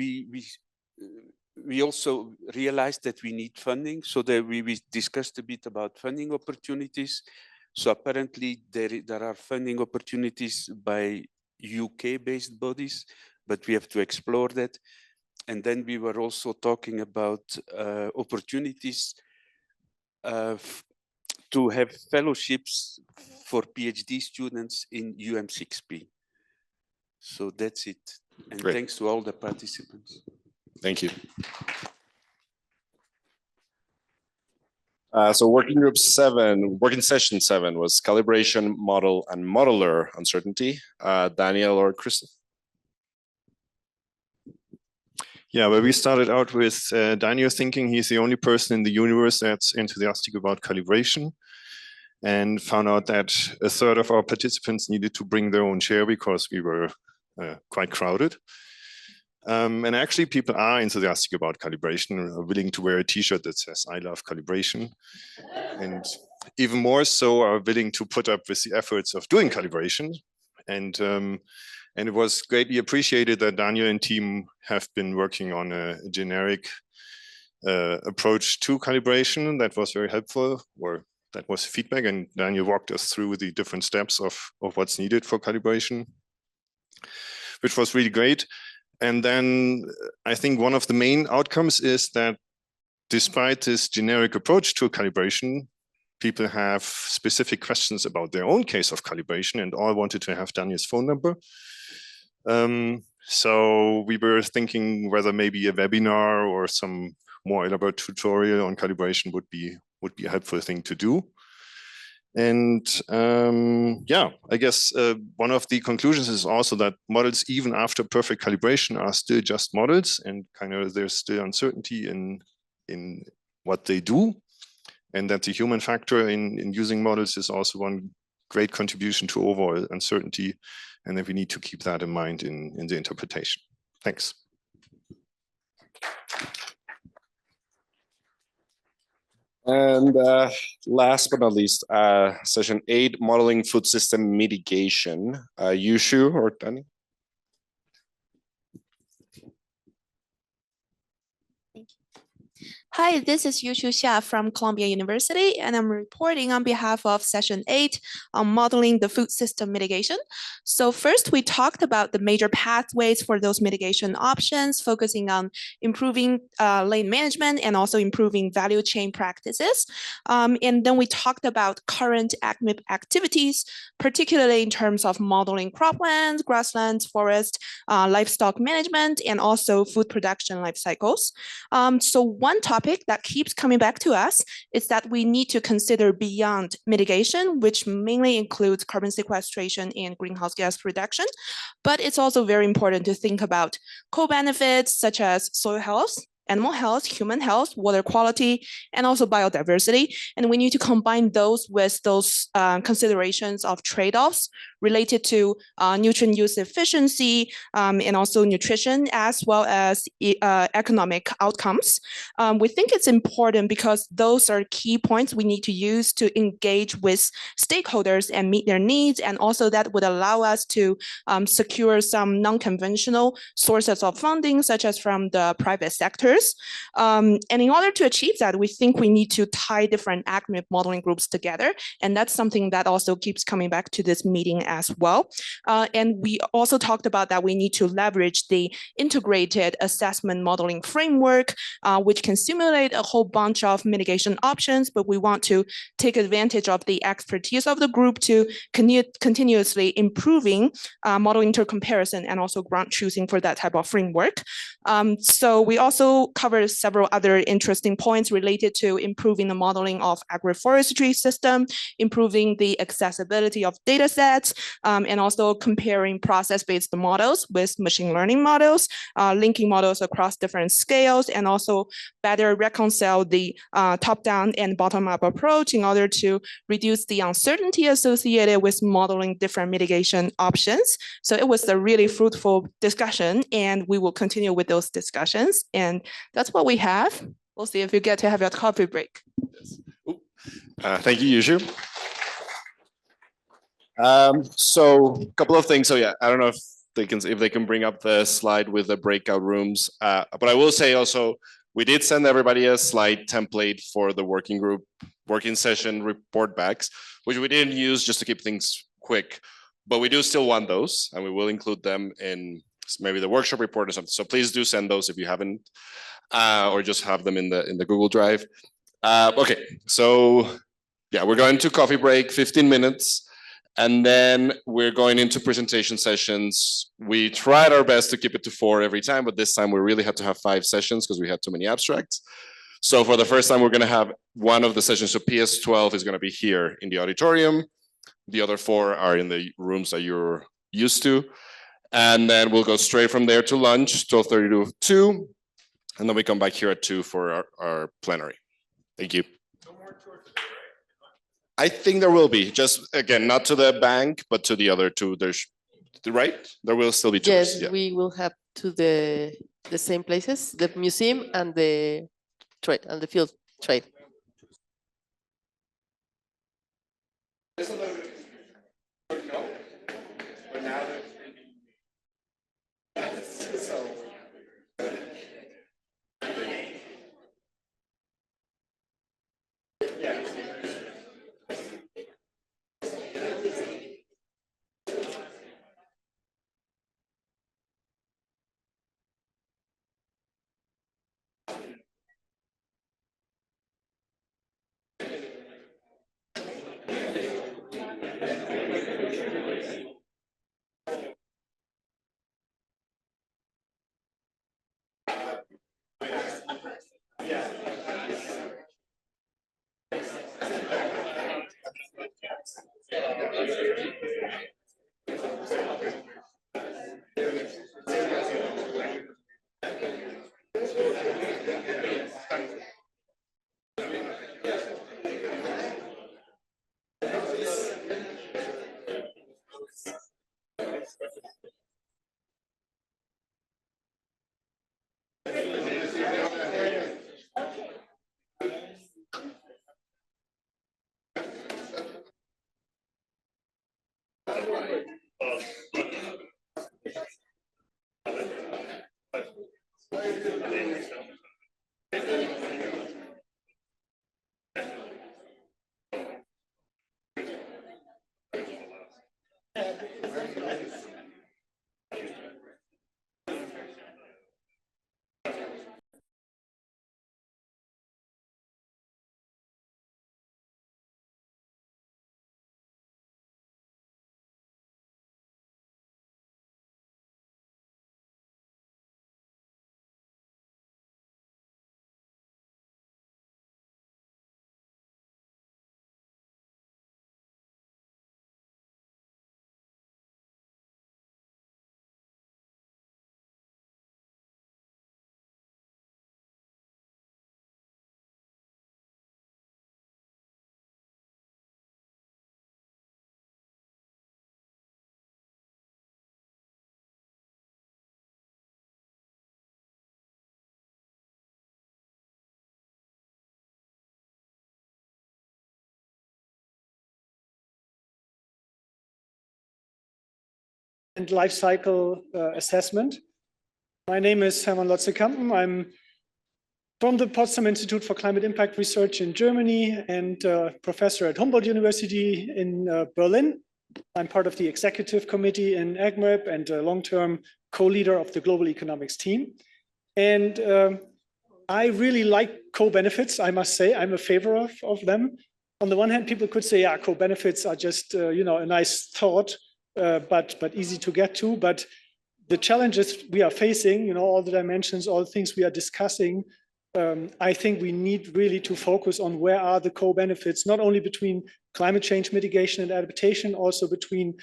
V: we also realized that we need funding. So that we discussed a bit about funding opportunities. So apparently there are funding opportunities by UK-based bodies, but we have to explore that. And then we were also talking about opportunities to have fellowships for PhD students in UM6P. So that's it. And
H: Great.
V: Thanks to all the participants.
H: Thank you. So working session 7 was calibration, model, and modeler uncertainty. Daniel or Kristen?
M: Yeah, well, we started out with Daniel thinking he's the only person in the universe that's enthusiastic about calibration, and found out that a third of our participants needed to bring their own chair because we were quite crowded. And actually people are enthusiastic about calibration and are willing to wear a t-shirt that says, "I love calibration." And even more so are willing to put up with the efforts of doing calibration. And it was greatly appreciated that Daniel and team have been working on a generic approach to calibration that was very helpful, or that was feedback. And Daniel walked us through the different steps of what's needed for calibration, which was really great. And then I think one of the main outcomes is that despite this generic approach to calibration, people have specific questions about their own case of calibration and all wanted to have Daniel's phone number. So we were thinking whether maybe a webinar or some more elaborate tutorial on calibration would be a helpful thing to do. And yeah, I guess one of the conclusions is also that models, even after perfect calibration, are still just models, and kind of there's still uncertainty in what they do, and that the human factor in using models is also one great contribution to overall uncertainty, and that we need to keep that in mind in the interpretation. Thanks.
H: And last but not least, session 8, modeling food system mitigation. Yushu or Dani?
C: Hi, this is Yushu Xia from Columbia University, and I'm reporting on behalf of Session 8 on modeling the food system mitigation. So first, we talked about the major pathways for those mitigation options, focusing on improving lane management and also improving value chain practices. And then we talked about current AgMIP activities, particularly in terms of modeling croplands, grasslands, forest, livestock management, and also food production life cycles. So one topic that keeps coming back to us is that we need to consider beyond mitigation, which mainly includes carbon sequestration and greenhouse gas reduction. But it's also very important to think about co-benefits such as soil health, animal health, human health, water quality, and also biodiversity. And we need to combine those with those considerations of trade-offs related to nutrient use efficiency and also nutrition, as well as economic outcomes. We think it's important because those are key points we need to use to engage with stakeholders and meet their needs, and also that would allow us to secure some non-conventional sources of funding, such as from the private sectors. And in order to achieve that, we think we need to tie different AgMIP modeling groups together. And that's something that also keeps coming back to this meeting as well. And we also talked about that we need to leverage the integrated assessment modeling framework, which can simulate a whole bunch of mitigation options, but we want to take advantage of the expertise of the group to continuously improving model intercomparison and also grant choosing for that type of framework. So we also covered several other interesting points related to improving the modeling of agroforestry system, improving the accessibility of data sets, and also comparing process-based models with machine learning models, linking models across different scales, and also better reconcile the top-down and bottom-up approach in order to reduce the uncertainty associated with modeling different mitigation options. So it was a really fruitful discussion, and we will continue with those discussions. And that's what we have. We'll see if you get to have your coffee break.
H: Thank you, Yushu. So a couple of things. So yeah, I don't know if they can bring up the slide with the breakout rooms. But I will say also, we did send everybody a slide template for the working group, working session report backs, which we didn't use just to keep things quick, but we do still want those, and we will include them in maybe the workshop report or something. So please do send those if you haven't, or just have them in the Google Drive. Okay, so yeah, we're going to coffee break, 15 minutes. And then we're going into presentation sessions. We tried our best to keep it to 4 every time, but this time we really had to have 5 sessions because we had too many abstracts. So for the first time, we're going to have one of the sessions. So PS12 is going to be here in the auditorium. The other 4 are in the rooms that you're used to. And then we'll go straight from there to lunch, 12:30 to 2. And then we come back here at 2 for our plenary. Thank you. I think there will be, just again, not to the bank, but to the other 2. There's right. There will still be tours.
D: Yes,
H: Yeah.
D: we will have to the same places, the museum and the trade and the field trade.
L: and life cycle assessment. My name is Hermann Lotze-Kampen. I'm from the Potsdam Institute for Climate Impact Research in Germany and professor at Humboldt University in Berlin. I'm part of the executive committee in AgMIP and a long-term co-leader of the global economics team. And I really like co-benefits, I must say. I'm a favor of them. On the one hand, people could say, yeah, co-benefits are just you know, a nice thought, but easy to get to. But the challenges we are facing, you know, all the dimensions, all the things we are discussing, I think we need really to focus on where are the co-benefits, not only between climate change mitigation and adaptation, also between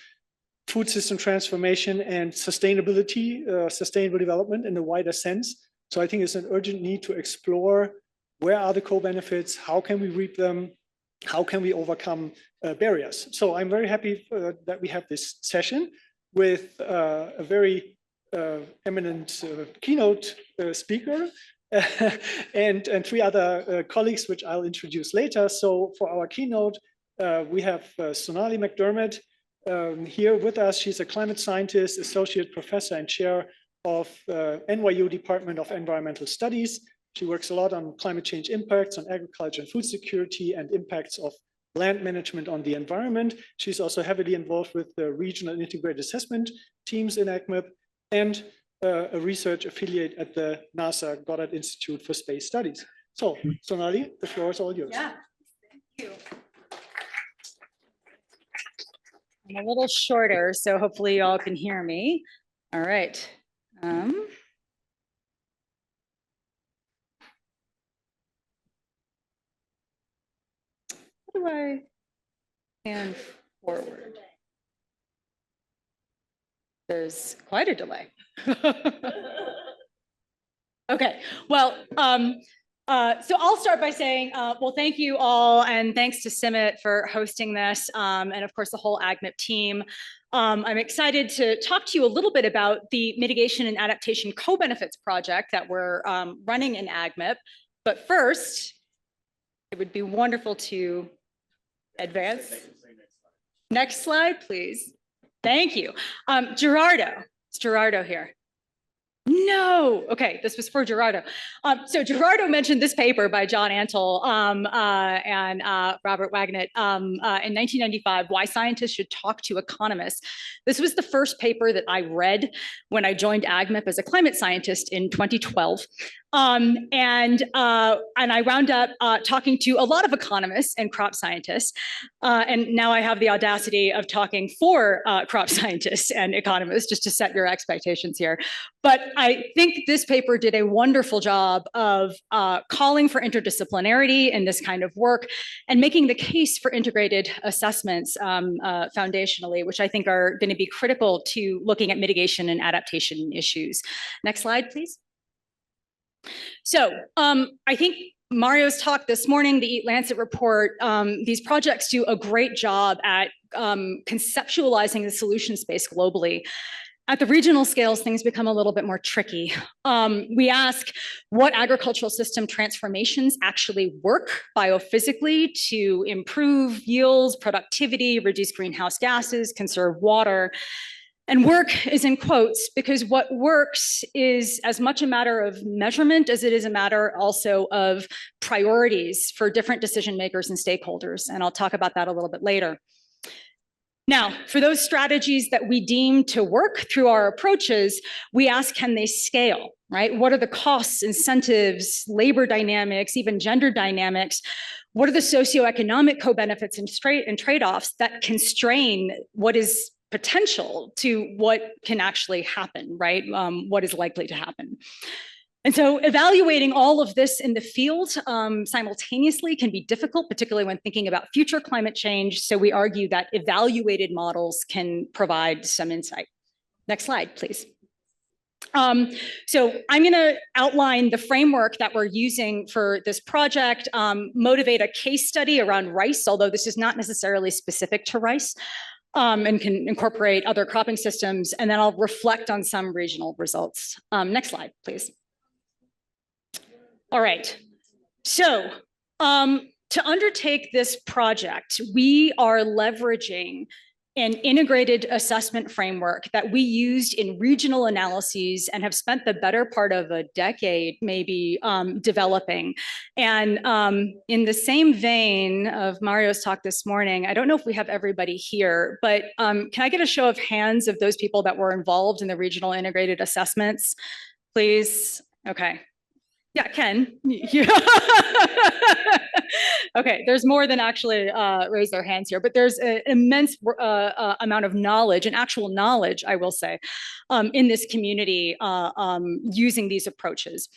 L: food system transformation and sustainability, sustainable development in a wider sense. So I think it's an urgent need to explore where are the co-benefits, how can we reap them, how can we overcome barriers. So I'm very happy that we have this session with a very eminent keynote speaker, and three other colleagues, which I'll introduce later. So for our keynote, we have Sonali McDermott here with us. She's a climate scientist, associate professor and chair of NYU Department of Environmental Studies. She works a lot on climate change impacts on agriculture and food security and impacts of land management on the environment. She's also heavily involved with the regional and integrated assessment teams in AgMIP and a research affiliate at the NASA Goddard Institute for Space Studies. So, Sonali, the floor is all yours.
E: Yeah, thank you. I'm a little shorter, so hopefully you all can hear me. All right. How do I hand forward? There's quite a delay. Okay, well, so I'll start by saying, well, thank you all, and thanks to CIMMYT for hosting this, and of course, the whole AgMIP team. I'm excited to talk to you a little bit about the mitigation and adaptation co-benefits project that we're running in AgMIP. But first, it would be wonderful to advance. Next slide, please. Thank you. Gerardo, it's Gerardo here. No, okay, this was for Gerardo. So Gerardo mentioned this paper by John Antle and Robert Wagnett in 1995, Why Scientists Should Talk to Economists. This was the first paper that I read when I joined AgMIP as a climate scientist in 2012. And I wound up talking to a lot of economists and crop scientists. And now I have the audacity of talking for crop scientists and economists, just to set your expectations here. But I think this paper did a wonderful job of calling for interdisciplinarity in this kind of work and making the case for integrated assessments foundationally, which I think are going to be critical to looking at mitigation and adaptation issues. Next slide, please. So I think Mario's talk this morning, the Eat Lancet report, these projects do a great job at conceptualizing the solution space globally. At the regional scales, things become a little bit more tricky. We ask what agricultural system transformations actually work biophysically to improve yields, productivity, reduce greenhouse gases, conserve water. And work is in quotes because what works is as much a matter of measurement as it is a matter also of priorities for different decision makers and stakeholders. And I'll talk about that a little bit later. Now, for those strategies that we deem to work through our approaches, we ask, can they scale, right? What are the costs, incentives, labor dynamics, even gender dynamics? What are the socioeconomic co-benefits and trade-offs that constrain what is potential to what can actually happen, right? What is likely to happen. And so evaluating all of this in the field simultaneously can be difficult, particularly when thinking about future climate change. So we argue that evaluated models can provide some insight. Next slide, please. So I'm going to outline the framework that we're using for this project, motivate a case study around rice, although this is not necessarily specific to rice. And can incorporate other cropping systems, and then I'll reflect on some regional results. Next slide, please. All right, so to undertake this project, we are leveraging an integrated assessment framework that we used in regional analyses and have spent the better part of a decade maybe developing. And in the same vein of Mario's talk this morning, I don't know if we have everybody here, but can I get a show of hands of those people that were involved in the regional integrated assessments, please? Okay. Yeah, Ken. Okay, there's more than actually raise their hands here, but there's an immense amount of knowledge and actual knowledge, I will say, in this community using these approaches.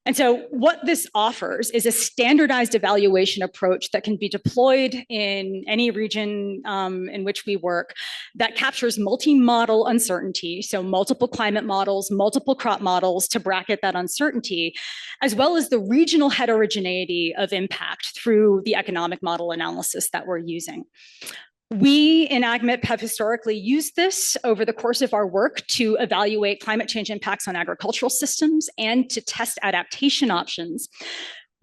E: And so what this offers is a standardized evaluation approach that can be deployed in any region in which we work that captures multi-model uncertainty, so multiple climate models, multiple crop models to bracket that uncertainty, as well as the regional heterogeneity of impact through the economic model analysis that we're using. We in AgMIP have historically used this over the course of our work to evaluate climate change impacts on agricultural systems and to test adaptation options.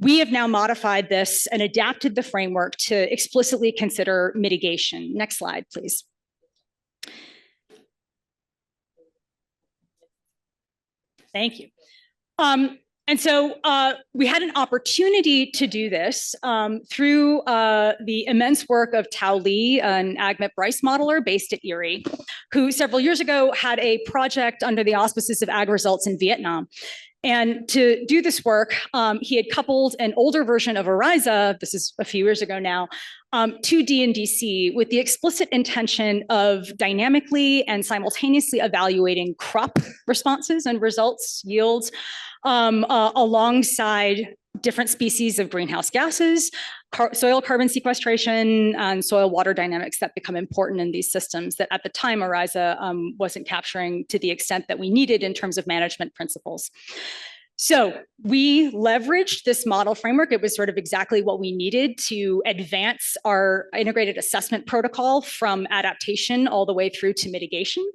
E: We have now modified this and adapted the framework to explicitly consider mitigation. Next slide, please. Thank you. And so we had an opportunity to do this through the immense work of Tao Li, an AgMIP rice modeler based at Erie, who several years ago had a project under the auspices of AgResults in Vietnam. And to do this work, he had coupled an older version of ERISA, this is a few years ago now, to DNDC with the explicit intention of dynamically and simultaneously evaluating crop responses and results, yields, alongside different species of greenhouse gases, soil carbon sequestration, and soil water dynamics that become important in these systems that at the time ERISA wasn't capturing to the extent that we needed in terms of management principles. So we leveraged this model framework. It was sort of exactly what we needed to advance our integrated assessment protocol from adaptation all the way through to mitigation.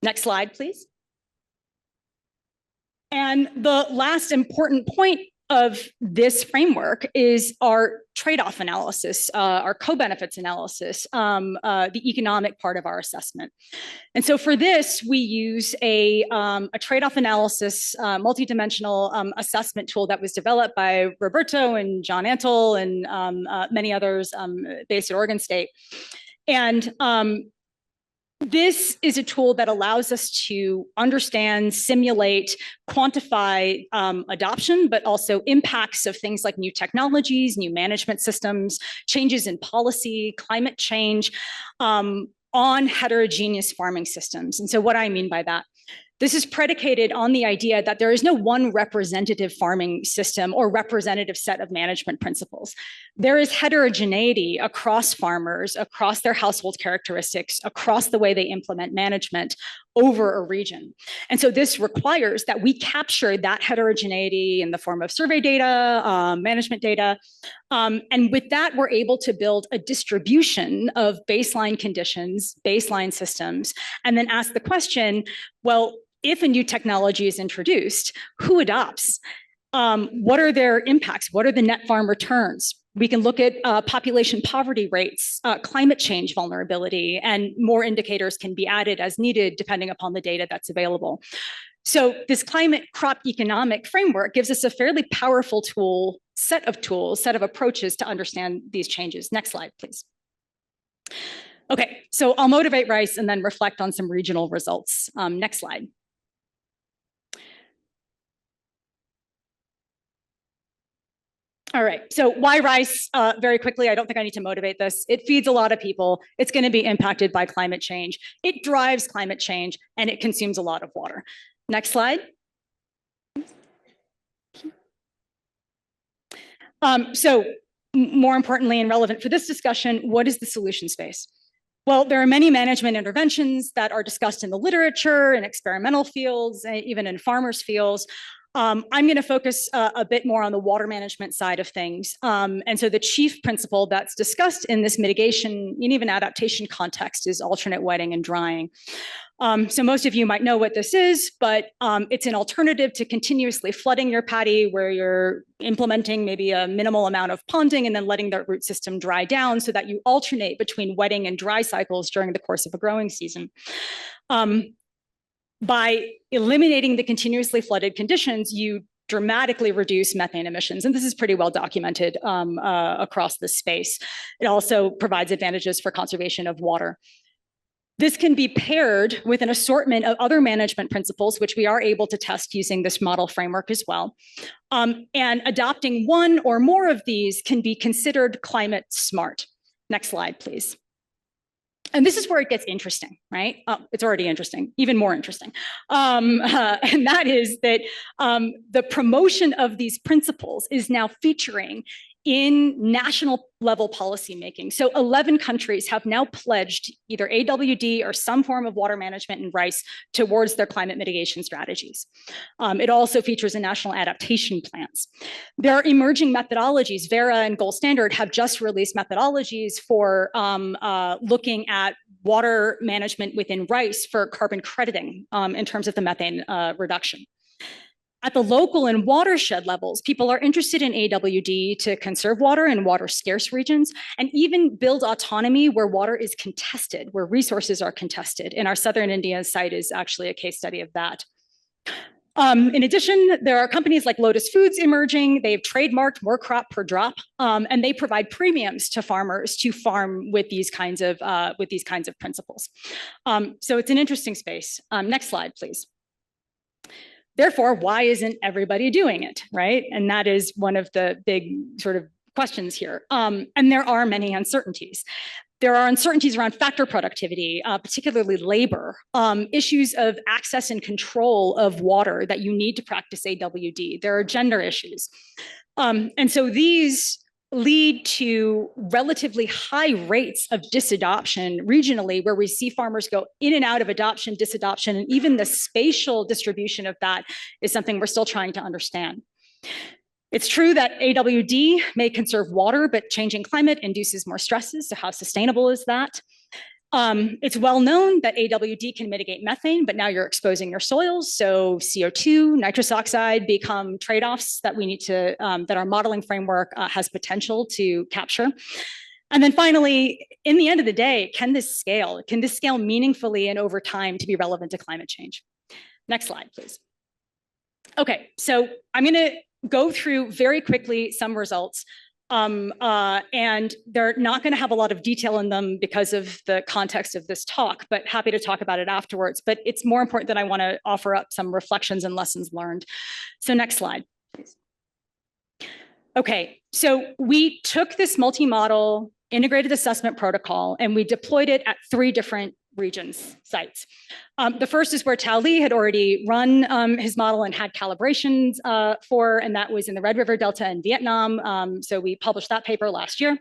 E: Next slide, please. And the last important point of this framework is our trade-off analysis, our co-benefits analysis, the economic part of our assessment. And so for this, we use a trade-off analysis, multidimensional assessment tool that was developed by Roberto and John Antle and many others based at Oregon State. And this is a tool that allows us to understand, simulate, quantify adoption, but also impacts of things like new technologies, new management systems, changes in policy, climate change on heterogeneous farming systems. And so what I mean by that, this is predicated on the idea that there is no one representative farming system or representative set of management principles. There is heterogeneity across farmers, across their household characteristics, across the way they implement management over a region. And so this requires that we capture that heterogeneity in the form of survey data, management data. And with that, we're able to build a distribution of baseline conditions, baseline systems, and then ask the question, well, if a new technology is introduced, who adopts? What are their impacts? What are the net farm returns? We can look at population poverty rates, climate change vulnerability, and more indicators can be added as needed depending upon the data that's available. So this climate crop economic framework gives us a fairly powerful set of approaches to understand these changes. Next slide, please. Okay, so I'll motivate rice and then reflect on some regional results. Next slide. All right, so why rice? Very quickly, I don't think I need to motivate this. It feeds a lot of people. It's going to be impacted by climate change. It drives climate change, and it consumes a lot of water. Next slide. So more importantly and relevant for this discussion, what is the solution space? Well, there are many management interventions that are discussed in the literature, in experimental fields, even in farmers' fields. I'm going to focus a bit more on the water management side of things. And so the chief principle that's discussed in this mitigation and even adaptation context is alternate wetting and drying. So most of you might know what this is, but it's an alternative to continuously flooding your paddy where you're implementing maybe a minimal amount of ponding and then letting the root system dry down so that you alternate between wetting and dry cycles during the course of a growing season. By eliminating the continuously flooded conditions, you dramatically reduce methane emissions. And this is pretty well documented across this space. It also provides advantages for conservation of water. This can be paired with an assortment of other management principles, which we are able to test using this model framework as well. And adopting one or more of these can be considered climate smart. Next slide, please. And this is where it gets interesting, right? It's already interesting, even more interesting. And that is that the promotion of these principles is now featuring in national level policymaking. So 11 countries have now pledged either AWD or some form of water management in rice towards their climate mitigation strategies. It also features in national adaptation plans. There are emerging methodologies. Vera and Gold Standard have just released methodologies for looking at water management within rice for carbon crediting in terms of the methane reduction. At the local and watershed levels, people are interested in AWD to conserve water in water scarce regions and even build autonomy where water is contested, where resources are contested. And our Southern India site is actually a case study of that. In addition, there are companies like Lotus Foods emerging. They've trademarked more crop per drop, and they provide premiums to farmers to farm with these kinds of principles. So it's an interesting space. Next slide, please. Therefore, why isn't everybody doing it, right? And that is one of the big sort of questions here. And there are many uncertainties. There are uncertainties around factor productivity, particularly labor, issues of access and control of water that you need to practice AWD. There are gender issues. And so these lead to relatively high rates of disadoption regionally, where we see farmers go in and out of adoption, disadoption, and even the spatial distribution of that is something we're still trying to understand. It's true that AWD may conserve water, but changing climate induces more stresses. So how sustainable is that? It's well known that AWD can mitigate methane, but now you're exposing your soils. So CO2, nitrous oxide become trade-offs that we need to, that our modeling framework has potential to capture. And then finally, in the end of the day, can this scale? Can this scale meaningfully and over time to be relevant to climate change? Next slide, please. Okay, so I'm gonna go through very quickly some results. And they're not going to have a lot of detail in them because of the context of this talk, but happy to talk about it afterwards. But it's more important that I want to offer up some reflections and lessons learned. So next slide, please. Okay, so we took this multi-model integrated assessment protocol and we deployed it at 3 different regions, sites. The first is where Tao Li had already run his model and had calibrations for, and that was in the Red River Delta in Vietnam. So we published that paper last year.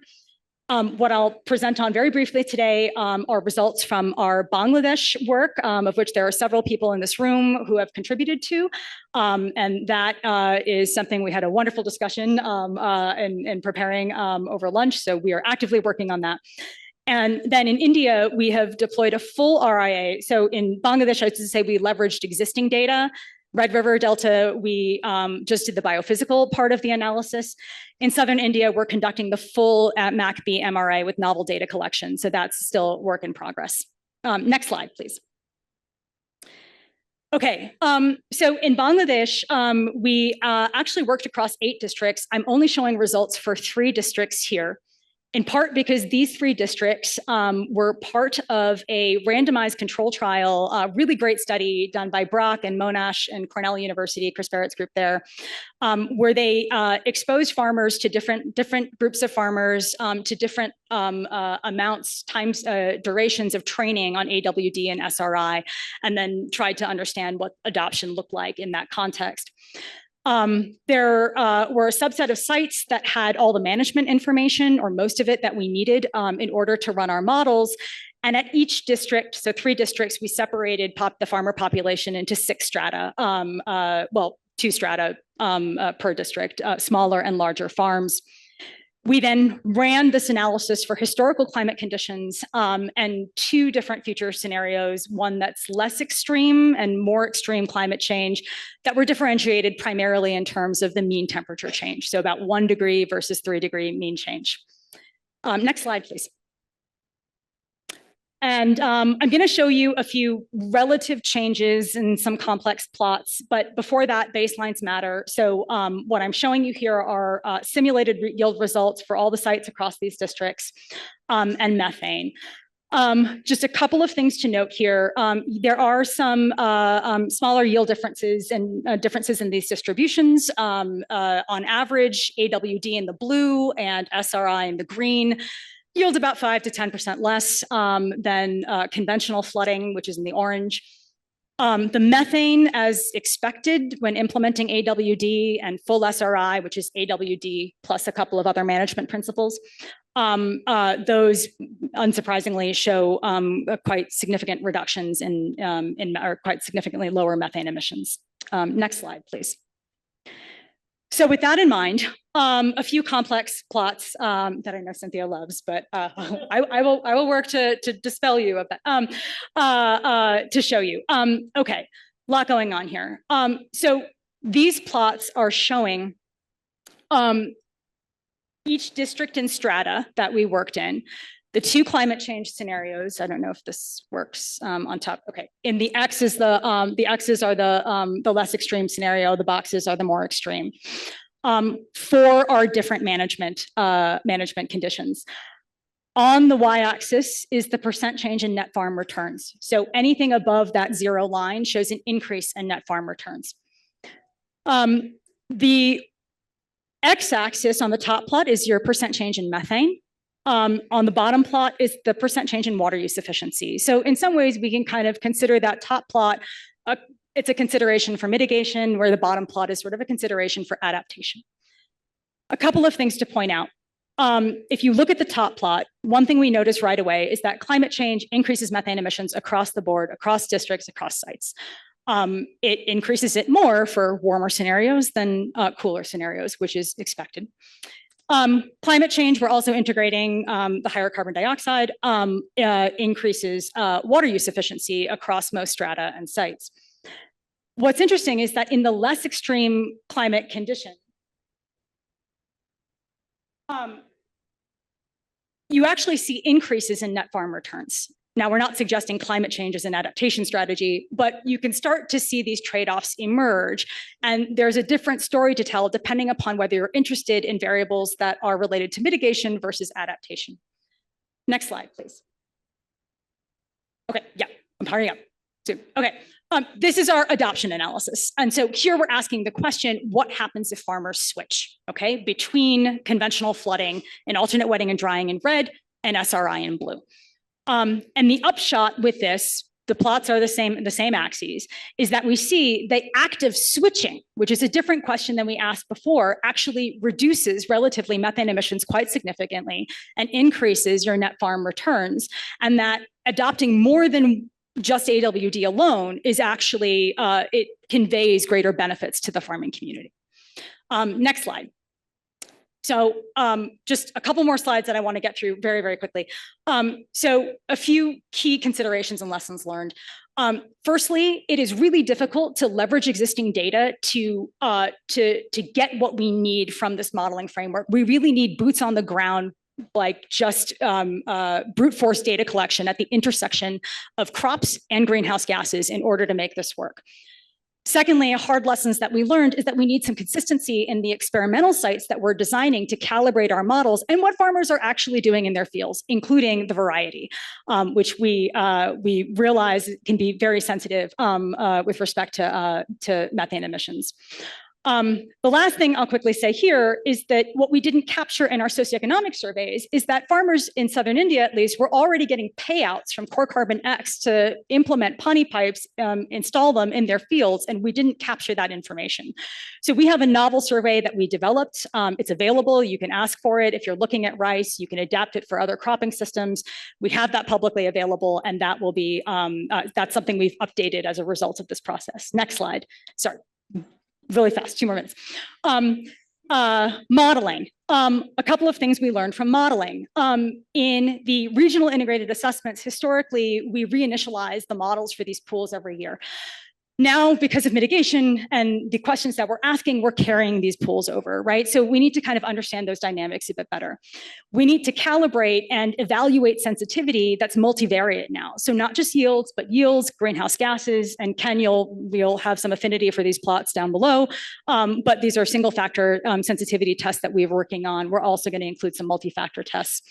E: What I'll present on very briefly today are results from our Bangladesh work, of which there are several people in this room who have contributed to. And that is something we had a wonderful discussion in preparing over lunch. So we are actively working on that. And then in India, we have deployed a full RIA. So in Bangladesh, I should say we leveraged existing data. Red River Delta, we just did the biophysical part of the analysis. In Southern India, we're conducting the full MACB MRA with novel data collection. So that's still work in progress. Next slide, please. Okay, so in Bangladesh, we actually worked across 8 districts. I'm only showing results for 3 districts here, in part because these 3 districts were part of a randomized control trial, a really great study done by Brock and Monash and Cornell University, Chris Barrett's group there, where they exposed farmers to different groups of farmers to different amounts, times, durations of training on AWD and SRI, and then tried to understand what adoption looked like in that context. There were a subset of sites that had all the management information, or most of it, that we needed in order to run our models. And at each district, so 3 districts, we separated the farmer population into 6 strata. Well, two strata per district, smaller and larger farms. We then ran this analysis for historical climate conditions and two different future scenarios, one that's less extreme and more extreme climate change that were differentiated primarily in terms of the mean temperature change. So about 1 degree versus 3 degree mean change. Next slide, please. And I'm going to show you a few relative changes in some complex plots, but before that, baselines matter. So what I'm showing you here are simulated yield results for all the sites across these districts and methane. Just a couple of things to note here. There are some smaller yield differences and differences in these distributions. On average, AWD in the blue and SRI in the green yield about 5 to 10% less than conventional flooding, which is in the orange. The methane, as expected when implementing AWD and full SRI, which is AWD plus a couple of other management principles, those unsurprisingly show quite significant reductions in or quite significantly lower methane emissions. Next slide, please. So with that in mind, a few complex plots that I know Cynthia loves, but I will work to dispel you of that, to show you. Okay, a lot going on here. So these plots are showing each district and strata that we worked in, the two climate change scenarios. I don't know if this works on top. Okay, in the X's, the X's are the less extreme scenario. The boxes are the more extreme. For our different management conditions. On the y-axis is the percent change in net farm returns. So anything above that 0 line shows an increase in net farm returns. The x-axis on the top plot is your percent change in methane. On the bottom plot is the percent change in water use efficiency. So in some ways, we can kind of consider that top plot, it's a consideration for mitigation, where the bottom plot is sort of a consideration for adaptation. A couple of things to point out. If you look at the top plot, one thing we notice right away is that climate change increases methane emissions across the board, across districts, across sites. It increases it more for warmer scenarios than cooler scenarios, which is expected. Climate change, we're also integrating the higher carbon dioxide, increases water use efficiency across most strata and sites. What's interesting is that in the less extreme climate condition, you actually see increases in net farm returns. Now, we're not suggesting climate change is an adaptation strategy, but you can start to see these trade-offs emerge. And there's a different story to tell depending upon whether you're interested in variables that are related to mitigation versus adaptation. Next slide, please. Okay, yeah, I'm hurrying up. Okay, this is our adoption analysis. And so here we're asking the question, what happens if farmers switch, okay, between conventional flooding and alternate wetting and drying in red and SRI in blue? And the upshot with this, the plots are the same axes, is that we see that active switching, which is a different question than we asked before, actually reduces relatively methane emissions quite significantly and increases your net farm returns. And that adopting more than just AWD alone is actually, it conveys greater benefits to the farming community. Next slide. So just a couple more slides that I want to get through very, very quickly. So a few key considerations and lessons learned. Firstly, it is really difficult to leverage existing data to get what we need from this modeling framework. We really need boots on the ground, like just brute force data collection at the intersection of crops and greenhouse gases in order to make this work. Secondly, hard lessons that we learned is that we need some consistency in the experimental sites that we're designing to calibrate our models and what farmers are actually doing in their fields, including the variety, which we realize can be very sensitive with respect to methane emissions. The last thing I'll quickly say here is that what we didn't capture in our socioeconomic surveys is that farmers in southern India, at least, were already getting payouts from Core Carbon X to implement pani pipes, install them in their fields, and we didn't capture that information. So we have a novel survey that we developed. It's available. You can ask for it. If you're looking at rice, you can adapt it for other cropping systems. We have that publicly available, and that will be, that's something we've updated as a result of this process. Next slide. Sorry. really fast, 2 more minutes. Modeling. A couple of things we learned from modeling. In the regional integrated assessments, historically, we reinitialize the models for these pools every year. Now, because of mitigation and the questions that we're asking, we're carrying these pools over, right? So we need to kind of understand those dynamics a bit better. We need to calibrate and evaluate sensitivity that's multivariate now. So not just yields, but yields, greenhouse gases, and Ken, you'll have some affinity for these plots down below. But these are single factor sensitivity tests that we're working on. We're also going to include some multi-factor tests.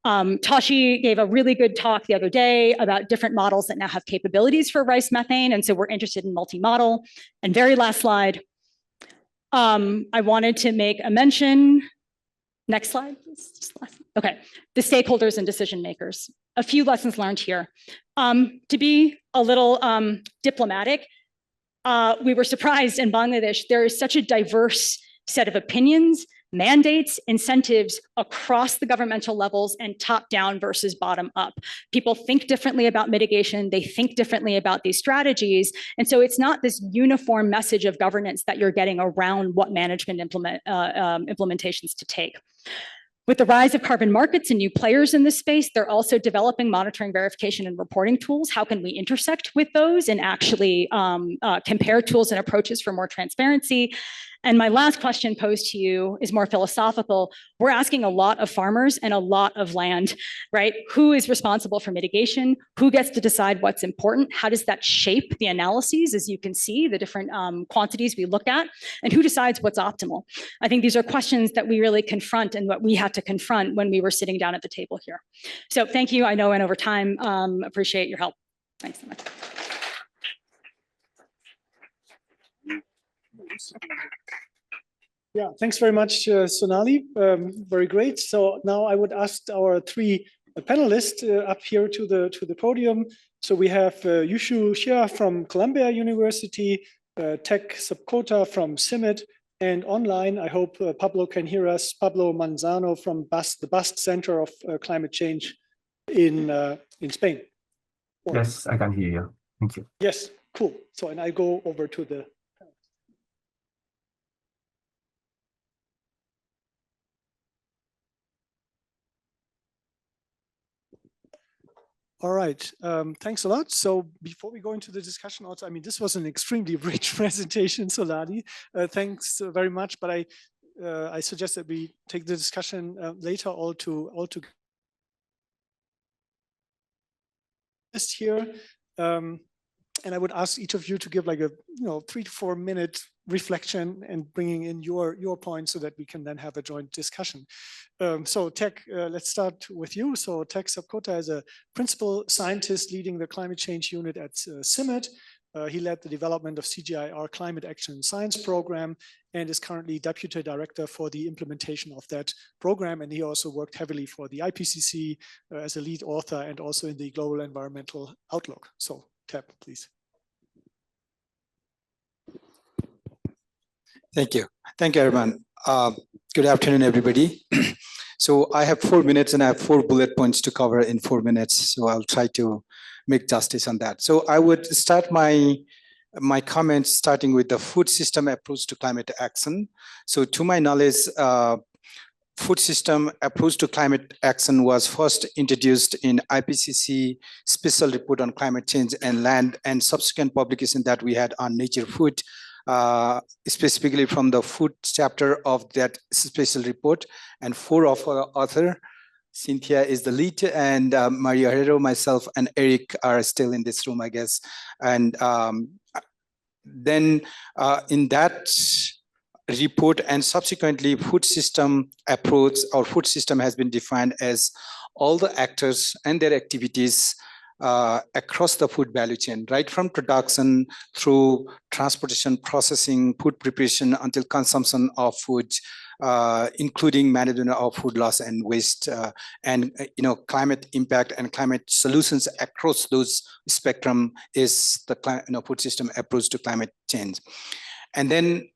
E: Tashi gave a really good talk the other day about different models that now have capabilities for rice methane. And so we're interested in multi-model. And very last slide, I wanted to make a mention. Next slide, please. Okay, the stakeholders and decision makers. A few lessons learned here. To be a little diplomatic, we were surprised in Bangladesh, there is such a diverse set of opinions, mandates, incentives across the governmental levels and top down versus bottom up. People think differently about mitigation. They think differently about these strategies. And so it's not this uniform message of governance that you're getting around what management implementations to take. With the rise of carbon markets and new players in this space, they're also developing monitoring, verification, and reporting tools. How can we intersect with those and actually compare tools and approaches for more transparency? And my last question posed to you is more philosophical. We're asking a lot of farmers and a lot of land, right? Who is responsible for mitigation? Who gets to decide what's important? How does that shape the analyses? As you can see, the different quantities we look at, and who decides what's optimal? I think these are questions that we really confront and what we had to confront when we were sitting down at the table here. So thank you. I know I went over time. Appreciate your help. Thanks so much.
L: Yeah, thanks very much, Sonali. Very great. So now I would ask our 3 panelists up here to the podium. So we have Yushu Xia from Columbia University, Tech Subkota from CIMMYT, and online, I hope Pablo can hear us, Pablo Manzano from the Basque Center of Climate Change in Spain.
G: Yes, I can hear you. Thank you.
L: Yes, cool. So, and I go over to the All right, thanks a lot. So before we go into the discussion also, I mean, this was an extremely rich presentation, Solani. Thanks very much, but I suggest that we take the discussion later all to here. And I would ask each of you to give like a 3 to 4 minute reflection and bringing in your points so that we can then have a joint discussion. So Tech, let's start with you. So Tech Subkota is a principal scientist leading the climate change unit at CIMMYT. He led the development of CGIAR Climate Action Science Program and is currently Deputy Director for the implementation of that program. And he also worked heavily for the IPCC as a lead author and also in the Global Environmental Outlook. So Tech, please.
I: Thank you. Thank you, everyone. Good afternoon, everybody. So I have 4 minutes and I have 4 bullet points to cover in 4 minutes. So I'll try to make justice on that. So I would start my comments starting with the food system approach to climate action. So to my knowledge, food system approach to climate action was first introduced in IPCC special report on climate change and land and subsequent publication that we had on Nature Food, specifically from the food chapter of that special report. And 4 of our authors, Cynthia is the lead, and Mario Herrero, myself, and Eric are still in this room, I guess. And then in that report and subsequently food system approach, our food system has been defined as all the actors and their activities across the food value chain, right from production through transportation, processing, food preparation until consumption of food, including management of food loss and waste, and climate impact and climate solutions across those spectrum is the food system approach to climate change. And then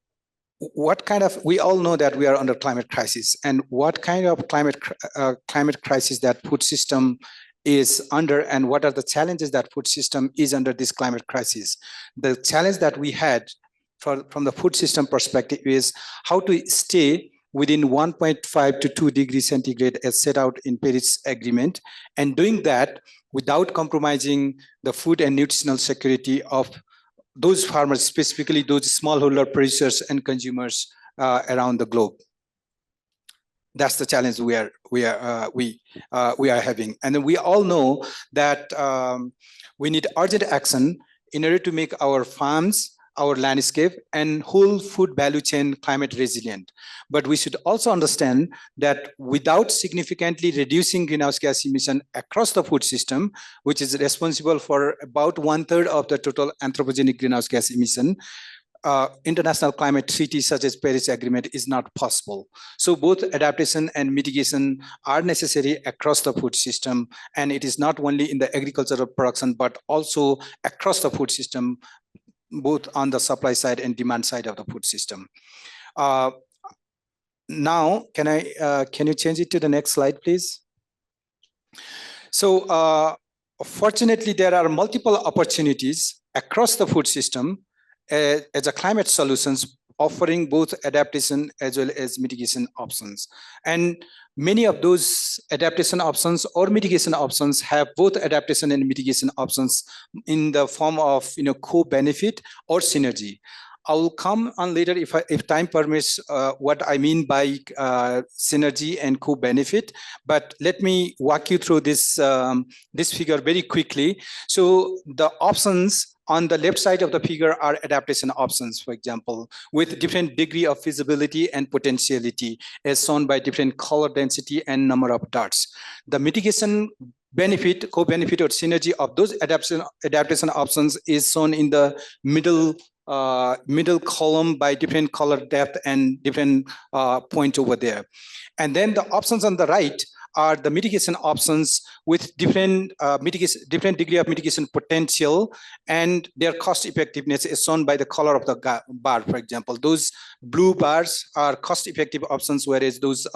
I: what kind of, we all know that we are under climate crisis, and what kind of climate crisis that food system is under, and what are the challenges that food system is under this climate crisis. The challenge that we had from the food system perspective is how to stay within 1.5 to 2 degrees centigrade as set out in Paris Agreement, and doing that without compromising the food and nutritional security of those farmers, specifically those smallholder producers and consumers around the globe. That's the challenge we are having, and then we all know that we need urgent action in order to make our farms, our landscape, and whole food value chain climate resilient. But we should also understand that without significantly reducing greenhouse gas emission across the food system, which is responsible for about 1/3 of the total anthropogenic greenhouse gas emission, international climate treaties such as Paris Agreement is not possible. So both adaptation and mitigation are necessary across the food system, and it is not only in the agricultural production, but also across the food system, both on the supply side and demand side of the food system. Now, can you change it to the next slide, please? So fortunately, there are multiple opportunities across the food system as a climate solutions, offering both adaptation as well as mitigation options. And many of those adaptation options or mitigation options have both adaptation and mitigation options in the form of co-benefit or synergy. I will come on later if time permits what I mean by synergy and co-benefit, but let me walk you through this figure very quickly. So the options on the left side of the figure are adaptation options, for example, with different degree of feasibility and potentiality as shown by different color density and number of dots. The mitigation benefit, co-benefit or synergy of those adaptation options is shown in the middle column by different color depth and different points over there. And then the options on the right are the mitigation options with different degree of mitigation potential and their cost effectiveness is shown by the color of the bar, for example. Those blue bars are cost effective options, whereas those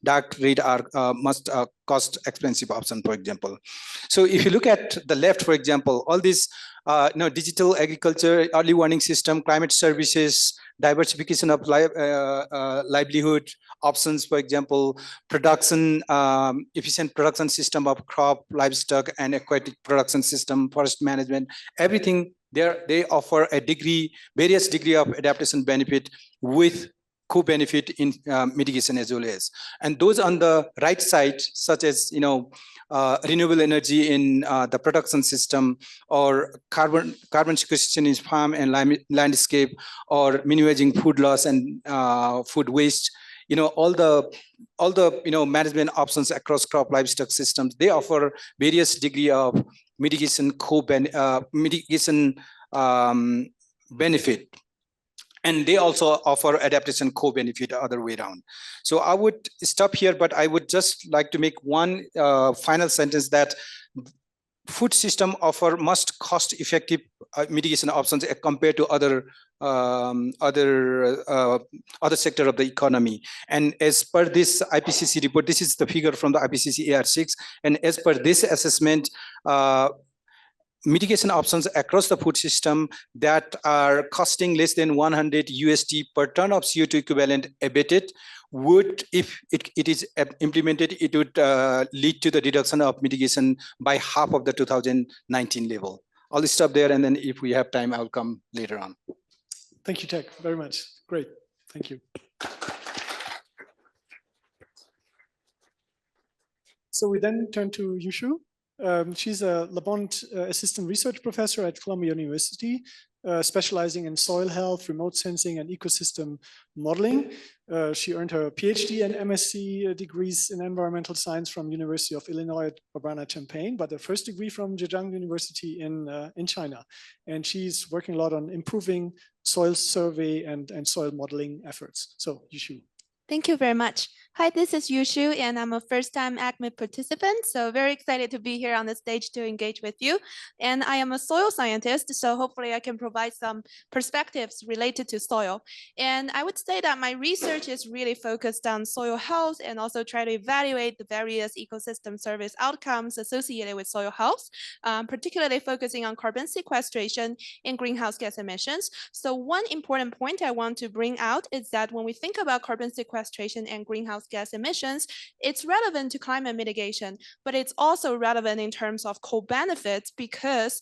I: dark red are most cost expensive option, for example. So if you look at the left, for example, all these digital agriculture, early warning system, climate services, diversification of livelihood options, for example, production, efficient production system of crop, livestock, and aquatic production system, forest management, everything there, they offer a various degree of adaptation benefit with co-benefit in mitigation as well as. And those on the right side, such as renewable energy in the production system, or carbon sequestration in farm and landscape, or minimizing food loss and food waste, all the management options across crop livestock systems, they offer various degree of mitigation benefit. And they also offer adaptation co-benefit the other way around. So I would stop here, but I would just like to make one final sentence that food system offer most cost-effective mitigation options compared to other sector of the economy. And as per this IPCC report, this is the figure from the IPCC AR6, and as per this assessment, mitigation options across the food system that are costing less than $100 per ton of CO2 equivalent abated would, if it is implemented, it would lead to the reduction of mitigation by half of the 2019 level. I'll stop there, and then if we have time, I'll come later on.
L: Thank you, Tech, very much. Great, thank you. So we then turn to Yushu. She's a Labonte Assistant Research Professor at Columbia University, specializing in soil health, remote sensing, and ecosystem modeling. She earned her PhD and MSc degrees in environmental science from University of Illinois at Urbana-Champaign, but the first degree from Zhejiang University in China. And she's working a lot on improving soil survey and soil modeling efforts. So, Yushu.
C: Thank you very much. Hi, this is Yushu, and I'm a first-time AgMIP participant, so very excited to be here on the stage to engage with you. And I am a soil scientist, so hopefully I can provide some perspectives related to soil. And I would say that my research is really focused on soil health and also try to evaluate the various ecosystem service outcomes associated with soil health, particularly focusing on carbon sequestration and greenhouse gas emissions. So one important point I want to bring out is that when we think about carbon sequestration and greenhouse gas emissions, it's relevant to climate mitigation, but it's also relevant in terms of co-benefits because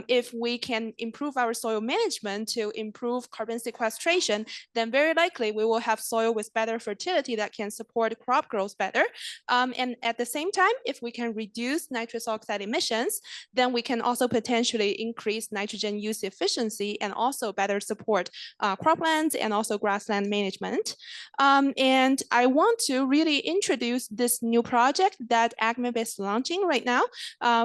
C: if we can improve our soil management to improve carbon sequestration, then very likely we will have soil with better fertility that can support crop growth better. And at the same time, if we can reduce nitrous oxide emissions, then we can also potentially increase nitrogen use efficiency and also better support croplands and also grassland management. And I want to really introduce this new project that AgMIP is launching right now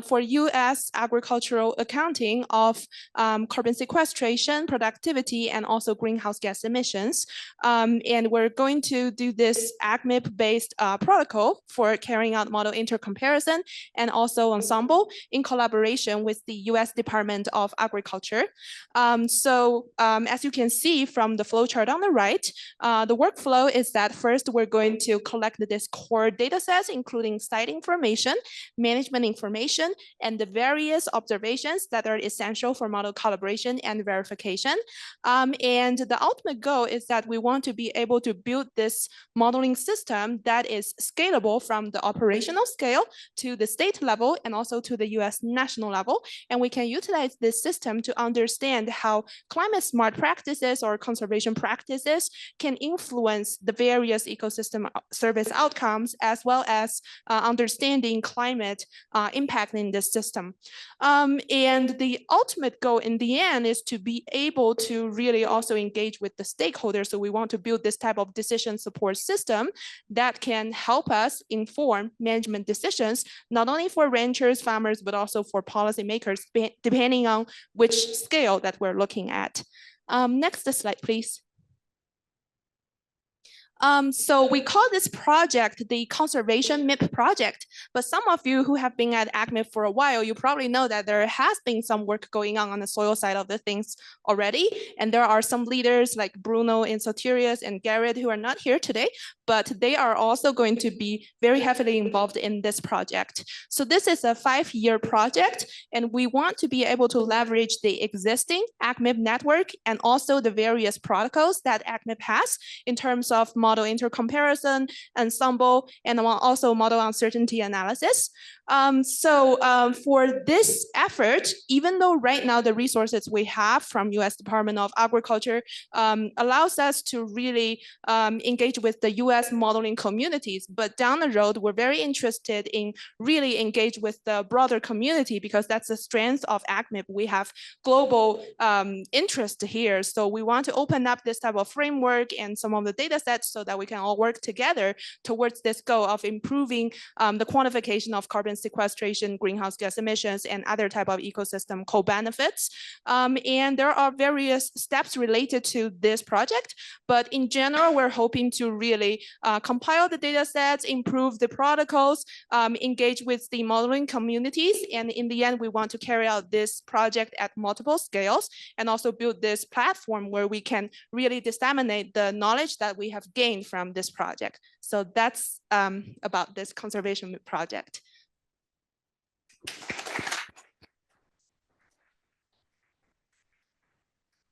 C: for U.S. agricultural accounting of carbon sequestration, productivity, and also greenhouse gas emissions. And we're going to do this AgMIP-based protocol for carrying out model intercomparison and also ensemble in collaboration with the U.S. Department of Agriculture. As you can see from the flowchart on the right, the workflow is that first we're going to collect this core data sets, including site information, management information, and the various observations that are essential for model calibration and verification. And the ultimate goal is that we want to be able to build this modeling system that is scalable from the operational scale to the state level and also to the US national level. And we can utilize this system to understand how climate smart practices or conservation practices can influence the various ecosystem service outcomes, as well as understanding climate impact in this system. And the ultimate goal in the end is to be able to really also engage with the stakeholders. So we want to build this type of decision support system that can help us inform management decisions, not only for ranchers, farmers, but also for policymakers, depending on which scale that we're looking at. Next slide, please. So we call this project the Conservation MIP project, but some of you who have been at AgMIP for a while, you probably know that there has been some work going on the soil side of the things already. And there are some leaders like Bruno and Sotirius and Garrett who are not here today, but they are also going to be very heavily involved in this project. So this is a 5-year project, and we want to be able to leverage the existing AgMIP network and also the various protocols that AgMIP has in terms of model intercomparison, ensemble, and also model uncertainty analysis. For this effort, even though right now the resources we have from US Department of Agriculture allows us to really engage with the US modeling communities, but down the road, we're very interested in really engage with the broader community because that's the strength of AgMIP. We have global interest here. So we want to open up this type of framework and some of the data sets so that we can all work together towards this goal of improving the quantification of carbon sequestration, greenhouse gas emissions, and other type of ecosystem co-benefits. And there are various steps related to this project, but in general, we're hoping to really compile the data sets, improve the protocols, engage with the modeling communities, and in the end, we want to carry out this project at multiple scales and also build this platform where we can really disseminate the knowledge that we have gained from this project. So that's about this conservation project.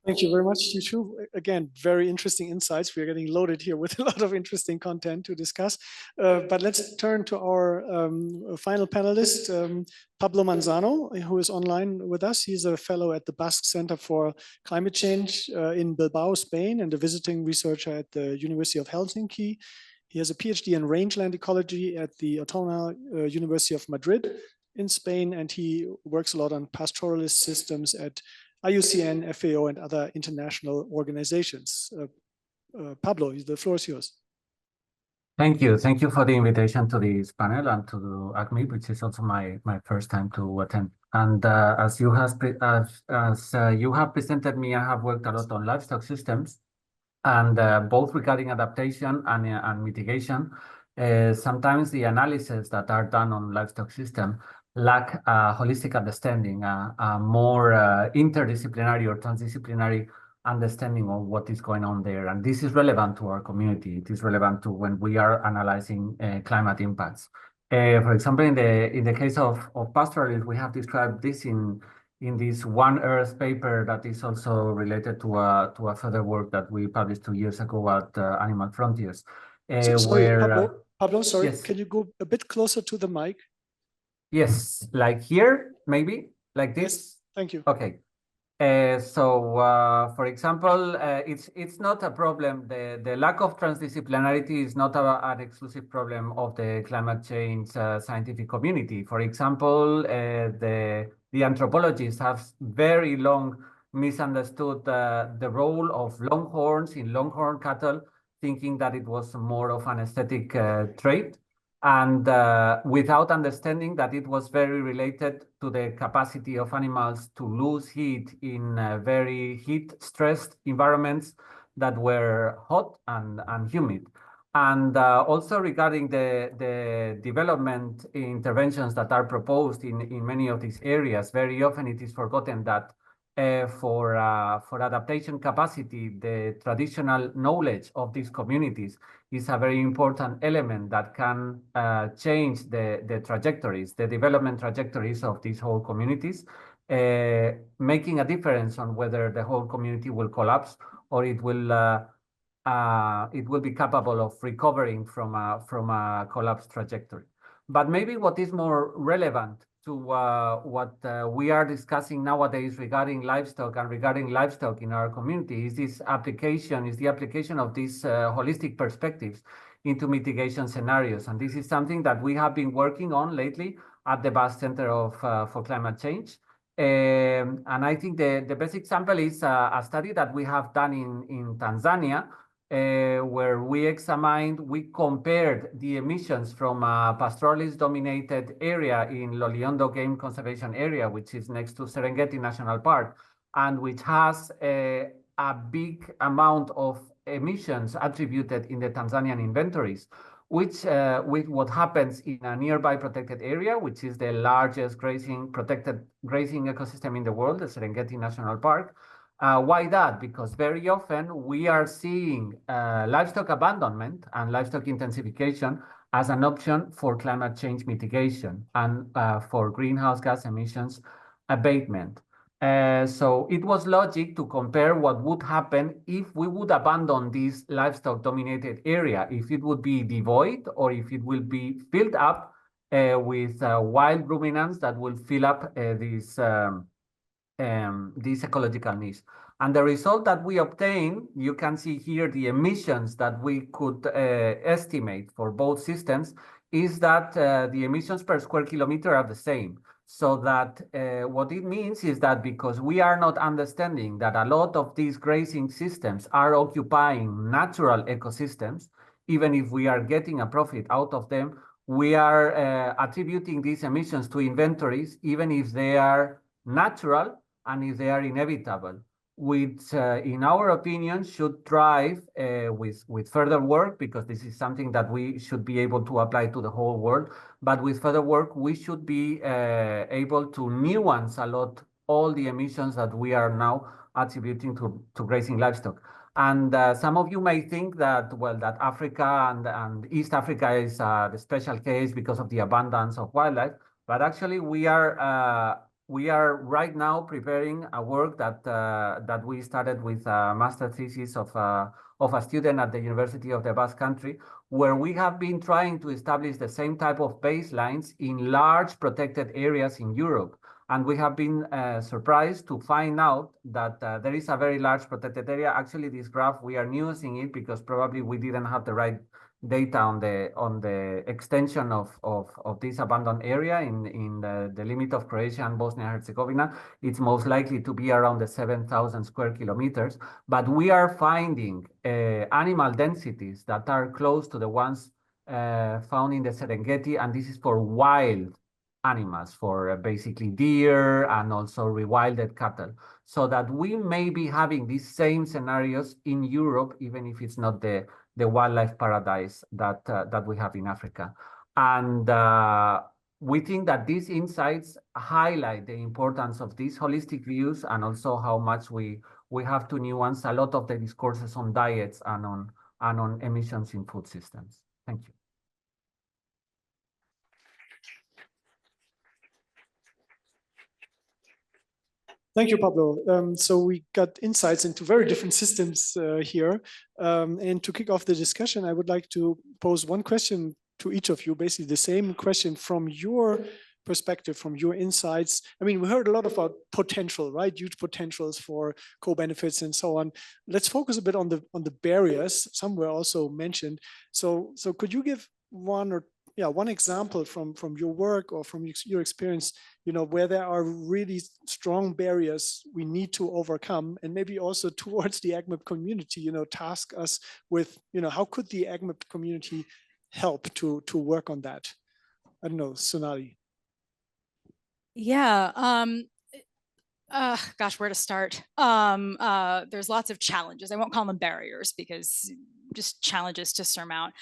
L: Thank you very much, Yushu. Again, very interesting insights. We're getting loaded here with a lot of interesting content to discuss. But let's turn to our final panelist, Pablo Manzano, who is online with us. He's a fellow at the Basque Center for Climate Change in Bilbao, Spain, and a visiting researcher at the University of Helsinki. He has a PhD in rangeland ecology at the Autonomous University of Madrid in Spain, and he works a lot on pastoralist systems at IUCN, FAO, and other international organizations. Pablo, the floor is yours.
B: Thank you. Thank you for the invitation to this panel and to the AgMIP, which is also my first time to attend. And as you have presented me, I have worked a lot on livestock systems. And both regarding adaptation and mitigation, sometimes the analyses that are done on livestock system lack a holistic understanding, a more interdisciplinary or transdisciplinary understanding of what is going on there. And this is relevant to our community. It is relevant to when we are analyzing climate impacts. For example, in the case of pastoralists, we have described this in this One Earth paper that is also related to a further work that we published 2 years ago at Animal Frontiers.
L: Sorry,
B: where,
L: Pablo, sorry,
B: yes.
L: can you go a bit closer to the mic?
B: Yes, like here, maybe, like this?
L: Yes, thank you.
B: Okay. For example, it's not a problem. The lack of transdisciplinarity is not an exclusive problem of the climate change scientific community. For example, the anthropologists have very long misunderstood the role of longhorns in longhorn cattle, thinking that it was more of an aesthetic trait, and without understanding that it was very related to the capacity of animals to lose heat in very heat-stressed environments that were hot and humid. And also regarding the development interventions that are proposed in many of these areas, very often it is forgotten that for adaptation capacity, the traditional knowledge of these communities is a very important element that can change the trajectories, the development trajectories of these whole communities, making a difference on whether the whole community will collapse or it will be capable of recovering from a collapse trajectory. But maybe what is more relevant to what we are discussing nowadays regarding livestock and regarding livestock in our community is the application of these holistic perspectives into mitigation scenarios. And this is something that we have been working on lately at the Basque Center for Climate Change. And I think the best example is a study that we have done in Tanzania, where we compared the emissions from a pastoralist-dominated area in Loliondo Game Conservation Area, which is next to Serengeti National Park, and which has a big amount of emissions attributed in the Tanzanian inventories, with what happens in a nearby protected area, which is the largest protected grazing ecosystem in the world, the Serengeti National Park. Why that? Because very often we are seeing livestock abandonment and livestock intensification as an option for climate change mitigation and for greenhouse gas emissions abatement. So it was logic to compare what would happen if we would abandon this livestock dominated area, if it would be devoid or if it will be filled up with wild ruminants that will fill up this ecological niche. And the result that we obtain, you can see here the emissions that we could estimate for both systems, is that the emissions per square kilometer are the same. So that what it means is that because we are not understanding that a lot of these grazing systems are occupying natural ecosystems, even if we are getting a profit out of them, we are attributing these emissions to inventories, even if they are natural and if they are inevitable, which in our opinion should drive with further work, because this is something that we should be able to apply to the whole world, but with further work we should be able to nuance a lot all the emissions that we are now attributing to grazing livestock. And some of you may think that, well, that Africa and East Africa is the special case because of the abundance of wildlife, but actually we are right now preparing a work that we started with a master thesis of a student at the University of the Basque Country, where we have been trying to establish the same type of baselines in large protected areas in Europe. And we have been surprised to find out that there is a very large protected area. Actually, this graph, we are using it because probably we didn't have the right data on the extension of this abandoned area in the limit of Croatia and Bosnia and Herzegovina. It's most likely to be around the 7,000 square kilometers, but we are finding animal densities that are close to the ones found in the Serengeti, and this is for wild animals, for basically deer and also rewilded cattle, so that we may be having these same scenarios in Europe, even if it's not the wildlife paradise that we have in Africa. And we think that these insights highlight the importance of these holistic views, and also how much we have to nuance a lot of the discourses on diets and on emissions in food systems. Thank you.
L: Thank you, Pablo. So we got insights into very different systems here. And to kick off the discussion, I would like to pose one question to each of you, basically the same question from your perspective, from your insights. I mean, we heard a lot about potential, right? Huge potentials for co-benefits and so on. Let's focus a bit on the barriers. Some were also mentioned. So could you give one example from your work or from your experience, where there are really strong barriers we need to overcome, and maybe also towards the AgMIP community, task us with, how could the AgMIP community help to work on that? I don't know, Sonali.
E: Yeah. Gosh, where to start? There's lots of challenges. I won't call them barriers, because just challenges to surmount.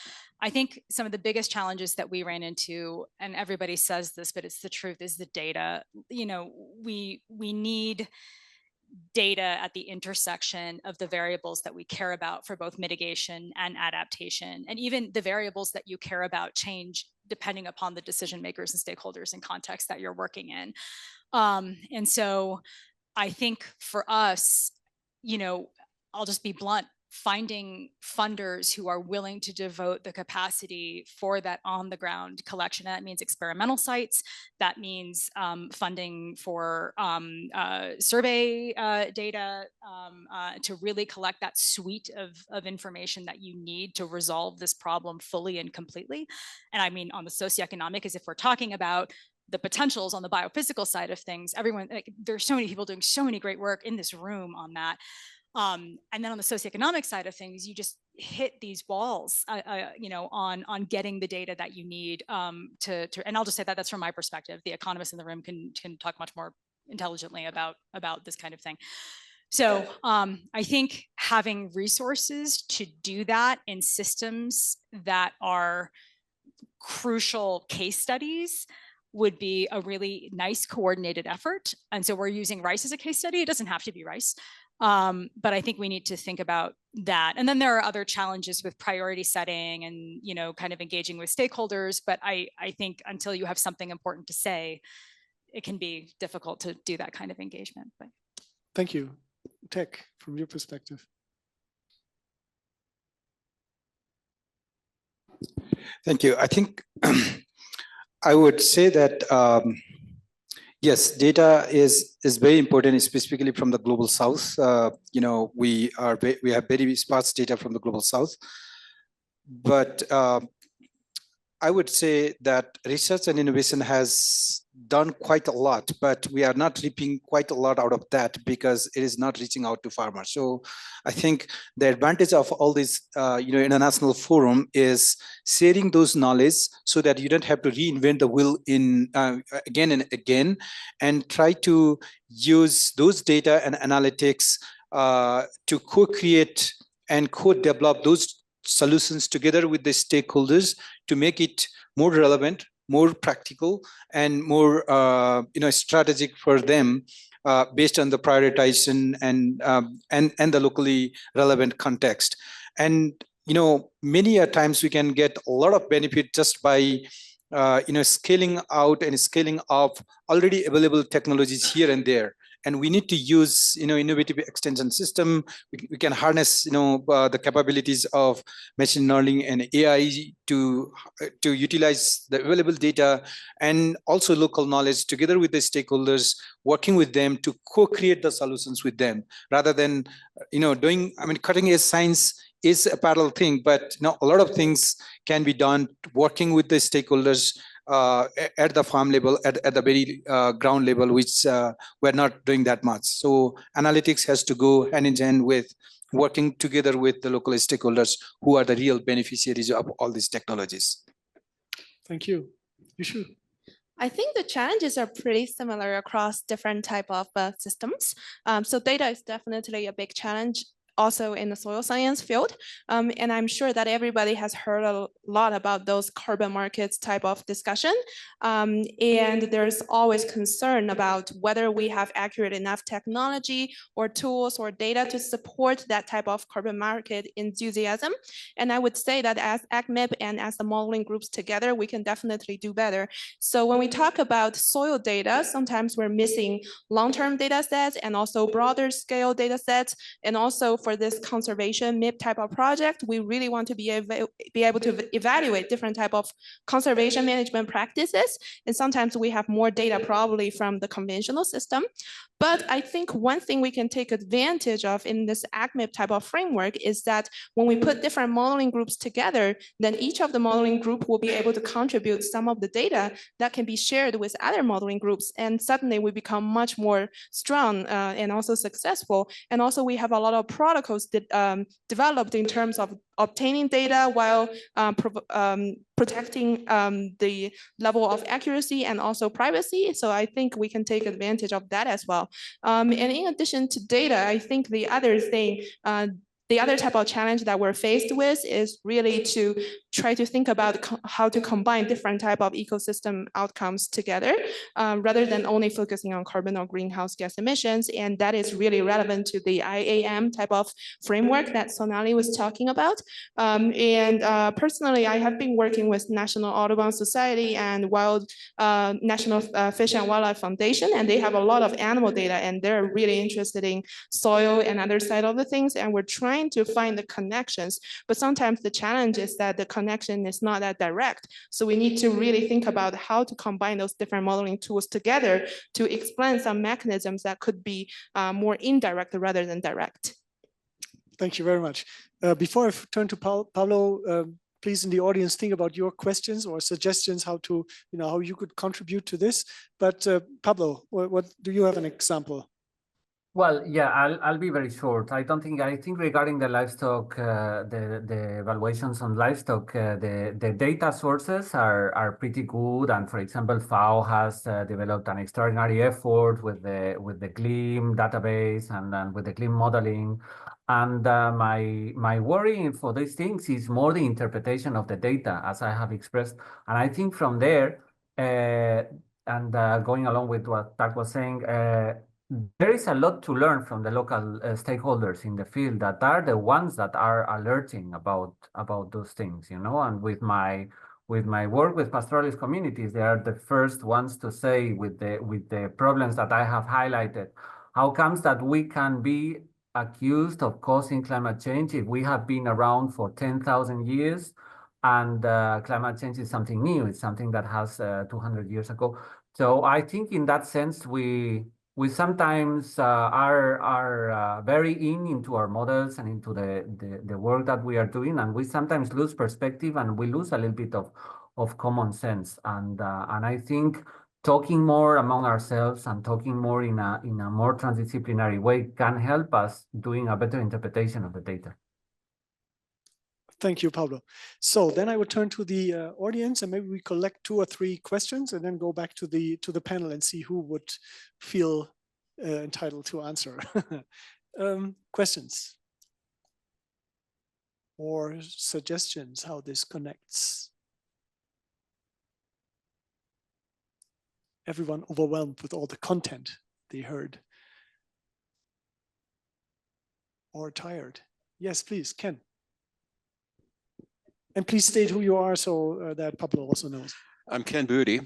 E: I think some of the biggest challenges that we ran into, and everybody says this, but it's the truth, is the data. We need data at the intersection of the variables that we care about for both mitigation and adaptation. And even the variables that you care about change depending upon the decision makers and stakeholders and context that you're working in. And so I think for us, I'll just be blunt, finding funders who are willing to devote the capacity for that on the ground collection. That means experimental sites. That means funding for survey data to really collect that suite of information that you need to resolve this problem fully and completely. And I mean, on the socioeconomic, as if we're talking about the potentials on the biophysical side of things, there's so many people doing so many great work in this room on that. And then on the socioeconomic side of things, you just hit these walls, on getting the data that you need to. And I'll just say that that's from my perspective. The economists in the room can talk much more intelligently about this kind of thing. So I think having resources to do that in systems that are crucial case studies would be a really nice coordinated effort. And so we're using rice as a case study. It doesn't have to be rice. But I think we need to think about that. And then there are other challenges with priority setting and, kind of engaging with stakeholders. But I think until you have something important to say, it can be difficult to do that kind of engagement. But.
L: Thank you. Tech, from your perspective.
I: Thank you. I think I would say that yes, data is very important, specifically from the global south. We have very sparse data from the global south, but I would say that research and innovation has done quite a lot, but we are not reaping quite a lot out of that because it is not reaching out to farmers. So I think the advantage of all this, international forum is sharing those knowledge so that you don't have to reinvent the wheel again and again, and try to use those data and analytics to co-create and co-develop those solutions together with the stakeholders to make it more relevant, more practical, and more strategic for them based on the prioritization and the locally relevant context. And many a times we can get a lot of benefit just by scaling out and scaling up already available technologies here and there. And we need to use, innovative extension system. We can harness, the capabilities of machine learning and AI to utilize the available data and also local knowledge together with the stakeholders, working with them to co-create the solutions with them, rather than, cutting edge science is a parallel thing, but a lot of things can be done working with the stakeholders at the farm level, at the very ground level, which we're not doing that much. So analytics has to go hand in hand with working together with the local stakeholders who are the real beneficiaries of all these technologies.
L: Thank you. You should.
C: I think the challenges are pretty similar across different type of systems. So data is definitely a big challenge also in the soil science field. And I'm sure that everybody has heard a lot about those carbon markets type of discussion. And there's always concern about whether we have accurate enough technology or tools or data to support that type of carbon market enthusiasm. And I would say that as AgMIP and as the modeling groups together, we can definitely do better. So when we talk about soil data, sometimes we're missing long-term data sets and also broader scale data sets. And also for this conservation MIP type of project, we really want to be able to evaluate different type of conservation management practices. And sometimes we have more data probably from the conventional system. But I think one thing we can take advantage of in this AgMIP type of framework is that when we put different modeling groups together, then each of the modeling group will be able to contribute some of the data that can be shared with other modeling groups. And suddenly we become much more strong and also successful. And also we have a lot of protocols that, developed in terms of obtaining data while protecting the level of accuracy and also privacy. So I think we can take advantage of that as well. And in addition to data, I think the other thing, the other type of challenge that we're faced with is really to try to think about how to combine different type of ecosystem outcomes together, rather than only focusing on carbon or greenhouse gas emissions. And that is really relevant to the IAM type of framework that Sonali was talking about. Personally, I have been working with National Audubon Society and National Fish and Wildlife Foundation, and they have a lot of animal data, and they're really interested in soil and other side of the things. And we're trying to find the connections, but sometimes the challenge is that the connection is not that direct. So we need to really think about how to combine those different modeling tools together to explain some mechanisms that could be more indirect rather than direct.
L: Thank you very much. Before I turn to Pablo, please in the audience think about your questions or suggestions how to, how you could contribute to this. But Pablo, what do you have an example?
B: Well, yeah, I'll be very short. I think regarding the livestock, the evaluations on livestock, the data sources are pretty good. And for example, FAO has developed an extraordinary effort with the GLIM database and then with the GLIM modeling. And my worry for these things is more the interpretation of the data, as I have expressed. And I think from there, going along with what Doug was saying, there is a lot to learn from the local stakeholders in the field that are the ones that are alerting about those things, and with my work with pastoralist communities, they are the first ones to say with the problems that I have highlighted, how comes that we can be accused of causing climate change if we have been around for 10,000 years and climate change is something new, it's something that has 200 years ago. So I think in that sense, we sometimes are very into our models and into the work that we are doing, and we sometimes lose perspective and we lose a little bit of common sense. And I think talking more among ourselves and talking more in a more transdisciplinary way can help us doing a better interpretation of the data.
L: Thank you, Pablo. So then I would turn to the audience and maybe we collect 2 or 3 questions and then go back to the panel and see who would feel entitled to answer. Questions or suggestions how this connects? Everyone overwhelmed with all the content they heard or tired? Yes, please, Ken. And please state who you are so that Pablo also knows.
N: I'm Ken Booty,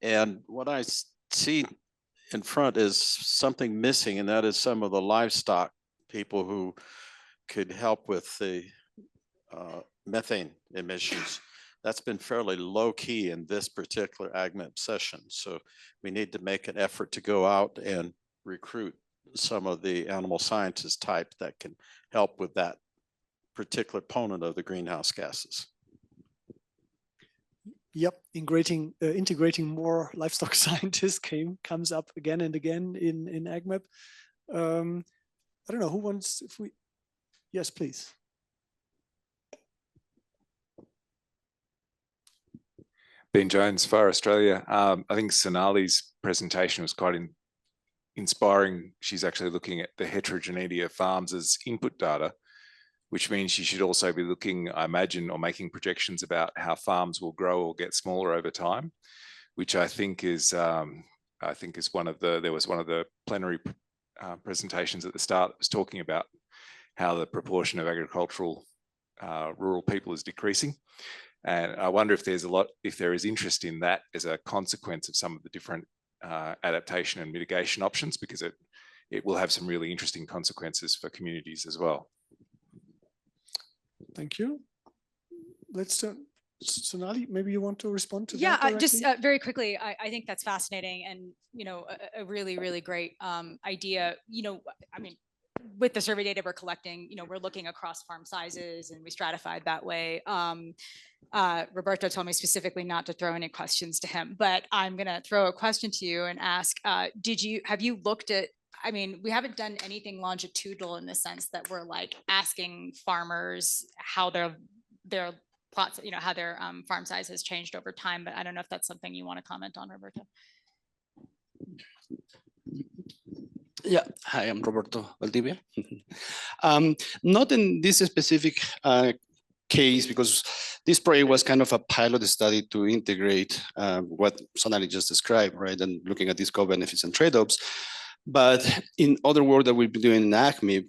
N: and what I see in front is something missing, and that is some of the livestock people who could help with the methane emissions. That's been fairly low key in this particular AgMIP session. So we need to make an effort to go out and recruit some of the animal scientist type that can help with that particular component of the greenhouse gases.
L: Yep, integrating more livestock scientists comes up again and again in AgMIP. I don't know who wants. Yes, please.
O: Ben Jones, Fire Australia. I think Sonali's presentation was quite inspiring. She's actually looking at the heterogeneity of farms as input data, which means she should also be looking, I imagine, or making projections about how farms will grow or get smaller over time, which I think is one of the plenary presentations at the start that was talking about how the proportion of agricultural rural people is decreasing. And I wonder if there is interest in that as a consequence of some of the different adaptation and mitigation options, because it will have some really interesting consequences for communities as well.
L: Thank you. Let's turn. Sonali, maybe you want to respond to that?
E: Yeah, just very quickly, I think that's fascinating and, a really, really great idea. I mean, with the survey data we're collecting, we're looking across farm sizes and we stratified that way. Roberto told me specifically not to throw any questions to him, but I'm going to throw a question to you and ask, have you looked at, I mean, we haven't done anything longitudinal in the sense that we're like asking farmers how their plots, how their farm size has changed over time, but I don't know if that's something you want to comment on, Roberto.
Q: Yeah, hi, I'm Roberto Valdivia. Not in this specific case, because this project was kind of a pilot study to integrate what Sonali just described, right? And looking at these co-benefits and trade-offs. But in other work that we've been doing in AgMIP,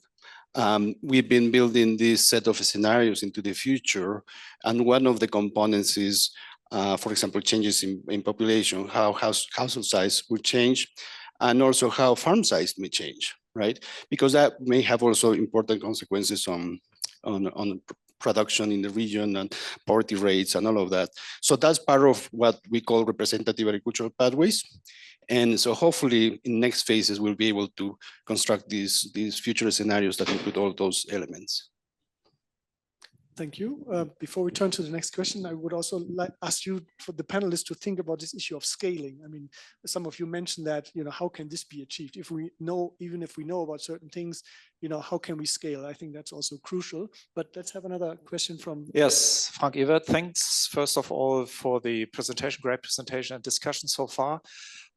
Q: we've been building this set of scenarios into the future. And one of the components is, for example, changes in population, how household size will change, and also how farm size may change, right? Because that may have also important consequences on production in the region and poverty rates and all of that. So that's part of what we call representative agricultural pathways. And so hopefully in next phases, we'll be able to construct these future scenarios that include all those elements.
L: Thank you. Before we turn to the next question, I would also like ask you, for the panelists, to think about this issue of scaling. I mean, some of you mentioned that, how can this be achieved? If we know, even if we know about certain things, how can we scale? I think that's also crucial. But let's have another question from.
W: Yes, Frank Evert, thanks first of all for the presentation, great presentation and discussion so far.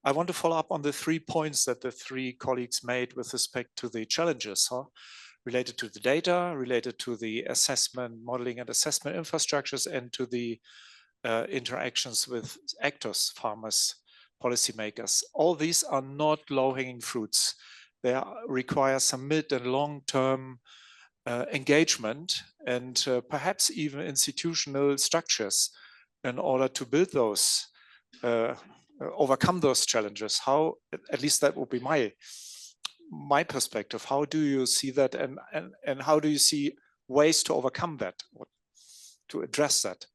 W: I want to follow up on the 3 points that the 3 colleagues made with respect to the challenges, related to the data, related to the assessment, modeling and assessment infrastructures, and to the interactions with actors, farmers, policymakers. All these are not low-hanging fruits. They require some mid and long-term engagement and perhaps even institutional structures in order to build those, overcome those challenges. How, at least that would be my perspective. How do you see that, and how do you see ways to overcome that, or to address that?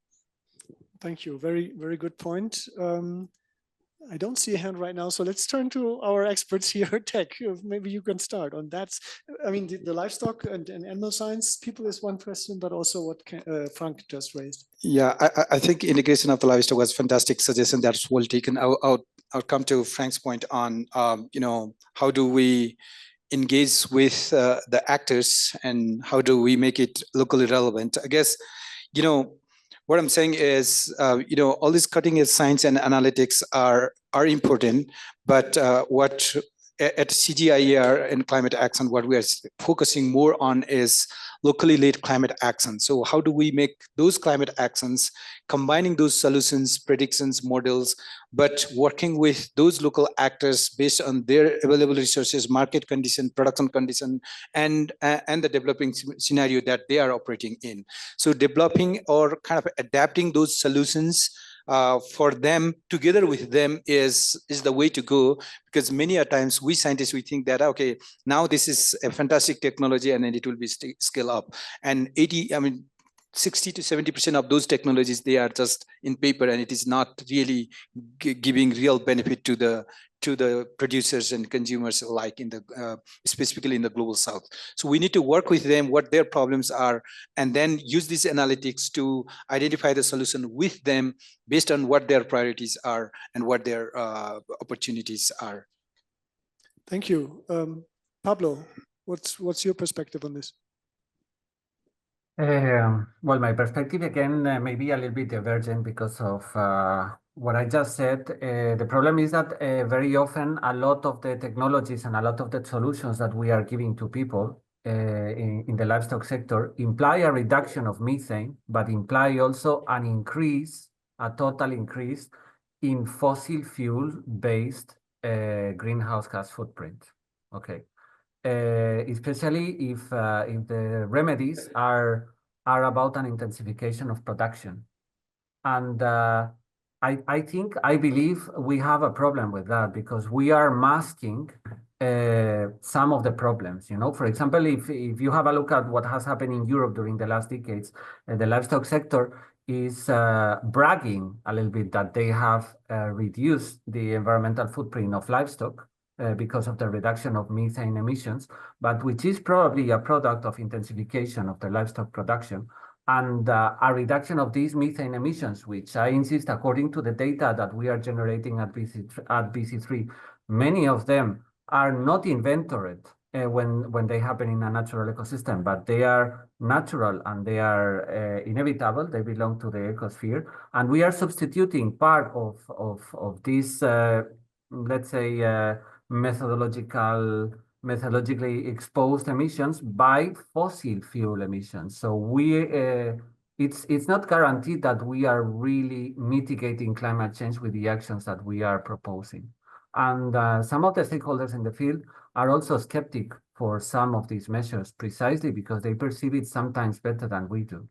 L: Thank you. Very, very good point. I don't see a hand right now, so let's turn to our experts here. Tech, maybe you can start on that. I mean, the livestock and animal science people is one question, but also what Frank just raised.
I: Yeah, I think integration of the livestock was a fantastic suggestion. That's well taken. I'll come to Frank's point on, how do we engage with the actors and how do we make it locally relevant? I guess, what I'm saying is, all this cutting edge science and analytics are important, but what at CGIAR and climate action, what we are focusing more on is locally led climate action. So how do we make those climate actions, combining those solutions, predictions, models, but working with those local actors based on their available resources, market condition, production condition, and the developing scenario that they are operating in. So developing or kind of adapting those solutions for them, together with them, is the way to go, because many a times we scientists, we think that, okay, now this is a fantastic technology and then it will be scale up. And 60 to 70% of those technologies, they are just in paper and it is not really giving real benefit to the producers and consumers alike, specifically in the global south. So we need to work with them, what their problems are, and then use these analytics to identify the solution with them based on what their priorities are and what their opportunities are.
L: Thank you. Pablo, what's your perspective on this?
B: Well, my perspective again may be a little bit divergent because of what I just said. The problem is that very often a lot of the technologies and a lot of the solutions that we are giving to people in the livestock sector imply a reduction of methane, but imply also an increase, a total increase in fossil fuel-based greenhouse gas footprint. Okay, especially if the remedies are about an intensification of production, and I believe we have a problem with that because we are masking some of the problems. You know, for example, if you have a look at what has happened in Europe during the last decades, the livestock sector is bragging a little bit that they have reduced the environmental footprint of livestock because of the reduction of methane emissions, but which is probably a product of intensification of the livestock production and a reduction of these methane emissions, which I insist, according to the data that we are generating at BC3, many of them are not inventoried when they happen in a natural ecosystem, but they are natural and they are inevitable. They belong to the ecosphere, and we are substituting part of this, let's say, methodologically exposed emissions by fossil fuel emissions. So it's not guaranteed that we are really mitigating climate change with the actions that we are proposing. And some of the stakeholders in the field are also skeptic for some of these measures precisely because they perceive it sometimes better than we do.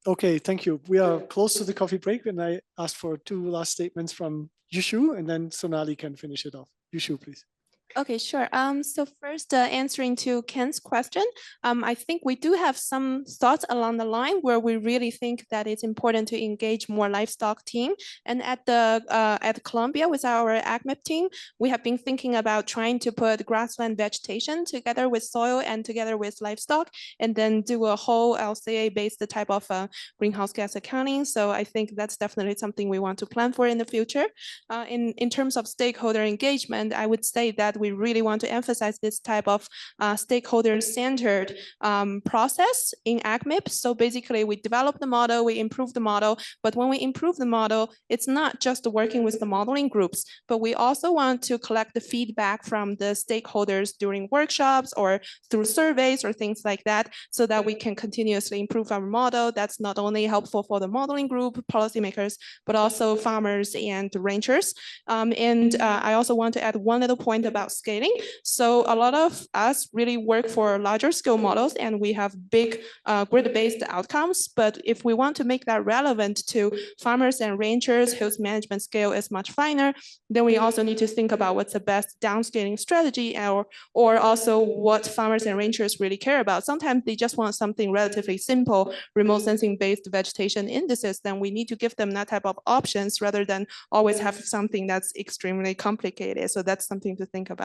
L: Okay, thank you. We are close to the coffee break, and I asked for 2 last statements from Yushu, and then Sonali can finish it off. Yushu, please.
C: Okay, sure. So first, answering to Ken's question, I think we do have some thoughts along the line where we really think that it's important to engage more livestock team. And at Columbia with our AgMIP team, we have been thinking about trying to put grassland vegetation together with soil and together with livestock, and then do a whole LCA-based type of greenhouse gas accounting. So I think that's definitely something we want to plan for in the future. In terms of stakeholder engagement, I would say that we really want to emphasize this type of stakeholder-centered process in AgMIP. So basically, we develop the model, we improve the model, but when we improve the model, it's not just working with the modeling groups, but we also want to collect the feedback from the stakeholders during workshops or through surveys or things like that, so that we can continuously improve our model. That's not only helpful for the modeling group, policymakers, but also farmers and rangers. I also want to add one little point about scaling. So a lot of us really work for larger scale models and we have big grid-based outcomes. But if we want to make that relevant to farmers and rangers whose management scale is much finer, then we also need to think about what's the best downscaling strategy, or also what farmers and rangers really care about. Sometimes they just want something relatively simple, remote sensing based vegetation indices, then we need to give them that type of options rather than always have something that's extremely complicated. So that's something to think about.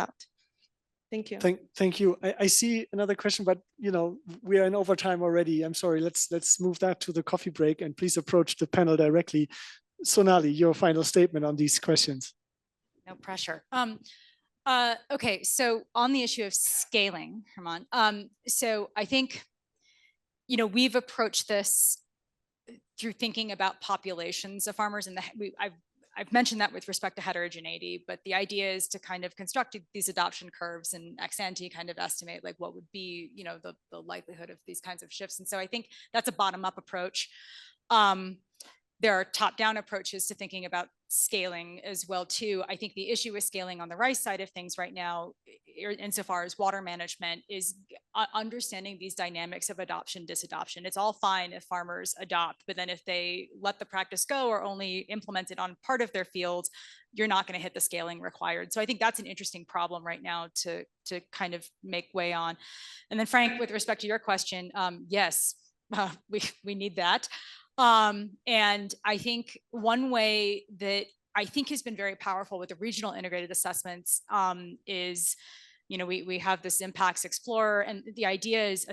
C: Thank you.
L: Thank you. I see another question, but you know, we are in overtime already. I'm sorry. Let's move that to the coffee break, and please approach the panel directly. Sonali, your final statement on these questions.
E: No pressure. Okay, so on the issue of scaling, Herman, so I think, you know, we've approached this through thinking about populations of farmers, and I've mentioned that with respect to heterogeneity, but the idea is to kind of construct these adoption curves and ex ante kind of estimate like what would be, you know, the likelihood of these kinds of shifts. And so I think that's a bottom-up approach. There are top-down approaches to thinking about scaling as well too. I think the issue with scaling on the rice side of things right now, insofar as water management, is understanding these dynamics of adoption, disadoption. It's all fine if farmers adopt, but then if they let the practice go or only implement it on part of their fields, you're not going to hit the scaling required. So I think that's an interesting problem right now to kind of make way on. And then Frank, with respect to your question, yes, we need that. And I think one way that I think has been very powerful with the regional integrated assessments is, you know, we have this Impacts Explorer, and the idea is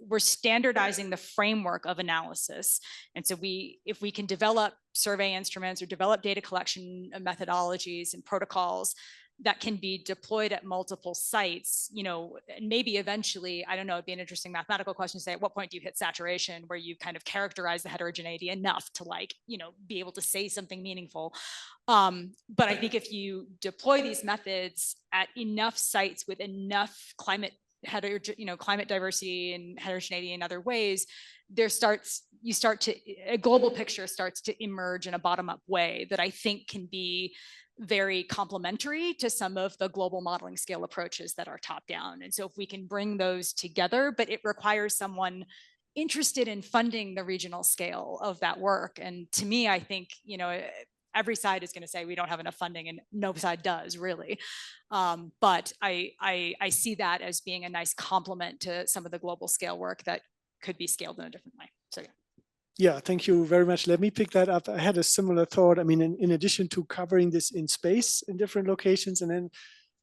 E: we're standardizing the framework of analysis. And so if we can develop survey instruments or develop data collection methodologies and protocols that can be deployed at multiple sites, you know, and maybe eventually, I don't know, it'd be an interesting mathematical question to say, at what point do you hit saturation where you kind of characterize the heterogeneity enough to, like, you know, be able to say something meaningful. But I think if you deploy these methods at enough sites with enough climate diversity and heterogeneity in other ways, a global picture starts to emerge in a bottom-up way that I think can be very complementary to some of the global modeling scale approaches that are top-down. And so if we can bring those together, but it requires someone interested in funding the regional scale of that work. And to me, I think, you know, every side is going to say we don't have enough funding, and no side does really. But I see that as being a nice complement to some of the global scale work that could be scaled in a different way. So yeah.
L: Yeah, thank you very much. Let me pick that up. I had a similar thought. I mean, in addition to covering this in space in different locations, and then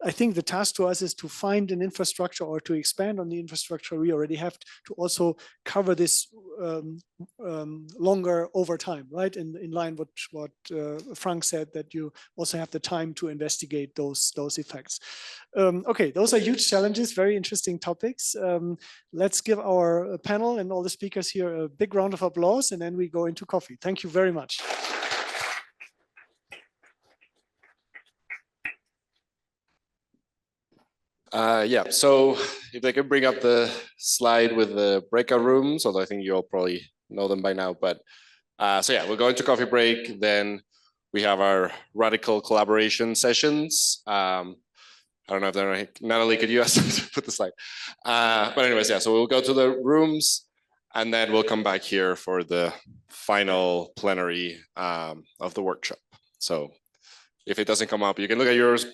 L: I think the task to us is to find an infrastructure or to expand on the infrastructure we already have to also cover this longer over time, right? In line with what Frank said, that you also have the time to investigate those effects. Okay, those are huge challenges, very interesting topics. Let's give our panel and all the speakers here a big round of applause, and then we go into coffee. Thank you very much.
H: Yeah, so if they could bring up the slide with the breakout rooms, although I think you all probably know them by now, but so yeah, we'll go into coffee break, then we have our radical collaboration sessions. I don't know if they're, Natalie, could you ask them to put the slide? But anyways, yeah, so we'll go to the rooms and then we'll come back here for the final plenary of the workshop. So if it doesn't come up, you can look at yours.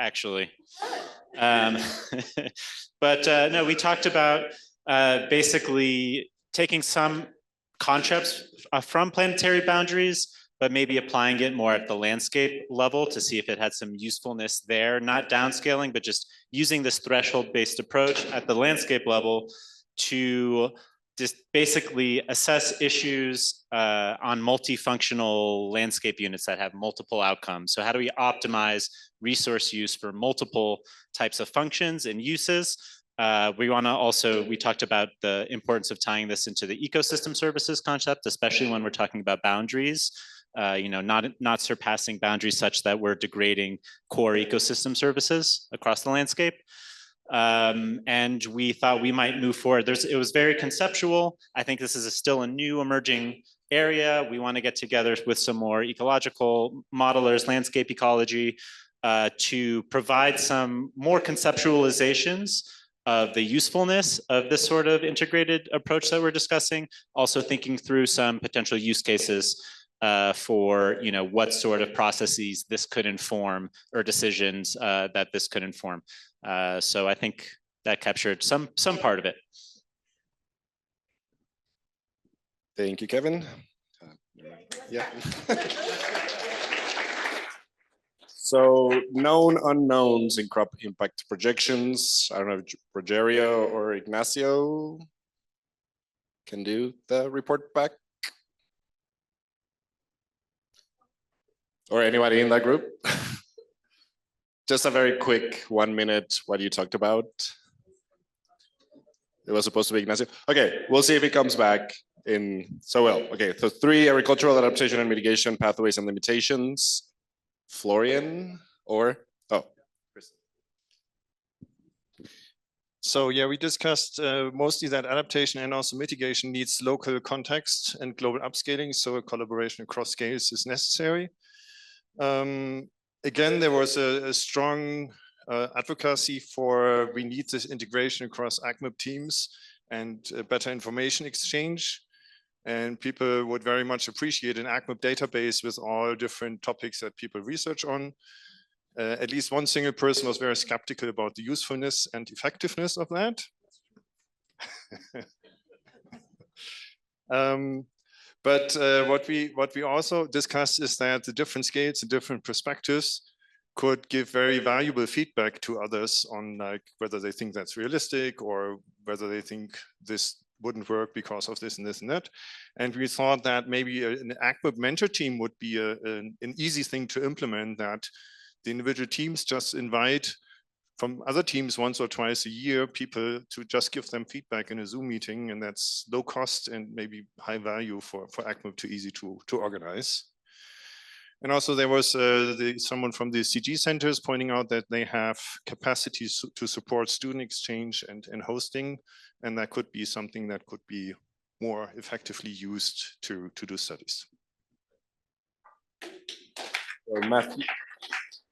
F: Actually. But no, we talked about basically taking some concepts from planetary boundaries, but maybe applying it more at the landscape level to see if it had some usefulness there, not downscaling, but just using this threshold-based approach at the landscape level to just basically assess issues on multifunctional landscape units that have multiple outcomes. So how do we optimize resource use for multiple types of functions and uses? We talked about the importance of tying this into the ecosystem services concept, especially when we're talking about boundaries, not surpassing boundaries such that we're degrading core ecosystem services across the landscape. And we thought we might move forward. It was very conceptual. I think this is still a new emerging area. We want to get together with some more ecological modelers, landscape ecology, to provide some more conceptualizations of the usefulness of this sort of integrated approach that we're discussing. Also thinking through some potential use cases for what sort of processes this could inform or decisions that this could inform. So I think that captured some part of it.
H: Thank you, Kevin. Yeah. So known unknowns in crop impact projections. I don't know if Rogerio or Ignacio can do the report back. Or anybody in that group? Just a very quick 1 minute, what you talked about. It was supposed to be Ignacio. Okay, we'll see if he comes back in, so well. Okay, so 3, agricultural adaptation and mitigation, pathways and limitations. Florian or, oh.
M: So yeah, we discussed mostly that adaptation and also mitigation needs local context and global upscaling. So a collaboration across scales is necessary. Again, there was a strong advocacy for we need this integration across AgMIP teams and better information exchange. And people would very much appreciate an AgMIP database with all different topics that people research on. At least one single person was very skeptical about the usefulness and effectiveness of that. But what we also discussed is that the different scales and different perspectives could give very valuable feedback to others on like whether they think that's realistic or whether they think this wouldn't work because of this and this and that. And we thought that maybe an AgMIP mentor team would be an easy thing to implement, that the individual teams just invite from other teams once or twice a year people to just give them feedback in a Zoom meeting, and that's low cost and maybe high value for AgMIP to easy to organize. And also there was someone from the CG centers pointing out that they have capacities to support student exchange and hosting, and that could be something that could be more effectively used to do studies.
H: So Matthew,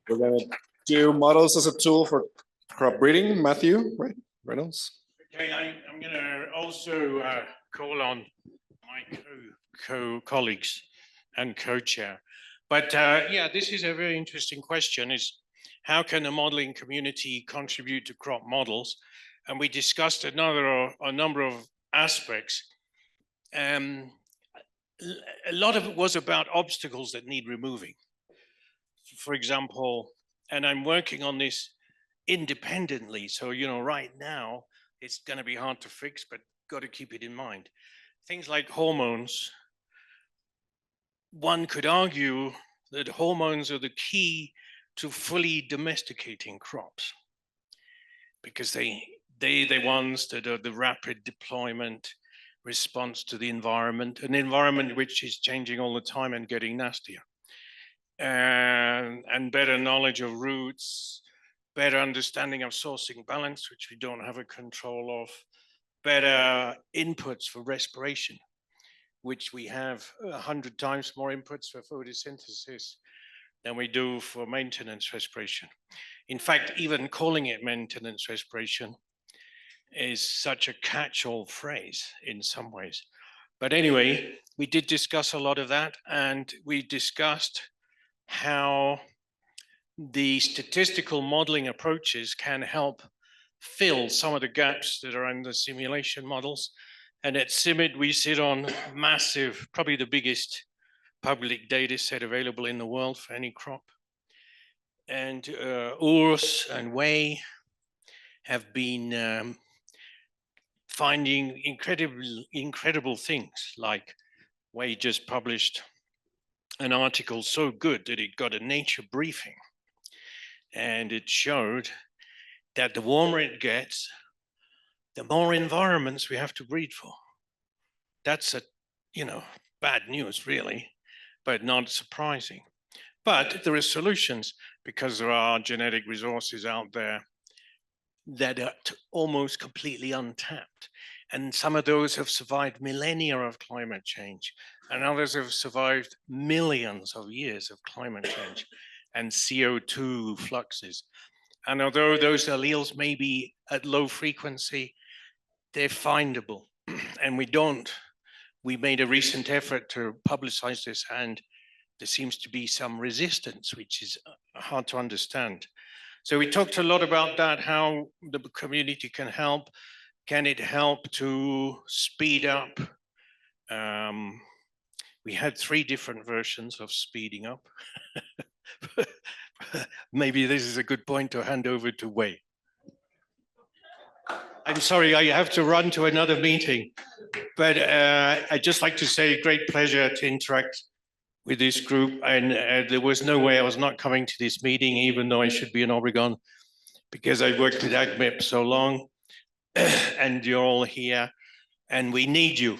H: we're gonna do models as a tool for crop breeding. Matthew, right? Reynolds.
P: Okay, I'm gonna also call on my colleagues and co-chair. But yeah, this is a very interesting question, is how can the modeling community contribute to crop models? And we discussed a number of aspects. A lot of it was about obstacles that need removing. For example, and I'm working on this independently. So, right now it's going to be hard to fix, but got to keep it in mind. Things like hormones. One could argue that hormones are the key to fully domesticating crops, because they're the ones that are the rapid deployment response to the environment, an environment which is changing all the time and getting nastier. And better knowledge of roots, better understanding of sourcing balance, which we don't have a control of, better inputs for respiration, which we have 100 times more inputs for photosynthesis than we do for maintenance respiration. In fact, even calling it maintenance respiration is such a catch-all phrase in some ways. But anyway, we did discuss a lot of that, and we discussed how the statistical modeling approaches can help fill some of the gaps that are in the simulation models. And at CIMMYT, we sit on massive, probably the biggest public data set available in the world for any crop. And Urs and Wei have been finding incredible things, like Wei just published an article so good that it got a Nature briefing. And it showed that the warmer it gets, the more environments we have to breed for. That's bad news, really, but not surprising. But there are solutions, because there are genetic resources out there that are almost completely untapped. And some of those have survived millennia of climate change, and others have survived millions of years of climate change and CO2 fluxes. And although those alleles may be at low frequency, they're findable. And we made a recent effort to publicize this, and there seems to be some resistance, which is hard to understand. So we talked a lot about that, how the community can help. Can it help to speed up? We had 3 different versions of speeding up. Maybe this is a good point to hand over to Wei. I'm sorry, I have to run to another meeting, but I'd just like to say great pleasure to interact with this group. And there was no way I was not coming to this meeting, even though I should be in Oregon, because I worked with AgMIP so long, and you're all here, and we need you.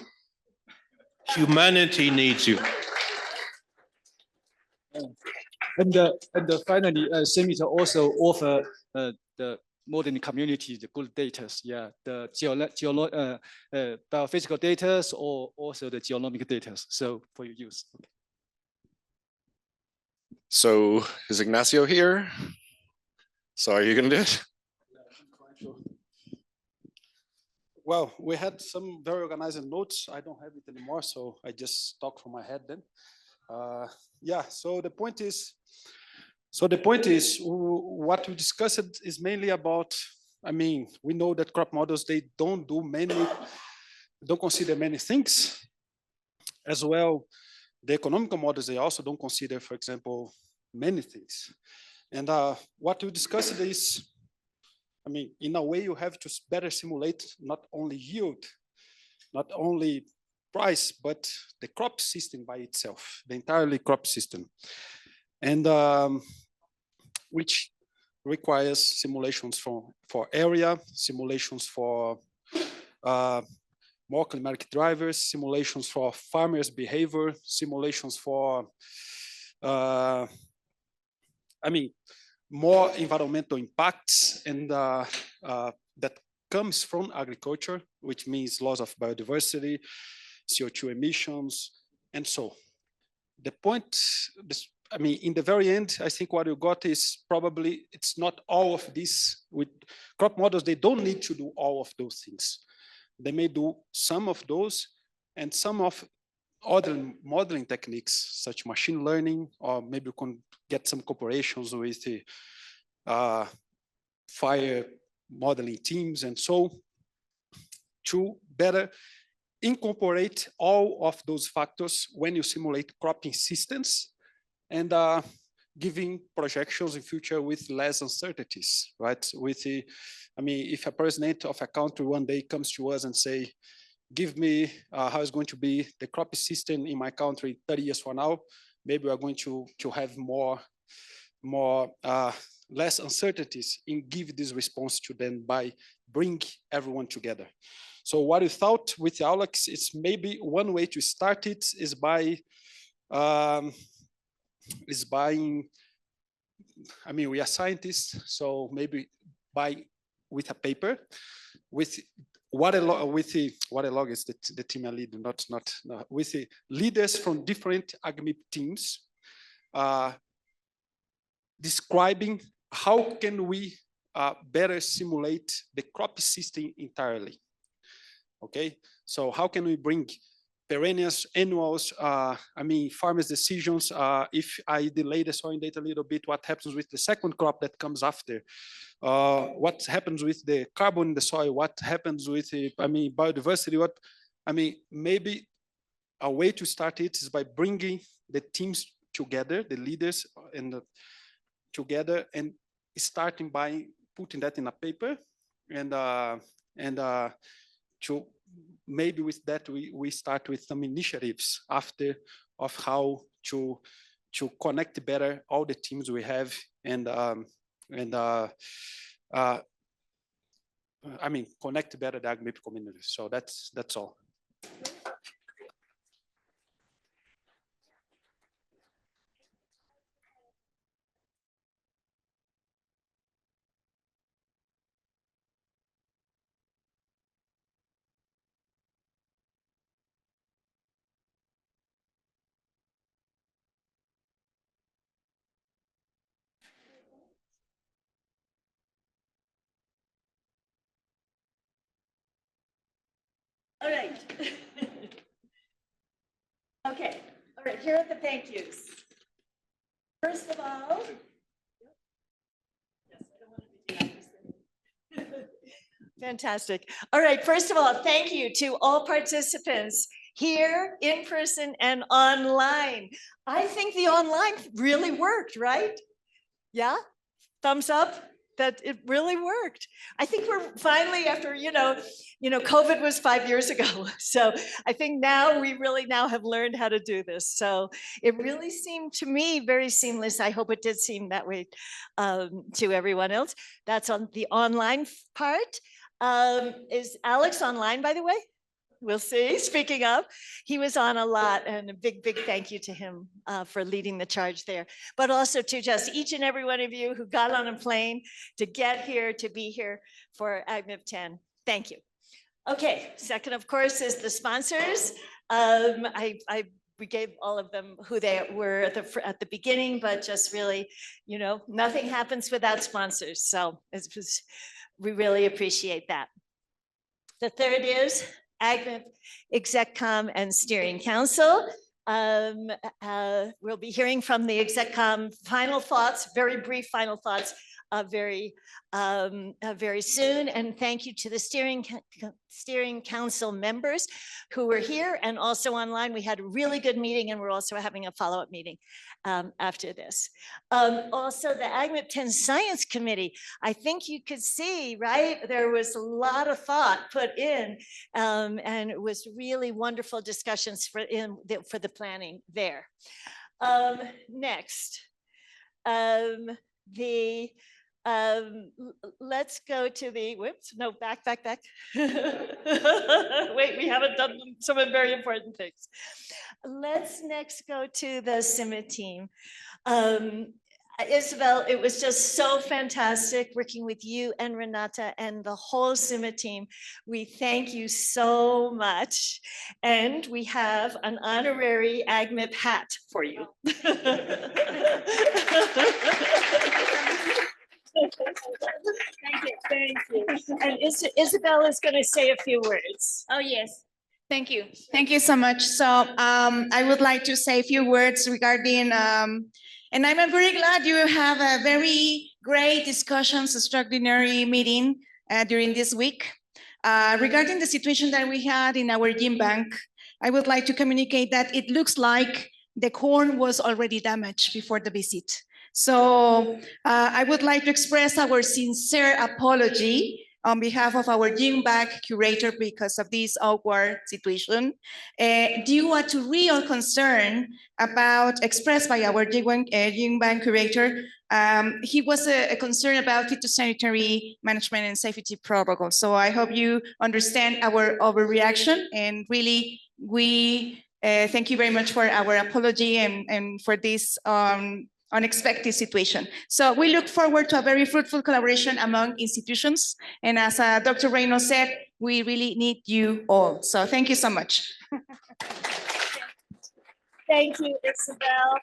P: Humanity needs you.
R: And finally, CEMIT also offer the modern community the good data. Yeah, the biophysical data or also the genomic data. So for your use. Okay.
H: So is Ignacio here? So are you going to do it?
R: Well, we had some very organized notes. I don't have it anymore, so I just talk from my head then. Yeah, so the point is, what we discussed is mainly about, I mean, we know that crop models, they don't consider many things. As well, the economical models, they also don't consider, for example, many things. And what we discussed is, I mean, in a way, you have to better simulate not only yield, not only price, but the crop system by itself, the entirely crop system. And which requires simulations for area, simulations for more climatic drivers, simulations for farmers' behavior, simulations for, I mean, more environmental impacts, and that comes from agriculture, which means loss of biodiversity, CO2 emissions, and so. The point, I mean, in the very end, I think what you got is probably, it's not all of this. With crop models, they don't need to do all of those things. They may do some of those, and some of other modeling techniques, such machine learning, or maybe you can get some cooperations with the fire modeling teams and so, to better incorporate all of those factors when you simulate cropping systems, and giving projections in future with less uncertainties, right? With the, I mean, if a president of a country one day comes to us and say, give me how it's going to be the crop system in my country 30 years from now, maybe we are going to have less uncertainties in give this response to them by bring everyone together. So what we thought with Aulex is maybe one way to start it is by I mean, we are scientists, so maybe with a paper, with what a log is the team I lead, not with the leaders from different AgMIP teams, describing how can we better simulate the crop system entirely. Okay, so how can we bring perennials, annuals, I mean, farmers' decisions, if I delay the sowing date a little bit, what happens with the second crop that comes after? What happens with the carbon in the soil? What happens with the, I mean, biodiversity? What, I mean, maybe a way to start it is by bringing the teams together, the leaders and together, and starting by putting that in a paper, and to maybe with that we start with some initiatives after of how to connect better all the teams we have, and I mean, connect better the AgMIP community. So that's all.
S: All right. Okay, all right, here are the thank yous. First of all, fantastic. All right, first of all, thank you to all participants here in person and online. I think the online really worked, right? Yeah? Thumbs up that it really worked. I think we're finally after, COVID was 5 years ago. So I think now we really now have learned how to do this. So it really seemed to me very seamless. I hope it did seem that way to everyone else. That's on the online part. Is Alex online, by the way? We'll see. Speaking of, he was on a lot, and a big, big thank you to him for leading the charge there. But also to just each and every one of you who got on a plane to get here, to be here for AgMIP10. Thank you. Okay, second, of course, is the sponsors. We gave all of them who they were at the beginning, but just really, nothing happens without sponsors. So we really appreciate that. The third is AgMIP, ExecCom, and Steering Council. We'll be hearing from the ExecCom final thoughts, very brief final thoughts, very soon. And thank you to the Steering Council members who were here and also online. We had a really good meeting, and we're also having a follow-up meeting after this. Also, the AgMIP10 Science Committee, I think you could see, right? There was a lot of thought put in, and it was really wonderful discussions for the planning there. Next, let's go to the, whoops, no, back. Wait, we haven't done some very important things. Let's next go to the CIMA team. Isabel, it was just so fantastic working with you and Renata and the whole CIMA team. We thank you so much. And we have an honorary AgMIP hat for you. Thank you. And Isabel is going to say a few words.
C: Oh, yes. Thank you. Thank you so much. So I would like to say a few words regarding, and I'm very glad you have a very great discussions, extraordinary meeting during this week. Regarding the situation that we had in our gene bank, I would like to communicate that it looks like the corn was already damaged before the visit. So I would like to express our sincere apology on behalf of our gene bank curator because of this awkward situation, due to real concern expressed by our gene bank curator. He was a concern about phytosanitary management and safety protocols. So I hope you understand our overreaction, and really we thank you very much for our apology and for this unexpected situation. So we look forward to a very fruitful collaboration among institutions. And as Dr. Reynolds said, we really need you all. So thank you so much.
S: Thank you, Isabel.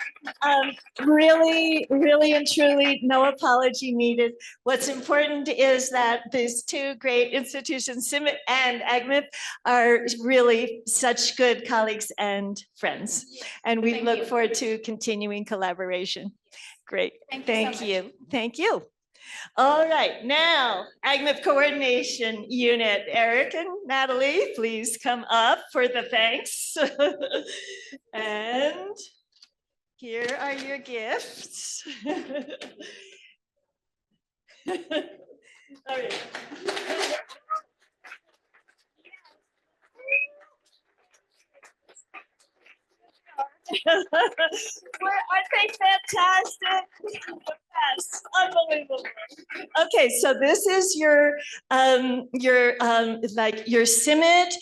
S: Really, really and truly, no apology needed. What's important is that these two great institutions, CIMIT and AgMIP, are really such good colleagues and friends. And we look forward to continuing collaboration. Great. Thank you. Thank you. All right, now, AgMIP Coordination Unit. Eric and Natalie, please come up for the thanks. And here are your gifts. All right. Aren't they fantastic? The best. Unbelievable. Okay, so this is your CIMIT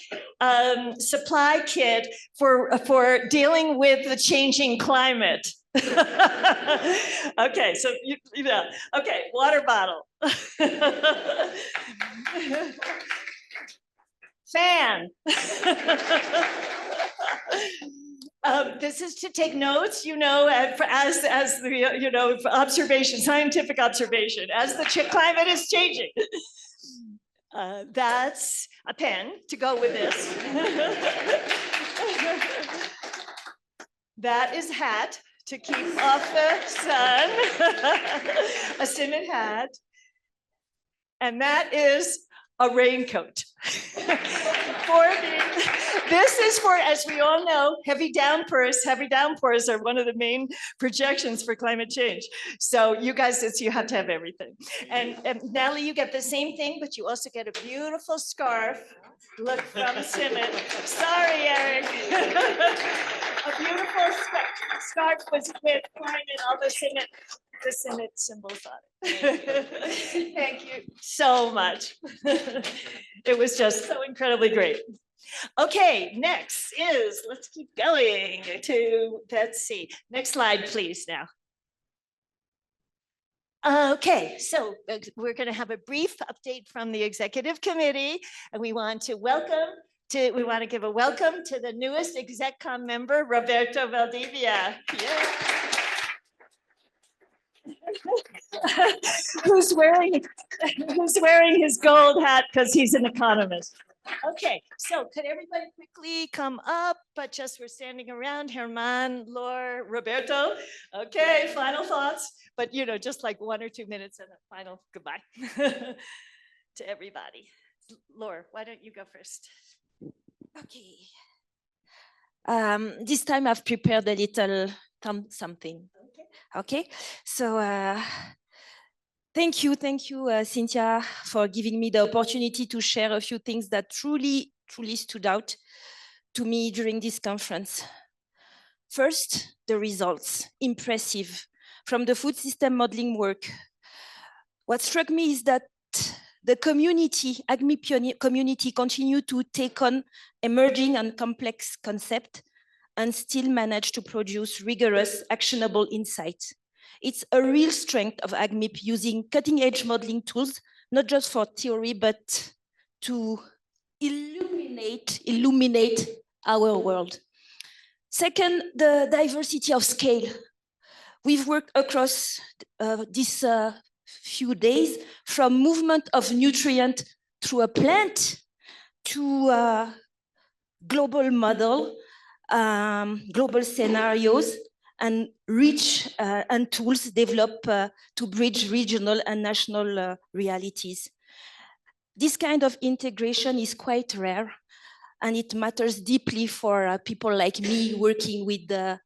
S: supply kit for dealing with the changing climate. Okay, so okay, water bottle. Fan. This is to take notes, as the observation, scientific observation, as the climate is changing. That's a pen to go with this. That is hat to keep off the sun, a CIMMYT hat. And that is a raincoat. This is for, as we all know, heavy downpours. Heavy downpours are one of the main projections for climate change. So you guys, you have to have everything. And Natalie, you get the same thing, but you also get a beautiful scarf. Look, from CIMMYT. Sorry, Eric. A beautiful scarf was with all the CIMMYT symbols on it. Thank you so much. It was just so incredibly great. Okay, next is, let's keep going to, let's see, next slide, please now. Okay, so we're going to have a brief update from the executive committee, and we want to give a welcome to the newest execcom member, Roberto Valdivia. Yeah. who's wearing his gold hat because he's an economist. Okay, so could everybody quickly come up, but just we're standing around, Herman, Laura, Roberto. Okay, final thoughts, but just like 1 or 2 minutes and a final goodbye to everybody. Laura, why don't you go first?
K: Okay. This time I've prepared a little something. Okay, so thank you, Cynthia, for giving me the opportunity to share a few things that truly stood out to me during this conference. First, the results, impressive, from the food system modeling work. What struck me is that the community, AgMIP community, continue to take on emerging and complex concepts and still manage to produce rigorous, actionable insights. It's a real strength of AgMIP using cutting-edge modeling tools, not just for theory, but to illuminate our world. Second, the diversity of scale. We've worked across these few days from movement of nutrient through a plant to a global model, global scenarios, and reach and tools developed to bridge regional and national realities. This kind of integration is quite rare, and it matters deeply for people like me working with the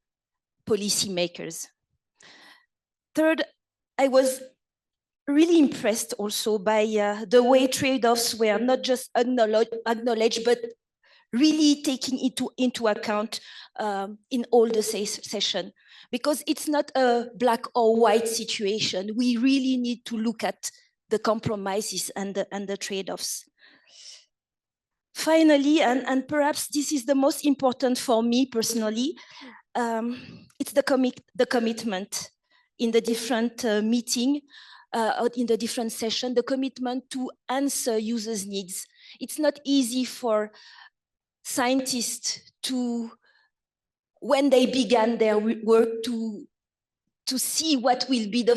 K: policymakers. Third, I was really impressed also by the way trade-offs were not just acknowledged, but really taking into account in all the session, because it's not a black or white situation. We really need to look at the compromises and the trade-offs. Finally, and perhaps this is the most important for me personally, it's the commitment in the different meeting, in the different session, the commitment to answer users' needs. It's not easy for scientists to, when they began their work, to see what will be the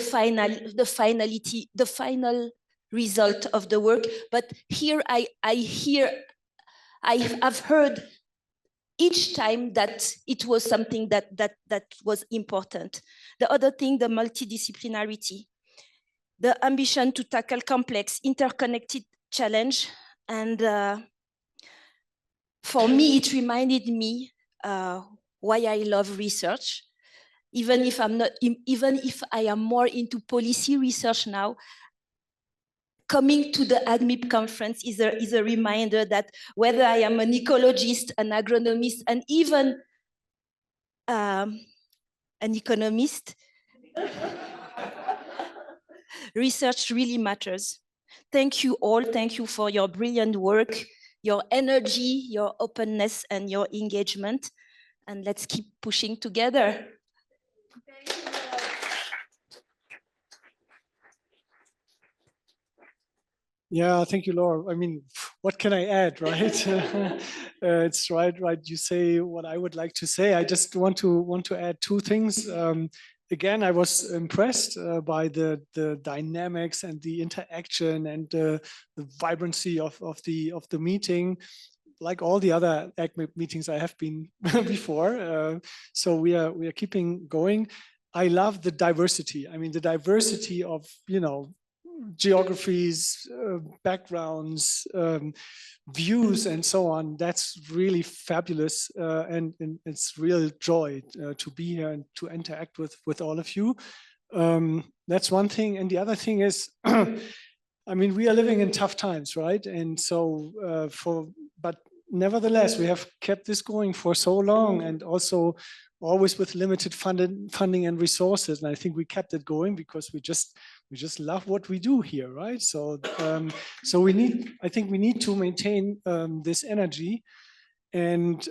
K: final result of the work. But here I've heard each time that it was something that was important. The other thing, the multidisciplinarity, the ambition to tackle complex, interconnected challenge. And for me, it reminded me why I love research. Even if I am more into policy research now, coming to the AgMIP conference is a reminder that whether I am an ecologist, an agronomist, and even an economist, research really matters. Thank you all. Thank you for your brilliant work, your energy, your openness, and your engagement. And let's keep pushing together.
L: Yeah, thank you, Laura. I mean, what can I add, right? It's right. You say what I would like to say. I just want to add two things. again, I was impressed by the dynamics and the interaction and the vibrancy of the meeting, like all the other AgMIP meetings I have been before. So we are keeping going. I love the diversity. I mean, the diversity of, you know, geographies, backgrounds, views, and so on. That's really fabulous, and it's real joy to be here and to interact with all of you. That's one thing, and the other thing is, I mean, we are living in tough times, right? And so, but nevertheless, we have kept this going for so long, and also always with limited funding and resources. And I think we kept it going because we just love what we do here, right? So, so I think we need to maintain this energy, and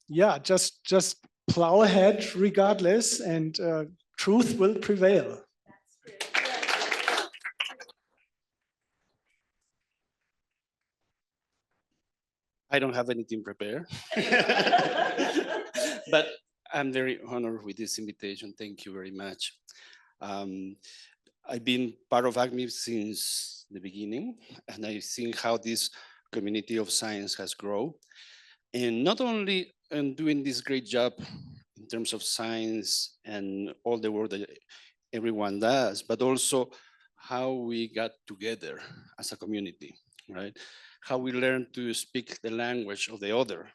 L: yeah, just plow ahead regardless, and truth will prevail.
Q: I don't have anything prepared, but I'm very honored with this invitation. Thank you very much. I've been part of AgMIP since the beginning, and I've seen how this community of science has grown. And not only in doing this great job in terms of science and all the work that everyone does, but also how we got together as a community, right? How we learn to speak the language of the other.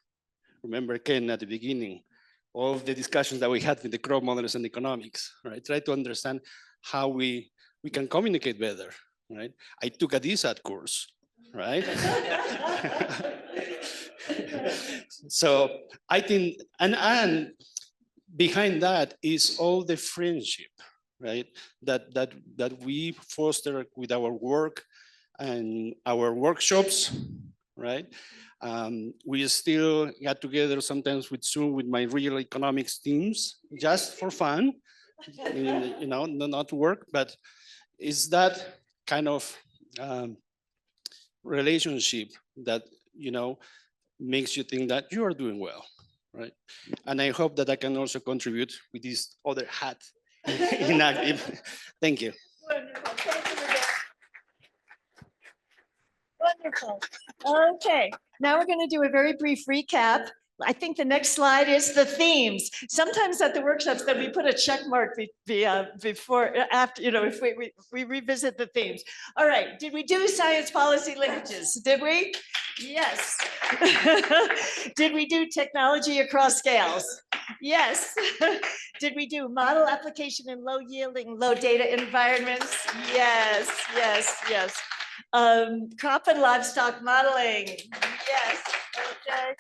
Q: Remember, Ken, at the beginning, all of the discussions that we had with the crop models and economics, right? Try to understand how we can communicate better, right? I took a DSAT course, right? So I think, and behind that is all the friendship, right? That we foster with our work and our workshops, right? We still got together sometimes with Zoom with my real economics teams, just for fun, you know, not to work, but it's that kind of relationship that, you know, makes you think that you are doing well, right? And I hope that I can also contribute with this other hat in AgMIP. Thank you.
S: Wonderful. Thank you again. Wonderful. Okay, now we're going to do a very brief recap. I think the next slide is the themes. Sometimes at the workshops that we put a check mark before, after, you know, if we revisit the themes. All right, did we do science policy linkages? Did we? Yes. Did we do technology across scales? Yes. Did we do model application in low yielding, low data environments? Yes, yes, yes. Crop and livestock modeling. Yes. Okay.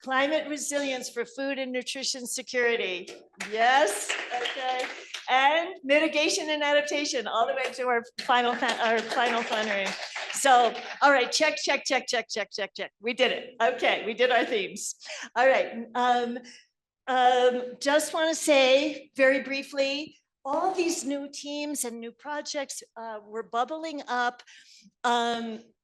S: Climate resilience for food and nutrition security. Yes. Okay. And mitigation and adaptation, all the way to our final plenary. So, all right, check. We did it. Okay, we did our themes. All right. Just want to say very briefly, all these new teams and new projects were bubbling up.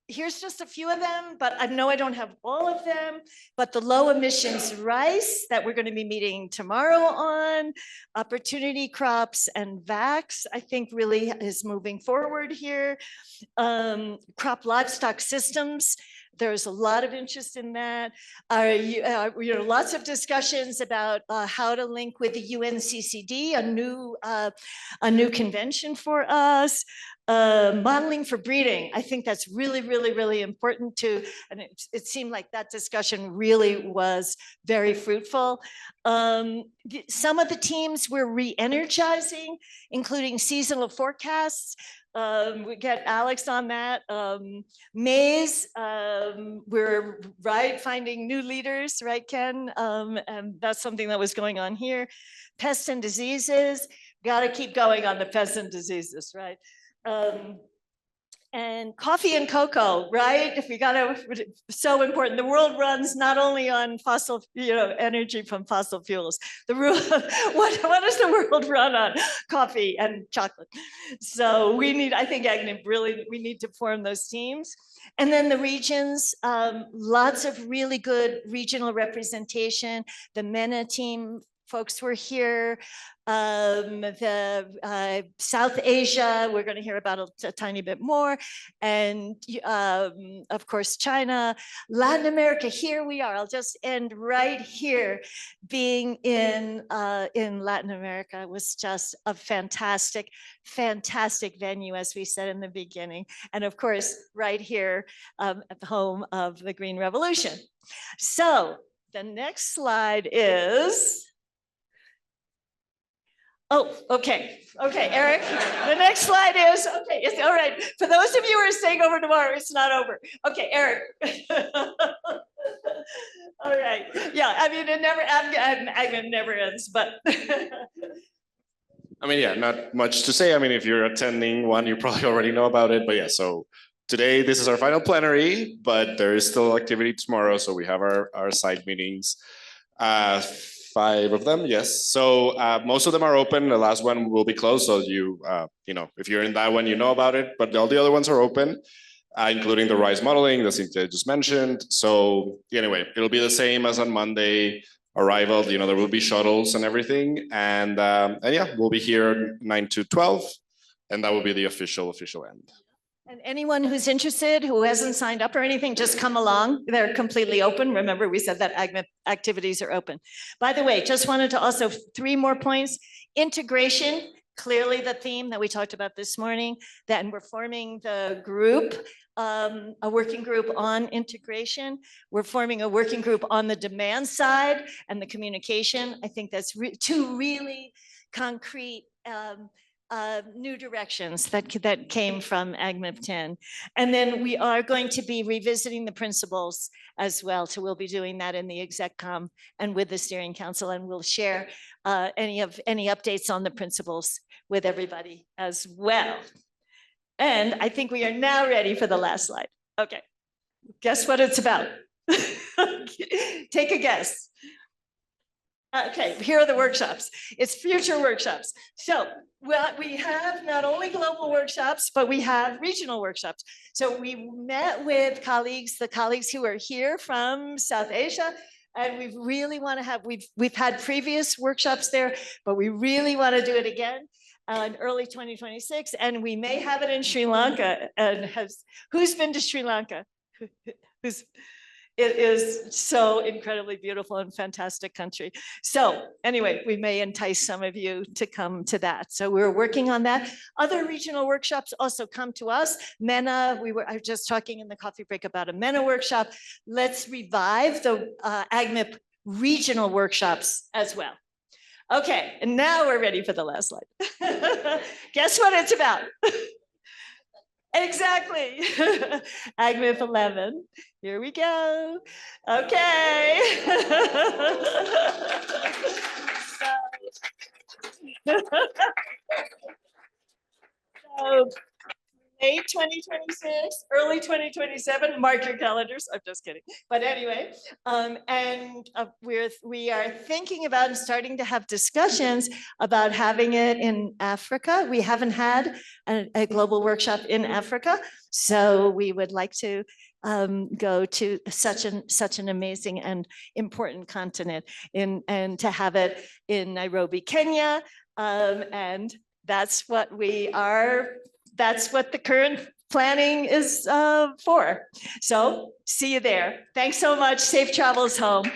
S: Here's just a few of them, but I know I don't have all of them, but the low emissions rice that we're going to be meeting tomorrow on, opportunity crops and VAX, I think really is moving forward here. Crop livestock systems, there's a lot of interest in that. Lots of discussions about how to link with the UNCCD, a new convention for us. Modeling for breeding, I think that's really, really, really important too. And it seemed like that discussion really was very fruitful. Some of the teams we're re-energizing, including seasonal forecasts. We get Alex on that. Maize, we're finding new leaders, right, Ken? And that's something that was going on here. Pests and diseases, got to keep going on the pests and diseases, right? And coffee and cocoa, right? If we so important. The world runs not only on fossil, energy from fossil fuels. What does the world run on? Coffee and chocolate. So I think AgMIP really, we need to form those teams. And then the regions, lots of really good regional representation. The MENA team folks were here. South Asia, we're going to hear about a tiny bit more. And of course, China, Latin America, here we are. I'll just end right here. Being in Latin America was just a fantastic, fantastic venue, as we said in the beginning. And of course, right here at the home of the Green Revolution. So the next slide is, oh, okay. Okay, Eric, the next slide is, okay, it's all right. For those of you who are staying over tomorrow, it's not over. Okay, Eric. All right. Yeah, I mean, it never, it never ends, but.
H: I mean, yeah, not much to say. I mean, if you're attending one, you probably already know about it. But yeah, so today, this is our final plenary, but there is still activity tomorrow. So we have our side meetings, 5 of them, yes. So most of them are open. The last one will be closed. So you know, if you're in that one, you know about it. But all the other ones are open, including the RISE modeling that Cynthia just mentioned. So anyway, it'll be the same as on Monday. Arrival, you know, there will be shuttles and everything. And yeah, we'll be here 9 to 12. And that will be the official end.
S: And anyone who's interested, who hasn't signed up or anything, just come along. They're completely open. Remember, we said that AgMIP activities are open. By the way, just wanted to also, 3 more points. Integration, clearly the theme that we talked about this morning. Then we're forming the group, a working group on integration. We're forming a working group on the demand side and the communication. I think that's 2 really concrete new directions that came from AgMIP10. And then we are going to be revisiting the principles as well. So we'll be doing that in the ExecCom and with the steering council, and we'll share any updates on the principles with everybody as well. And I think we are now ready for the last slide. Okay, guess what it's about? Take a guess. Okay, here are the workshops. It's future workshops. So we have not only global workshops, but we have regional workshops. So we met with colleagues, the colleagues who are here from South Asia, and we really want to have, we've had previous workshops there, but we really want to do it again in early 2026, and we may have it in Sri Lanka. And who's been to Sri Lanka? It is so incredibly beautiful and fantastic country. So anyway, we may entice some of you to come to that. So we're working on that. Other regional workshops also come to us. MENA, I was just talking in the coffee break about a MENA workshop. Let's revive the AgMIP regional workshops as well. Okay, and now we're ready for the last slide. Guess what it's about? Exactly. AgMIP11. Here we go. Okay. So late 2026, early 2027, mark your calendars. I'm just kidding. But anyway, we are thinking about and starting to have discussions about having it in Africa. We haven't had a global workshop in Africa, so we would like to go to such an amazing and important continent and to have it in Nairobi, Kenya. And that's what we are. That's what the current planning is for. So see you there. Thanks so much. Safe travels home.